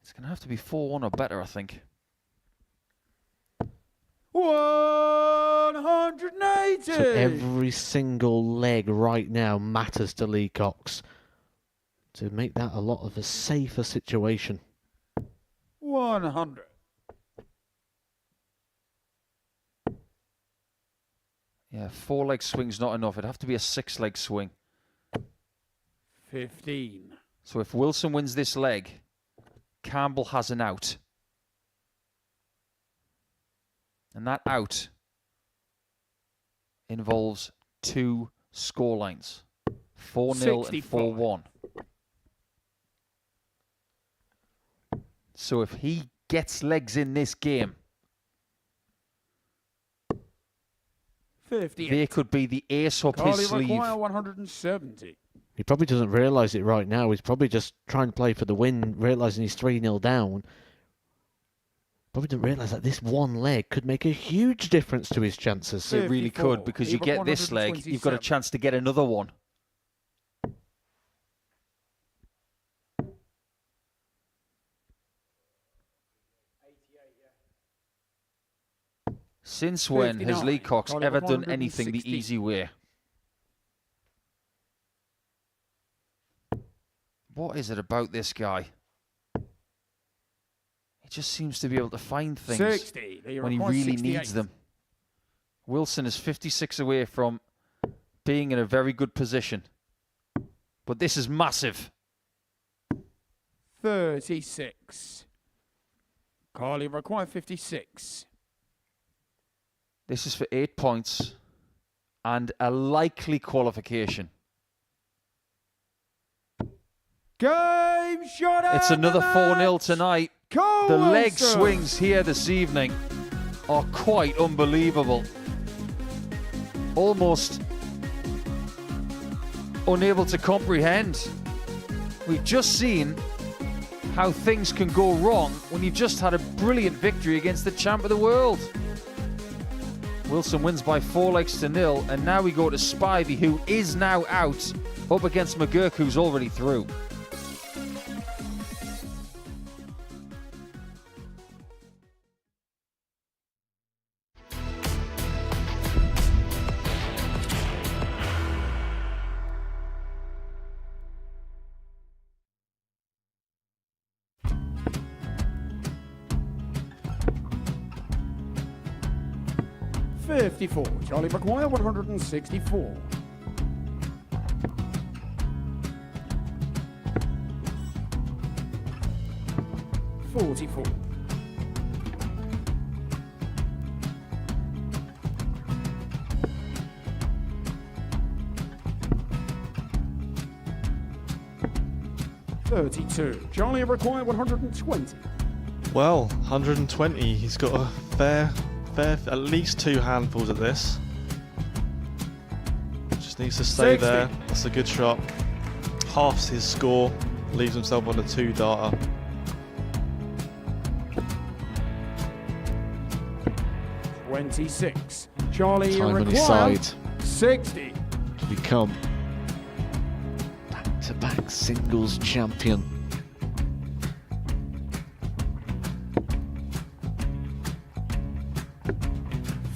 it's going to have to be 4-1 or better, I think. 180. So every single leg right now matters to Lee Cox to make that a lot of a safer situation. 100. Yeah, 4-leg swing's not enough. It'd have to be a 6-leg swing. 15. So if Wilson wins this leg, Campbell has an out. And that out involves 2 scorelines. 4-0 and 4-1. So if he gets legs in this game, 58. there could be the ace up Carly his sleeve. require 170. He probably doesn't realise it right now. He's probably just trying to play for the win, realising he's 3-0 down. Probably didn't realise that this one leg could make a huge difference to his chances. It really could, because you get this leg, you've got a chance to get another one. Since when has 59. Lee Cox Carly ever done 160. anything the easy way? What is it about this guy? He just seems to be able to find things 60. when he really needs them. Wilson is 56 away from being in a very good position. But this is massive. 36. Carly require 56. This is for 8 points and a likely qualification. Game shot. It's and another the 4-0 match. tonight. Cole The leg Wilson. swings here this evening are quite unbelievable. Almost unable to comprehend. We've just seen how things can go wrong when you've just had a brilliant victory against the champ of the world. Wilson wins by 4-0, and now we go to Spivey, who is now out, up against McGuirk, who's already through. $54. Charlie McGuirk, 164. $44. $32. Charlie McGuirk, 120. Well, 120. He's got a fair, at least 2 handfuls of this. Just needs to stay 60. there. That's a good shot. Halves his score. Leaves himself on a 2-darter. $26. Charlie Time on his McGuirk, side 60. to become back-to-back singles champion.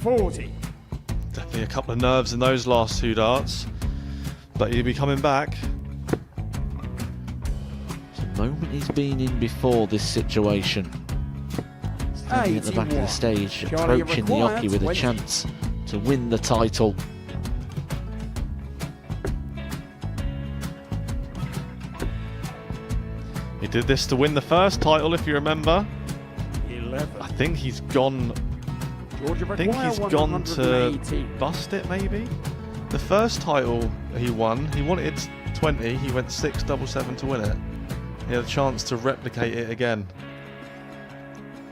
$40. Definitely a couple of nerves in those last 2 darts. But he'll be coming back. The moment he's been in before this situation. Standing at the back of the stage, Charlie approaching the McGuirk, hockey with a 20. chance to win the title. He did this to win the first title, if you remember. 11. I think he's gone. Georgia I think McGuirk, he's gone to 118. bust it, maybe. The first title he won, he wanted 20. He went 6-7-7 to win it. He had a chance to replicate it again.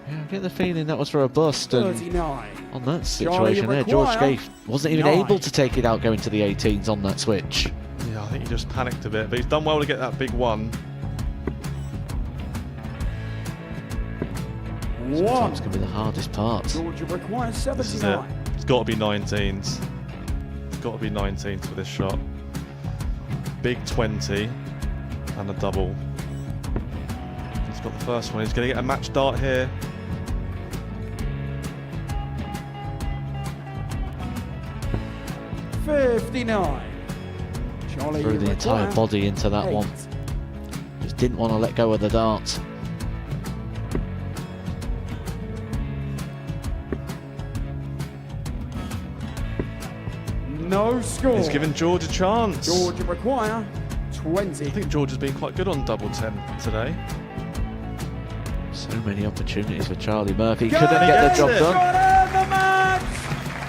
Yeah, I get the feeling that was for a bust. And 39. on that situation there, George Scaife wasn't even able to take it out going to the 18s on that switch. Yeah, I think he just panicked a bit, but he's done well to get that big one. Sometimes can be the hardest part. Georgia McGuirk, This is it. 79. It's got to be 19s. It's got to be 19s for this shot. Big 20 and a double. He's got the first one. He's going to get a match dart here. $59. Charlie Threw the entire McGuirk, body into that 8. one. Just didn't want to let go of the dart. No score. He's given George a chance. Georgia McGuirk, 20. I think George has been quite good on double 10 today. So many opportunities for Charlie Murphy. Go Couldn't get the gets job it. done. Got out the match!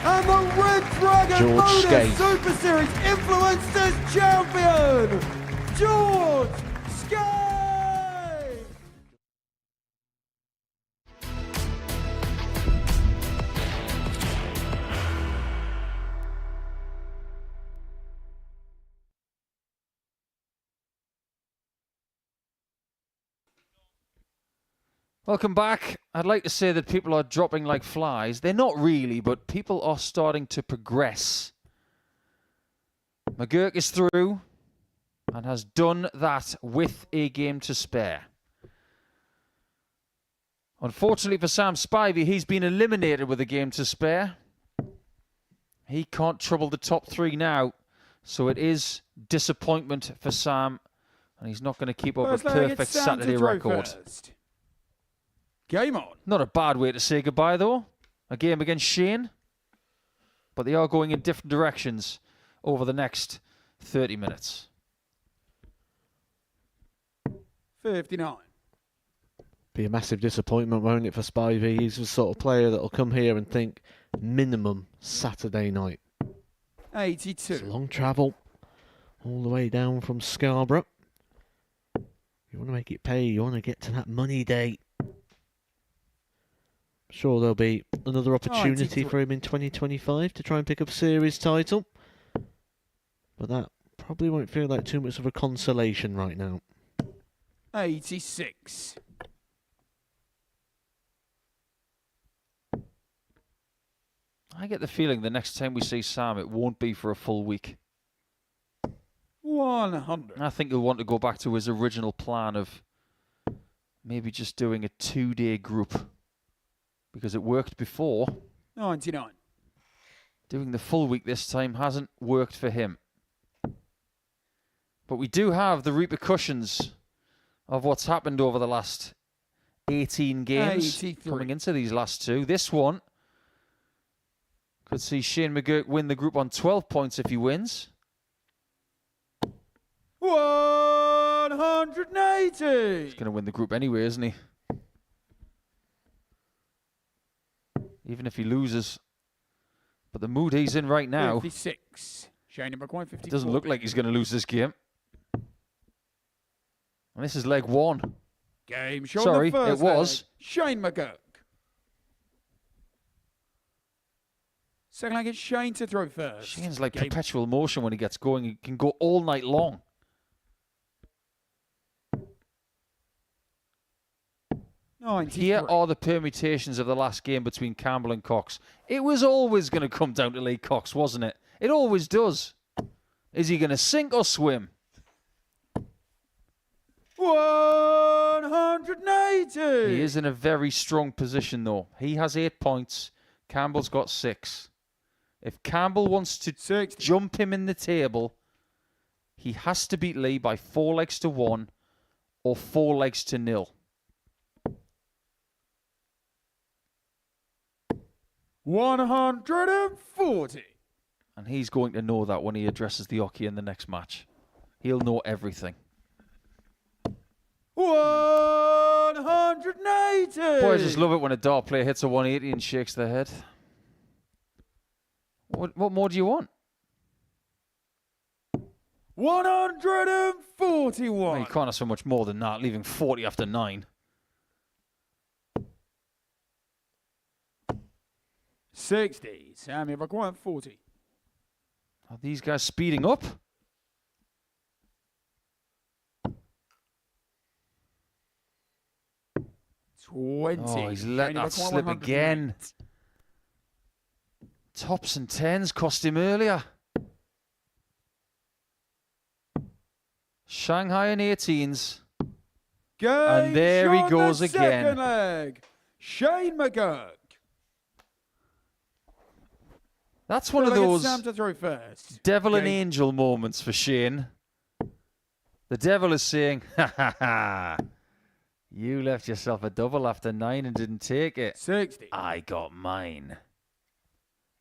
And the Red Dragon George Modus Scaife. Super Series Influencers Champion, George Scaife! Welcome back. I'd like to say that people are dropping like flies. They're not really, but people are starting to progress. McGuirk is through and has done that with a game to spare. Unfortunately for Sam Spivey, he's been eliminated with a game to spare. He can't trouble the top 3 now, so it is disappointment for Sam, and he's not going to keep up a First leg, it's perfect Sam Saturday to throw record. first. Game on. Not a bad way to say goodbye, though. A game against Shane. But they are going in different directions over the next 30 minutes. 59. Be a massive disappointment, won't it, for Spivey? He's the sort of player that'll come here and think minimum Saturday night. 82. It's a long travel all the way down from Scarborough. You want to make it pay. You want to get to that money day. Sure, there'll be another opportunity 93. for him in 2025 to try and pick up a series title. But that probably won't feel like too much of a consolation right now. I get the feeling the next time we see Sam, it won't be for a full week. 100. I think he'll want to go back to his original plan of maybe just doing a 2-day group, because it worked before. 99. Doing the full week this time hasn't worked for him. But we do have the repercussions of what's happened over the last 18 games 83. coming into these last two. This one could see Shane McGuirk win the group on 12 points if he wins. 180. He's going to win the group anyway, isn't he? Even if he loses. But the mood he's in right now, 56. Shane McGuirk, 54. it doesn't look like he's going to lose this game. And this is leg one. Game show. Sorry, the first it was. leg. Shane McGuirk. Second leg, it's Shane to throw first. Shane's like Game. perpetual motion when he gets going. He can go all night long. Here are the permutations of the last game between Campbell and Cox. It was always going to come down to Lee Cox, wasn't it? It always does. Is he going to sink or swim? 180. He is in a very strong position, though. He has 8 points. Campbell's got 6. If Campbell wants to jump him in the table, he has to beat Lee by 4 legs to 1 or 4 legs to 0. 140. And he's going to know that when he addresses the Oki in the next match. He'll know everything. 180. Boy, I just love it when a dart player hits a 180 and shakes their head. What more do you want? 141. Well, you can't have so much more than that, leaving 40 after 9. 60. Sammy McGuirk, 40. Are these guys speeding up? Oh, he's let that slip again. Tops and 10s cost him earlier. Shanghai and 18s. And there he goes again. Second leg. Shane McGuirk. That's one of those Sam to throw first. devil and angel moments for Shane. The devil is saying, ha ha ha. You left yourself a double after 9 and didn't take it. 60. I got mine.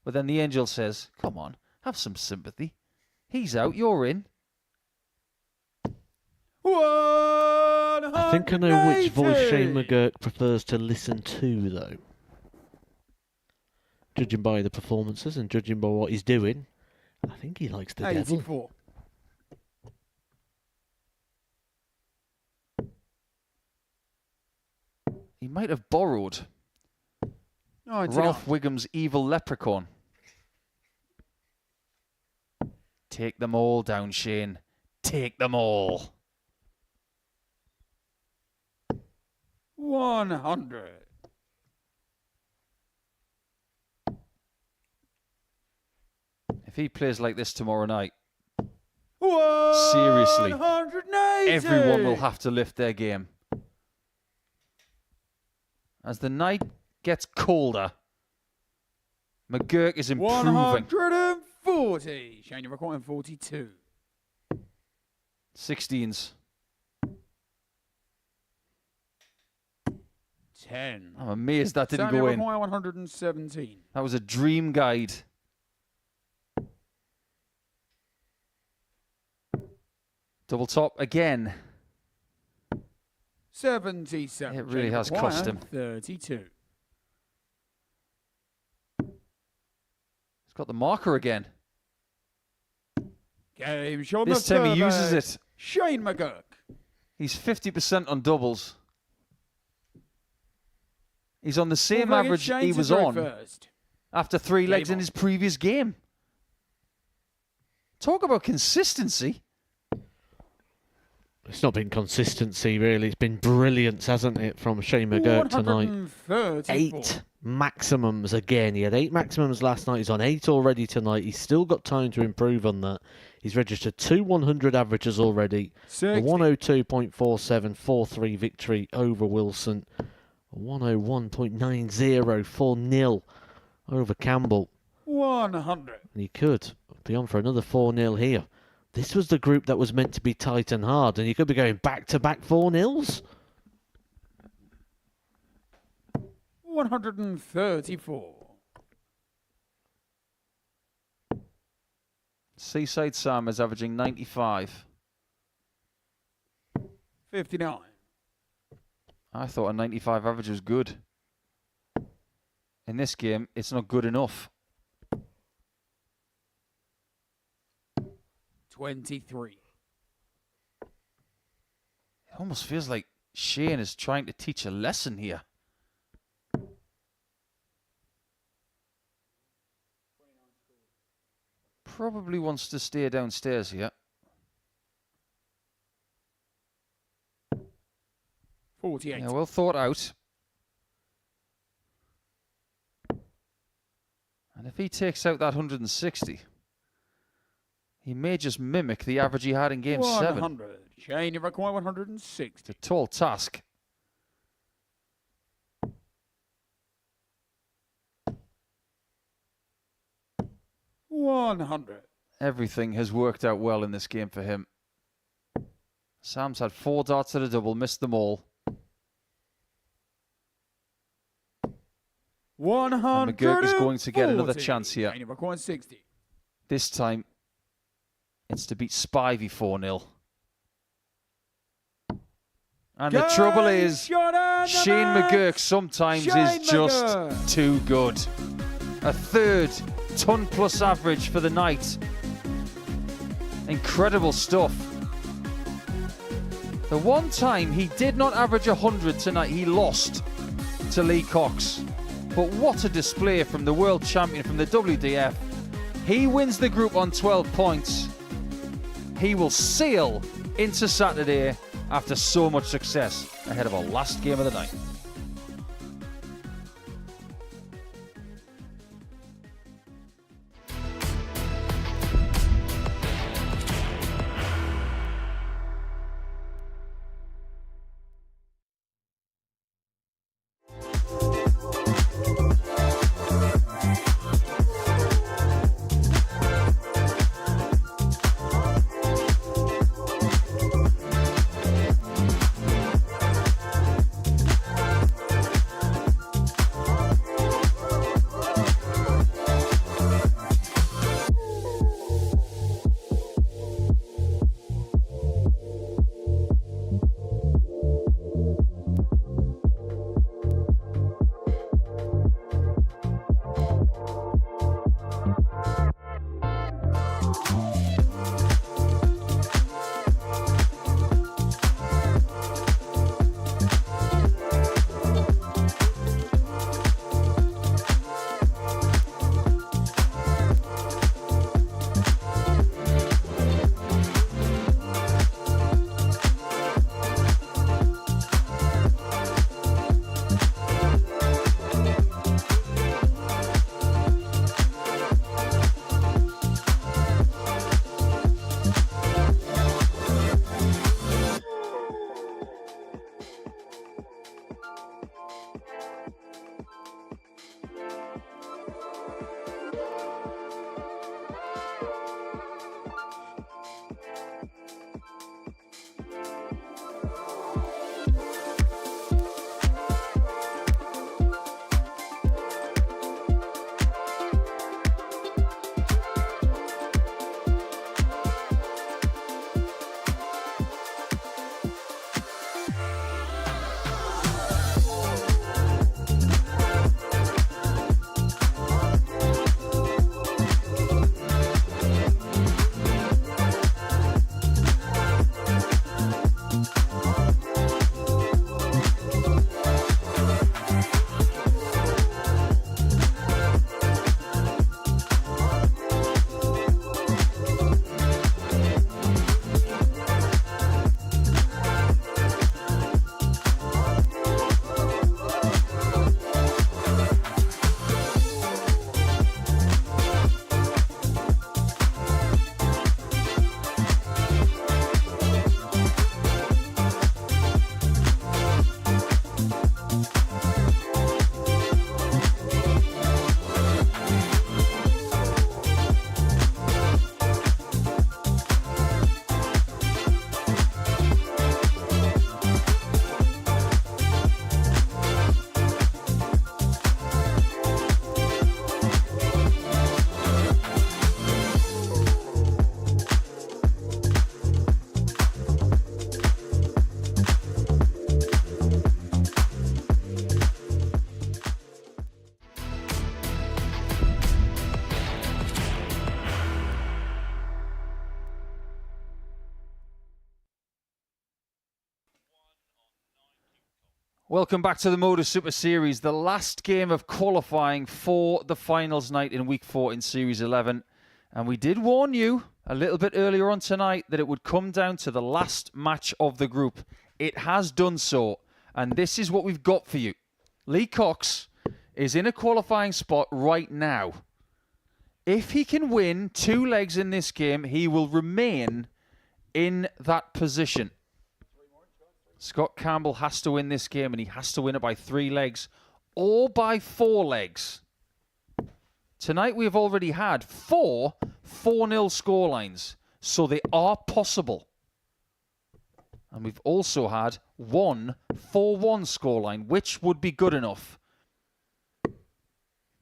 But then the angel says, come on, have some sympathy. He's out, you're in. 180. I think I know which voice Shane McGuirk prefers to listen to, though. Judging by the performances and judging by what he's doing, I think he likes the 84. devil. He might have borrowed Ralph Wiggum's evil leprechaun. Take them all down, Shane. Take them all. 100. If he plays like this tomorrow night, 180. seriously, everyone will have to lift their game. As the night gets colder, McGuirk is improving. 140. Shane, you're recording 42. 16s. 10. I'm amazed that didn't Sammy go in. 117. That was a dream guide. Double top again. 77. It really has cost him. 32. He's got the marker again. Game show. This time he uses it. Shane McGuirk. He's 50% on doubles. He's on the same average he was on after 3 legs in his previous game. Talk about consistency. It's not been consistency, really. It's been brilliance, hasn't it, from Shane McGuirk tonight. 134. 8 maximums again. He had 8 maximums last night. He's on 8 already tonight. He's still got time to improve on that. He's registered 2 100 averages already. A 102.47 victory over Wilson. A 101.90 4-0 over Campbell. 100. And he could be on for another 4-0 here. This was the group that was meant to be tight and hard, and you could be going back-to-back 4-0s. 134. Seaside Sam is averaging 95. 59. I thought a 95 average was good. In this game, it's not good enough. 23. It almost feels like Shane is trying to teach a lesson here. Probably wants to stay downstairs here. 48. Yeah, well thought out. And if he takes out that 160, he may just mimic the average he had in game 7. 100. Shane, you require 160. It's a tall task. $100. Everything has worked out well in this game for him. Sam's had 4 darts at a double, missed them all. 100. And McGuirk is going to get another chance here. Shane, you require 60. This time, it's to beat Spivey 4-0. And the trouble is, Shane McGuirk sometimes is just too good. A 3rd ton-plus average for the night. Incredible stuff. The one time he did not average 100 tonight, he lost to Lee Cox. But what a display from the world champion from the WDF. He wins the group on 12 points. He will sail into Saturday after so much success ahead of our last game of the night. Welcome back to the Modus Super Series, the last game of qualifying for the finals night in Week 4 in Series 11. And we did warn you a little bit earlier on tonight that it would come down to the last match of the group. It has done so, and this is what we've got for you. Lee Cox is in a qualifying spot right now. If he can win 2 legs in this game, he will remain in that position. Scott Campbell has to win this game, and he has to win it by 3 legs or by 4 legs. Tonight we have already had 4 4-0 scorelines, so they are possible. And we've also had 1 4-1 scoreline, which would be good enough.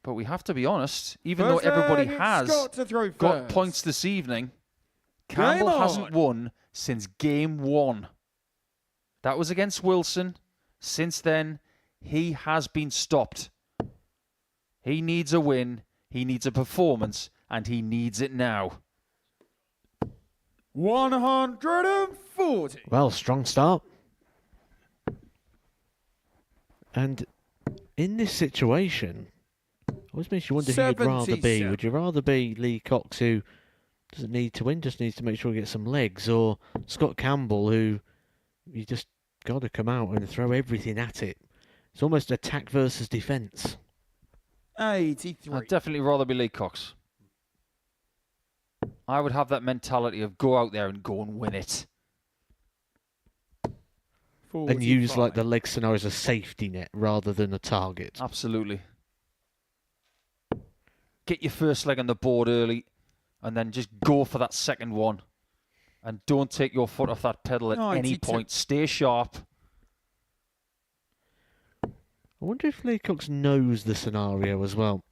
But we have to be honest, even though everybody has got points this evening, Campbell hasn't won since game 1. That was against Wilson. Since then, he has been stopped. He needs a win, he needs a performance, and he needs it now. 140. Well, strong start. And in this situation, always makes you wonder who you'd rather be. Would you rather be Lee Cox, who doesn't need to win, just needs to make sure he gets some legs, or Scott Campbell, who you just got to come out and throw everything at it? It's almost attack versus defence. 83. I'd definitely rather be Lee Cox. I would have that mentality of go out there and go and win it. 45. And use like the leg scenario as a safety net rather than a target. Absolutely. Get your first leg on the board early and then just go for that second one. And don't take your foot off that pedal at any point. Stay sharp. I wonder if Lee Cox knows the scenario as well.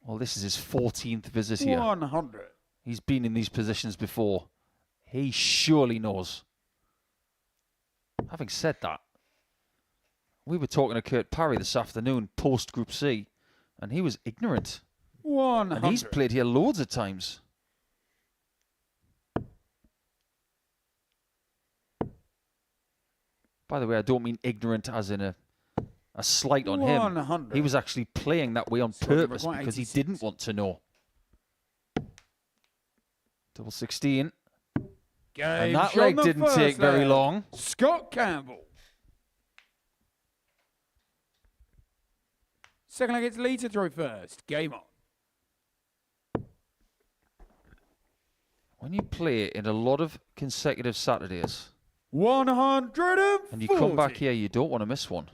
Well, this is his 14th visit here. 100. He's been in these positions before. He surely knows. Having said that, we were talking to Kurt Parry this afternoon, post-Group C, and he was ignorant. 100. And he's played here loads of times. By the way, I don't mean ignorant as in a slight on him. 100. He was actually playing that way on purpose because he didn't want to know. Double 16. And that leg didn't take very long. Scott Campbell. Second leg, it's Lee to throw first. Game on. When you play in a lot of consecutive Saturdays, 140. and you come back here, you don't want to miss one.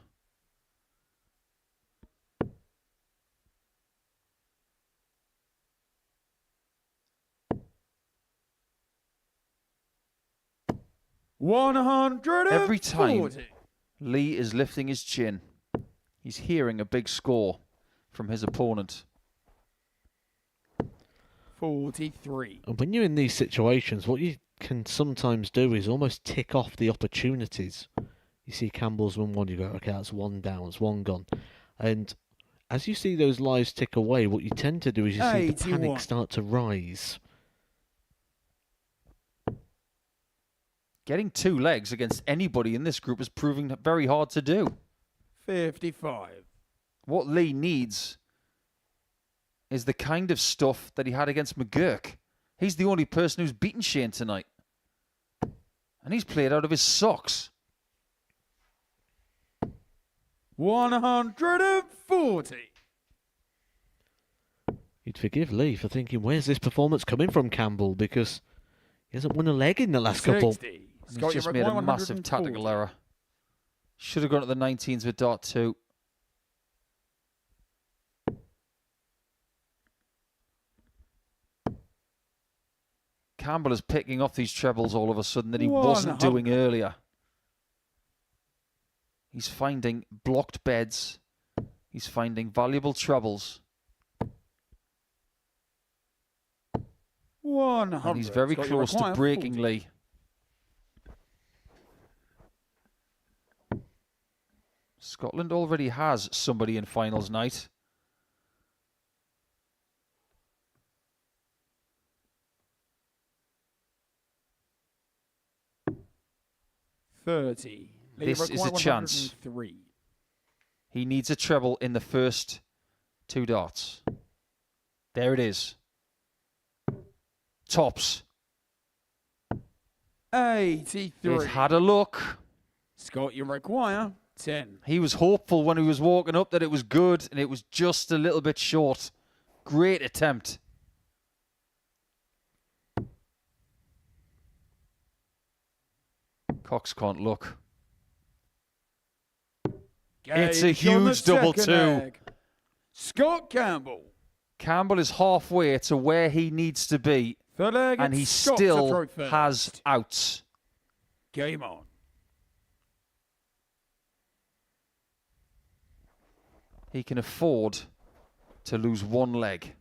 Every time Lee is lifting his chin, he's hearing a big score from his opponent. 43. And when you're in these situations, what you can sometimes do is almost tick off the opportunities. You see Campbell's won one, you go, okay, that's 1 down, it's 1 gone. And as you see those lives tick away, what you tend to do is you see the panic start to rise. Getting 2 legs against anybody in this group is proving very hard to do. 55. What Lee needs is the kind of stuff that he had against McGuirk. He's the only person who's beaten Shane tonight. And he's played out of his socks. 140. You'd forgive Lee for thinking, where's this performance coming from, Campbell? Because he hasn't won a leg in the last couple. He's just made a massive tactical error. Should have gone to the 19s with dart 2. Campbell is picking up these trebles all of a sudden that he wasn't doing earlier. He's finding blocked beds. He's finding valuable trebles. 100. And he's very close to breaking 40. Lee. Scotland already has somebody in finals night. This is a chance. He needs a treble in the first 2 darts. There it is. Tops. 83. It had a look. Scott, you require 10. He was hopeful when he was walking up that it was good, and it was just a little bit short. Great attempt. Cox can't look. It's a huge double 2. Egg. Scott Campbell. Campbell is halfway to where he needs to be, and he still has outs. Game on. He can afford to lose 1 leg.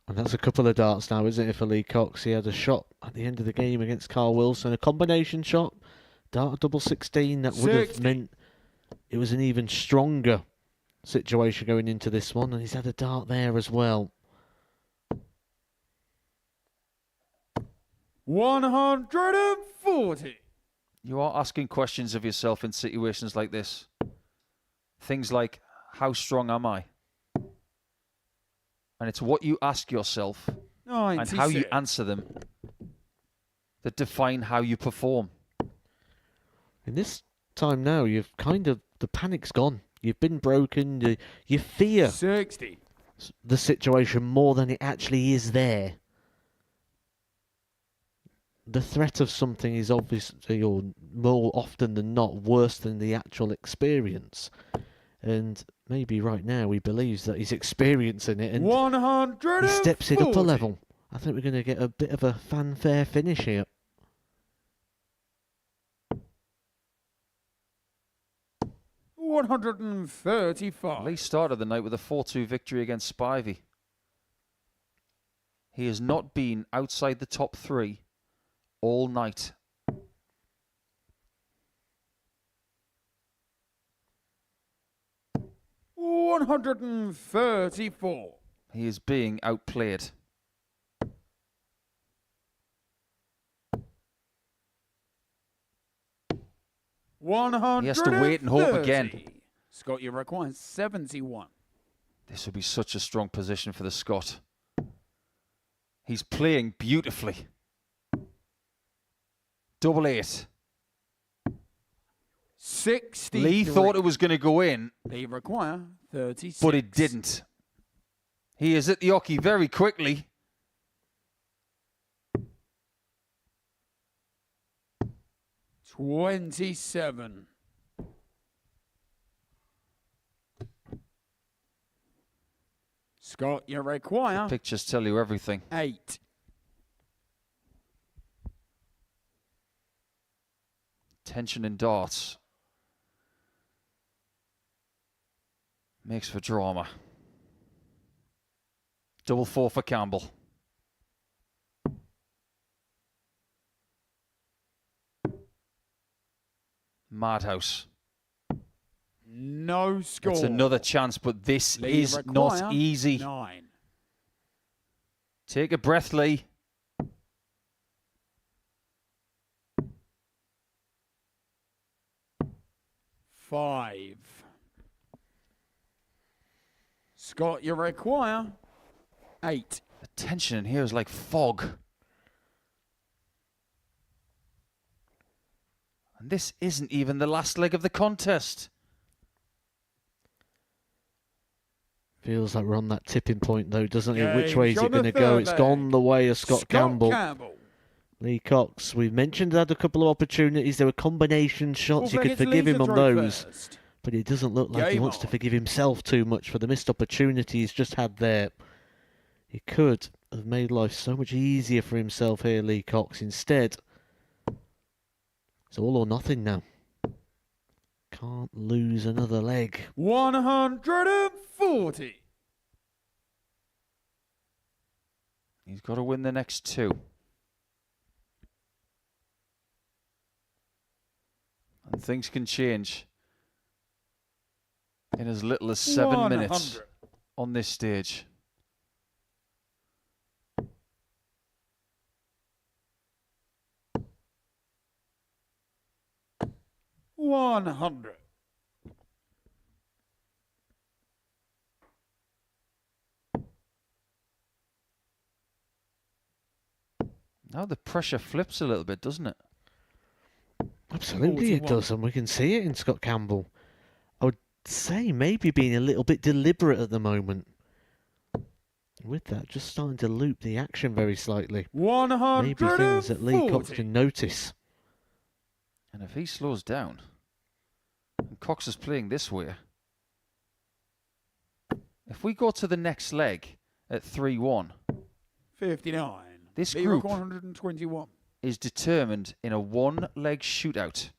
And that's a couple of darts now, isn't it, for Lee Cox? He had a shot at the end of the game against Carl Wilson, a combination shot, dart double 16, that would have meant it was an even stronger situation going into this one, and he's had a dart there as well. 140. You are asking questions of yourself in situations like this. Things like, how strong am I? And it's what you ask yourself 96. and how you answer them that define how you perform. In this time now, you've kind of, the panic's gone. You've been broken. You fear 60. the situation more than it actually is there. The threat of something is obviously, or more often than not, worse than the actual experience. And maybe right now he believes that he's experiencing it, and 140. he steps it up a level. I think we're going to get a bit of a fanfare finish here. $135. Lee started the night with a 4-2 victory against Spivey. He has not been outside the top 3 all night. $134. He is being outplayed. He has to wait and hope again. Scott, you require 71. This would be such a strong position for the Scot. He's playing beautifully. Double 8. 60. Lee thought it was going to go in. They require 36. But it didn't. He is at the oche very quickly. $27. Scott, you require Pictures tell you everything. 8. Tension in darts makes for drama. Double 4 for Campbell. Madhouse. No score. It's another chance, but this Lee is require not easy. 9. Take a breath, Lee. $5. Scott, you require 8. The tension in here is like fog. And this isn't even the last leg of the contest. Feels like we're on that tipping point, though, doesn't it? Yeah, Which way is he's it on the going to go? third It's leg. gone the way of Scott Campbell. Campbell. Lee Cox, we've mentioned had a couple of opportunities. There were combination shots. You could forgive him on those. First. But it doesn't look like he Game wants to on. forgive himself too much for the missed opportunity he's just had there. He could have made life so much easier for himself here, Lee Cox. Instead, it's all or nothing now. Can't lose another leg. 140. He's got to win the next two. And things can change in as little as 7 minutes on this stage. $100. Now the pressure flips a little bit, doesn't it? Absolutely it does, and we can see it in Scott Campbell. I would say maybe being a little bit deliberate at the moment. With that, just starting to loop the action very slightly. 140. Maybe things that Lee Cox can notice. And if he slows down, and Cox is playing this way, if we go to the next leg at 3-1, 59. This McGuirk group 121. is determined in a one-leg shootout.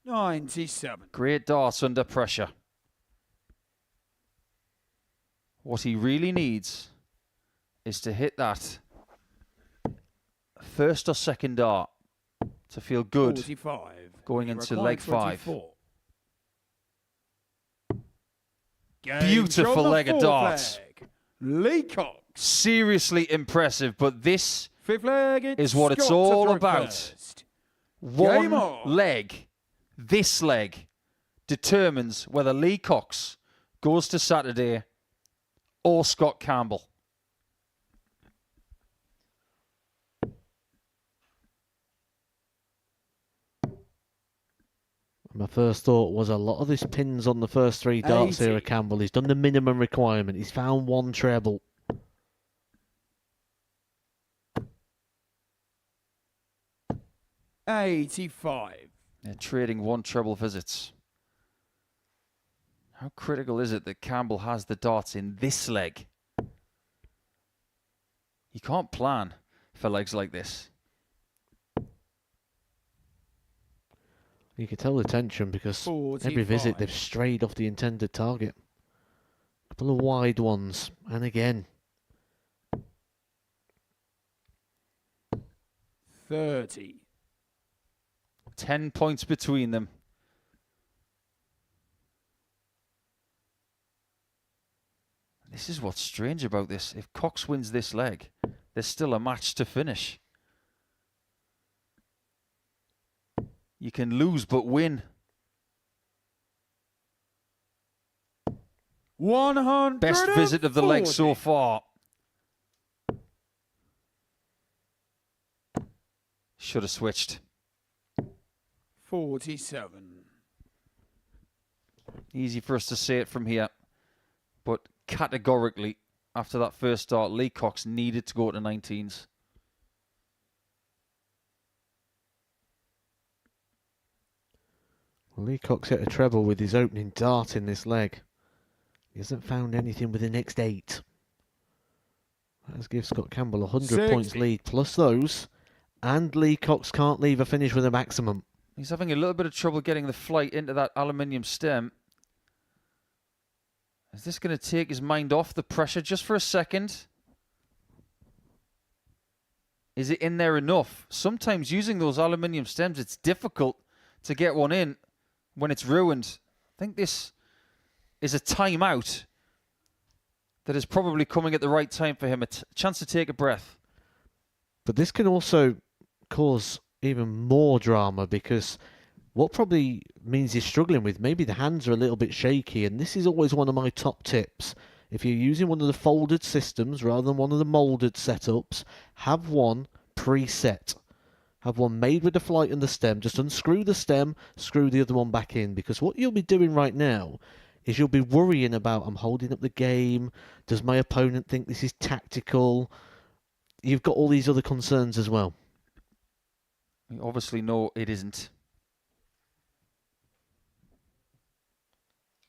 97. Great darts under pressure. What he really needs is to hit that first or second dart to feel good 45. going into leg 5. 24. Beautiful leg of darts. Lee Cox. Seriously impressive, but this Fifth leg, is what it's Scott all to throw about. first. One Game on. leg, this leg, determines whether Lee Cox goes to Saturday or Scott Campbell. My first thought was a lot of this pins on the first 3 darts 80. here at Campbell. He's done the minimum requirement. He's found 1 treble. $85. They're trading 1 treble visits. How critical is it that Campbell has the darts in this leg? You can't plan for legs like this. You can tell the tension because 45. every visit they've strayed off the intended target. A couple of wide ones, and again. 30. 10 points between them. This is what's strange about this. If Cox wins this leg, there's still a match to finish. You can lose but win. 100. Best visit of the leg so far. Should have switched. 47. Easy for us to say it from here. But categorically, after that first start, Lee Cox needed to go to 19s. Well, Lee Cox hit a treble with his opening dart in this leg. He hasn't found anything with the next 8. That has given Scott Campbell 100 points lead plus those. And Lee Cox can't leave a finish with a maximum. He's having a little bit of trouble getting the flight into that aluminium stem. Is this going to take his mind off the pressure just for a second? Is it in there enough? Sometimes using those aluminium stems, it's difficult to get one in when it's ruined. I think this is a timeout that is probably coming at the right time for him. A chance to take a breath. But this can also cause even more drama because what probably means he's struggling with, maybe the hands are a little bit shaky, and this is always one of my top tips. If you're using one of the folded systems rather than one of the molded setups, have one preset. Have one made with the flight and the stem. Just unscrew the stem, screw the other one back in, because what you'll be doing right now is you'll be worrying about, I'm holding up the game, does my opponent think this is tactical? You've got all these other concerns as well. We obviously know it isn't.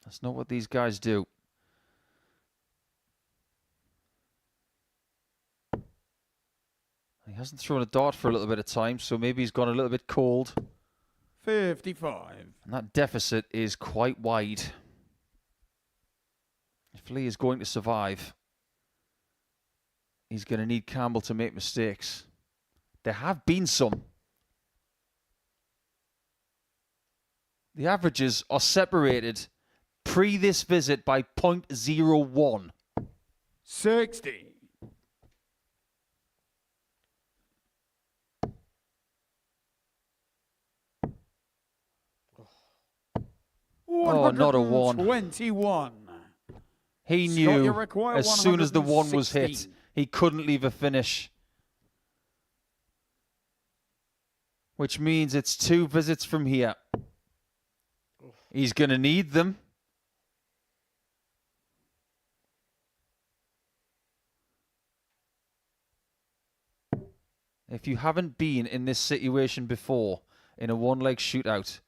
That's not what these guys do. He hasn't thrown a dart for a little bit of time, so maybe he's gone a little bit cold. 55. And that deficit is quite wide. If Lee is going to survive, he's going to need Campbell to make mistakes. There have been some. The averages are separated pre this visit by 0.01. 60. Oh, not a 1. 21. He Scott, you knew require as soon as the 1 was 116. hit, he couldn't leave a finish. Which means it's 2 visits from here. He's going to need them. If you haven't been in this situation before, in a one-leg shootout,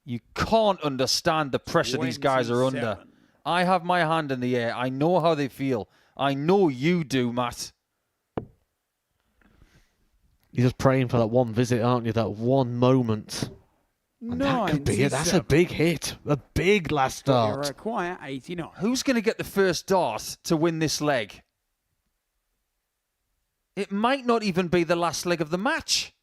you can't understand the pressure these guys are under. 27. I have my hand in the air. I know how they feel. I know you do, Matt. You're just praying for that one visit, aren't you? That one moment. And that could be it. That's a big hit. A big last You start. require 89. Who's going to get the first dart to win this leg? It might not even be the last leg of the match.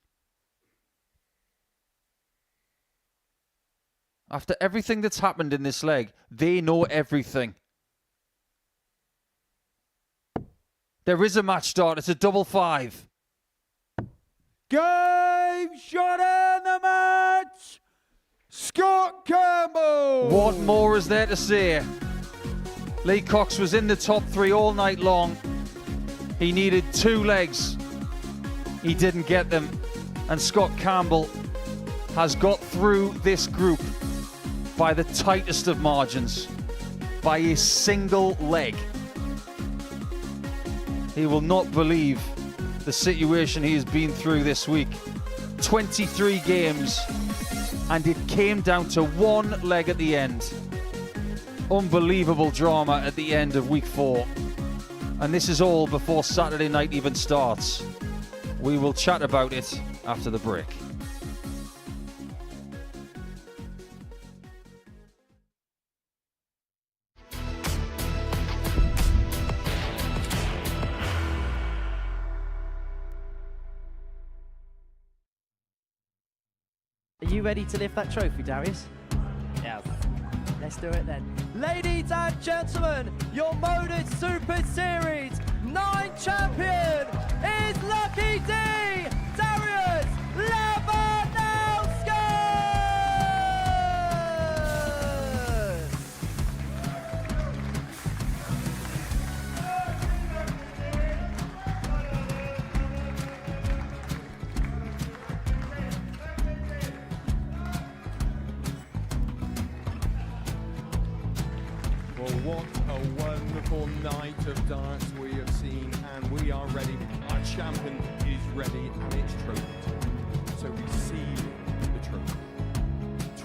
After everything that's happened in this leg, they know everything. There is a match start. It's a 5-5. Game shot in the match. Scott Campbell. What more is there to say? Lee Cox was in the top 3 all night long. He needed 2 legs. He didn't get them. And Scott Campbell has got through this group by the tightest of margins, by a single leg. He will not believe the situation he has been through this week. 23 games, and it came down to 1 leg at the end. Unbelievable drama at the end of week 4. And this is all before Saturday night even starts. We will chat about it after the break. Are you ready to lift that trophy, Darius? Yes. Let's do it then. Ladies and gentlemen, your Modus Super Series 9 champion is Lucky D, Darius Labanowski! Well, what a wonderful night of darts we have seen, and we are ready. Our champion is ready, and it's trophy time. So we see the trophy.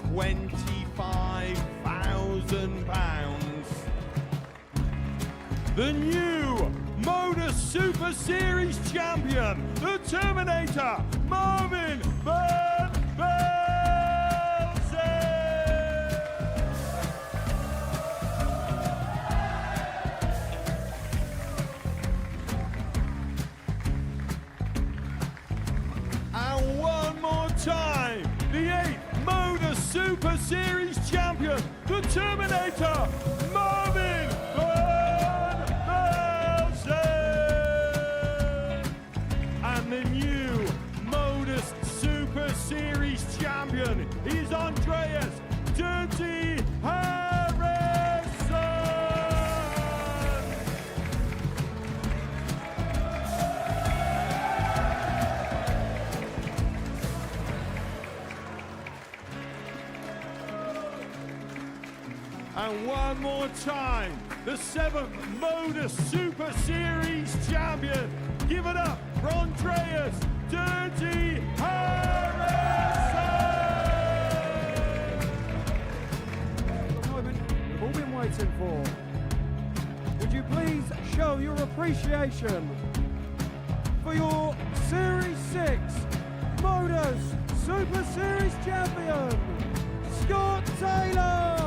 £25,000. The new Modus Super Series champion, the Terminator, Marvin Van Velzen. And one more time, the 8th Modus Super Series champion, the Terminator, Marvin Van Velzen. And the new Modus Super Series champion is Andreas Dirty Harrison. And one more time, the 7th Modus Super Series champion. Give it up for Andreas Dirty Harrison. The moment we've all been waiting for. Would you please show your appreciation for for your Series 6 Modus Super Series champion, Scott Taylor.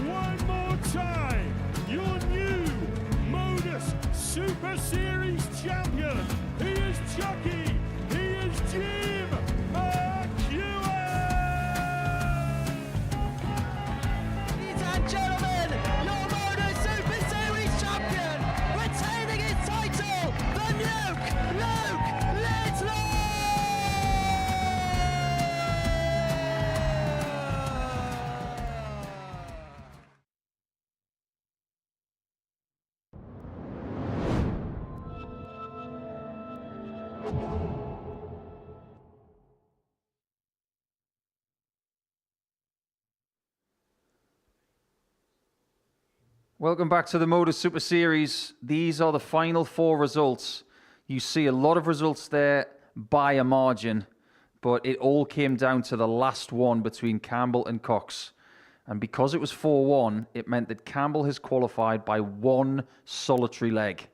One more time, your new Modus Super Series champion. He is Chucky. He is Jim McGuirk. Ladies and gentlemen, your Modus Super Series champion, retaining his title, the Nuke, Luke Littler! Welcome back to the Modus Super Series. These are the final 4 results. You see a lot of results there by a margin, but it all came down to the last one between Campbell and Cox. And because it was 4-1, it meant that Campbell has qualified by 1 solitary leg.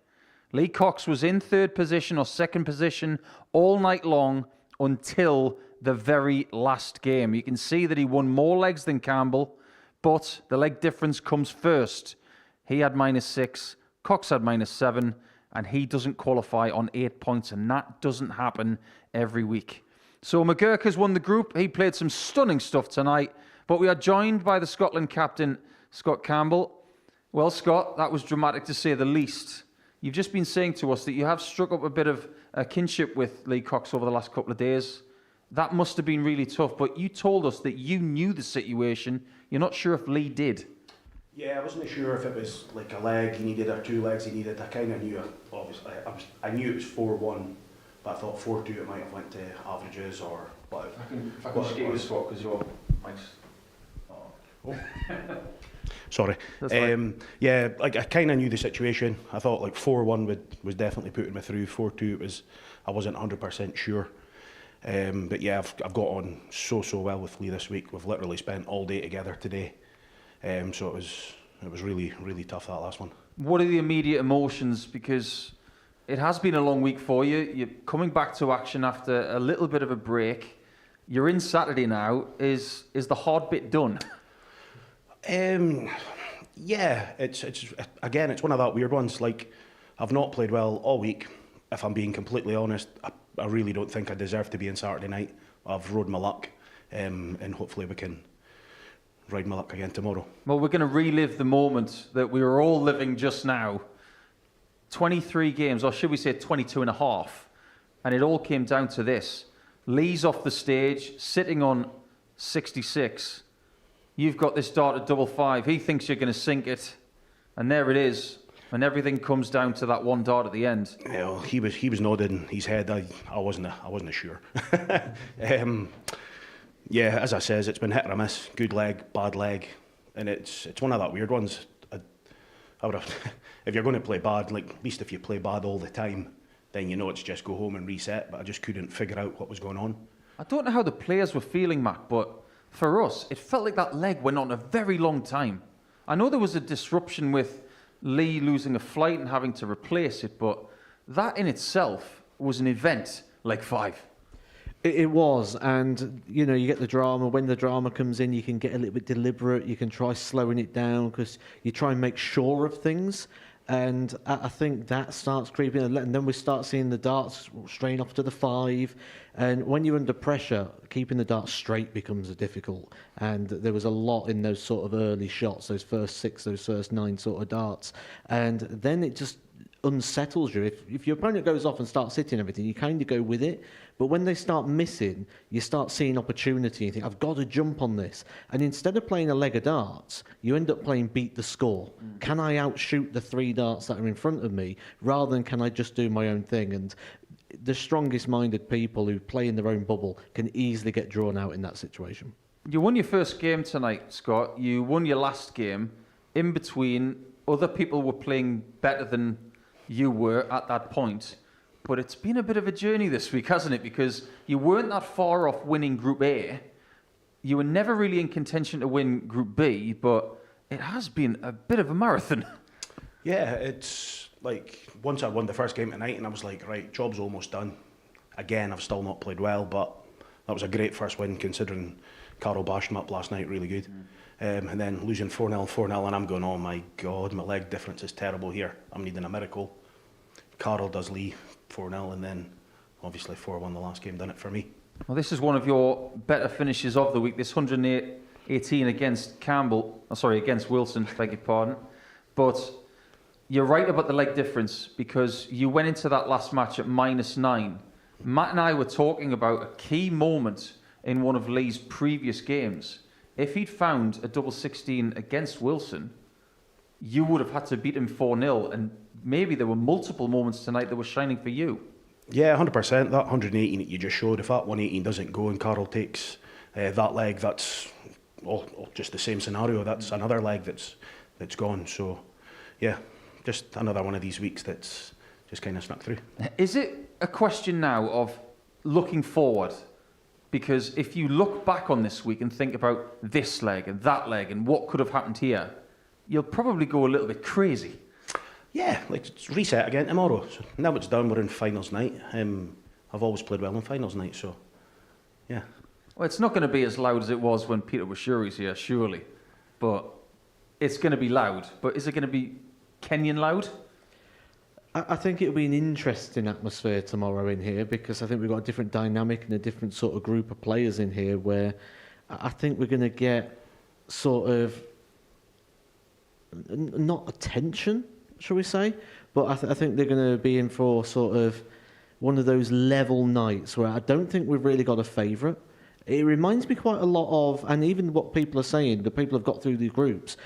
Lee Cox was in 3rd position or 2nd position all night long until the very last game. You can see that he won more legs than Campbell, but the leg difference comes first. He had -6, Cox had -7, and he doesn't qualify on 8 points, and that doesn't happen every week. So McGuirk has won the group. He played some stunning stuff tonight, but we are joined by the Scotland captain, Scott Campbell. Well, Scott, that was dramatic to say the least. You've just been saying to us that you have struck up a bit of a kinship with Lee Cox over the last couple of days. That must have been really tough, but you told us that you knew the situation. You're not sure if Lee did. Yeah, I wasn't sure if it was like a leg he needed or 2 legs he needed. I kind of knew, obviously, I knew it was 4-1, but I thought 4-2 it might have went to averages or whatever. If I can just get you a spot, because your mic's... Oh. Sorry. Right. Yeah, like I kind of knew the situation. I thought like 4-1 was definitely putting me through. 4-2 I wasn't 100% sure. But yeah, I've got on so well with Lee this week. We've literally spent all day together today. So it was really tough, that last one. What are the immediate emotions? Because it has been a long week for you. You're coming back to action after a little bit of a break. You're in Saturday now. Is the hard bit done? Yeah, it's again, it's one of that weird ones. Like, I've not played well all week. If I'm being completely honest, I really don't think I deserve to be in Saturday night. I've rode my luck, and hopefully we can ride my luck again tomorrow. Well, we're going to relive the moment that we were all living just now. 23 games, or should we say 22 and a half, and it all came down to this. Lee's off the stage, sitting on 66. You've got this dart at 5-5. He thinks you're going to sink it, and there it is. And everything comes down to that 1 dart at the end. Yeah, well, he was nodding his head. I wasn't sure. Yeah, as I says, it's been hit or miss. Good leg, bad leg, and it's one of that weird ones. I would have, if you're going to play bad, like at least if you play bad all the time, then you know it's just go home and reset. But I just couldn't figure out what was going on. I don't know how the players were feeling, Mac, but for us, it felt like that leg went on a very long time. I know there was a disruption with Lee losing a flight and having to replace it, but that in itself was an event, leg 5. It was, and you know, you get the drama. When the drama comes in, you can get a little bit deliberate. You can try slowing it down because you try and make sure of things. And I think that starts creeping, and then we start seeing the darts strain off to the 5. And when you're under pressure, keeping the darts straight becomes difficult. And there was a lot in those sort of early shots, those first 6, those first 9 sort of darts. And then it just unsettles you. If your opponent goes off and starts hitting everything, you kind of go with it. But when they start missing, you start seeing opportunity. You think, I've got to jump on this. And instead of playing a leg of darts, you end up playing beat the score. Can I outshoot the 3 darts that are in front of me, rather than can I just do my own thing? And the strongest-minded people who play in their own bubble can easily get drawn out in that situation. You won your first game tonight, Scott. You won your last game. In between, other people were playing better than you were at that point. but it's been a bit of a journey this week, hasn't it? Because you weren't that far off winning Group A. You were never really in contention to win Group B, but it has been a bit of a marathon. Yeah, it's like once I won the first game tonight and I was like, right, job's almost done. Again, I've still not played well, but that was a great first win considering Carl bashed him up last night really good. And then losing 4-0, and I'm going, oh my God, my leg difference is terrible here. I'm needing a miracle. Carl does Lee 4-0, and then obviously 4-1 the last game done it for me. Well, this is one of your better finishes of the week. This 108-18 against Wilson, beg your pardon. But you're right about the leg difference because you went into that last match at -9. Matt and I were talking about a key moment in one of Lee's previous games. If he'd found a double 16 against Wilson, you would have had to beat him 4-0, and maybe there were multiple moments tonight that were shining for you. Yeah, 100%. That 118 that you just showed, if that 118 doesn't go and Carl takes that leg, that's just the same scenario. That's another leg that's gone. So, yeah, just another one of these weeks that's just kind of snuck through. Is it a question now of looking forward? Because if you look back on this week and think about this leg and that leg and what could have happened here, you'll probably go a little bit crazy. Yeah, like it's reset again tomorrow. So now it's done, we're in finals night. I've always played well on finals night, so yeah. Well, it's not going to be as loud as it was when Peter Washuri's here, surely. But it's going to be loud. But is it going to be Kenyan loud? I think it'll be an interesting atmosphere tomorrow in here because I think we've got a different dynamic and a different sort of group of players in here where I think we're going to get sort of not attention, shall we say, but I think they're going to be in for sort of one of those level nights where I don't think we've really got a favourite. It reminds me quite a lot of, and even what people are saying, the people have got through the groups,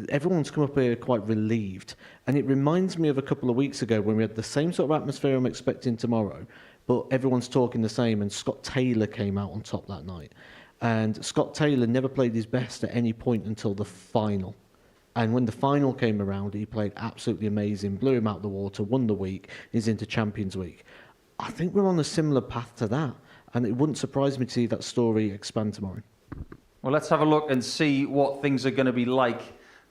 everyone's come up here quite relieved. And it reminds me of a couple of weeks ago when we had the same sort of atmosphere I'm expecting tomorrow, but everyone's talking the same, and Scott Taylor came out on top that night. And Scott Taylor never played his best at any point until the final. And when the final came around, he played absolutely amazing, blew him out of the water, won the week, he's into Champions Week. I think we're on a similar path to that, and it wouldn't surprise me to see that story expand tomorrow. Well, let's have a look and see what things are going to be like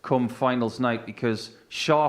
come finals night, because Sharp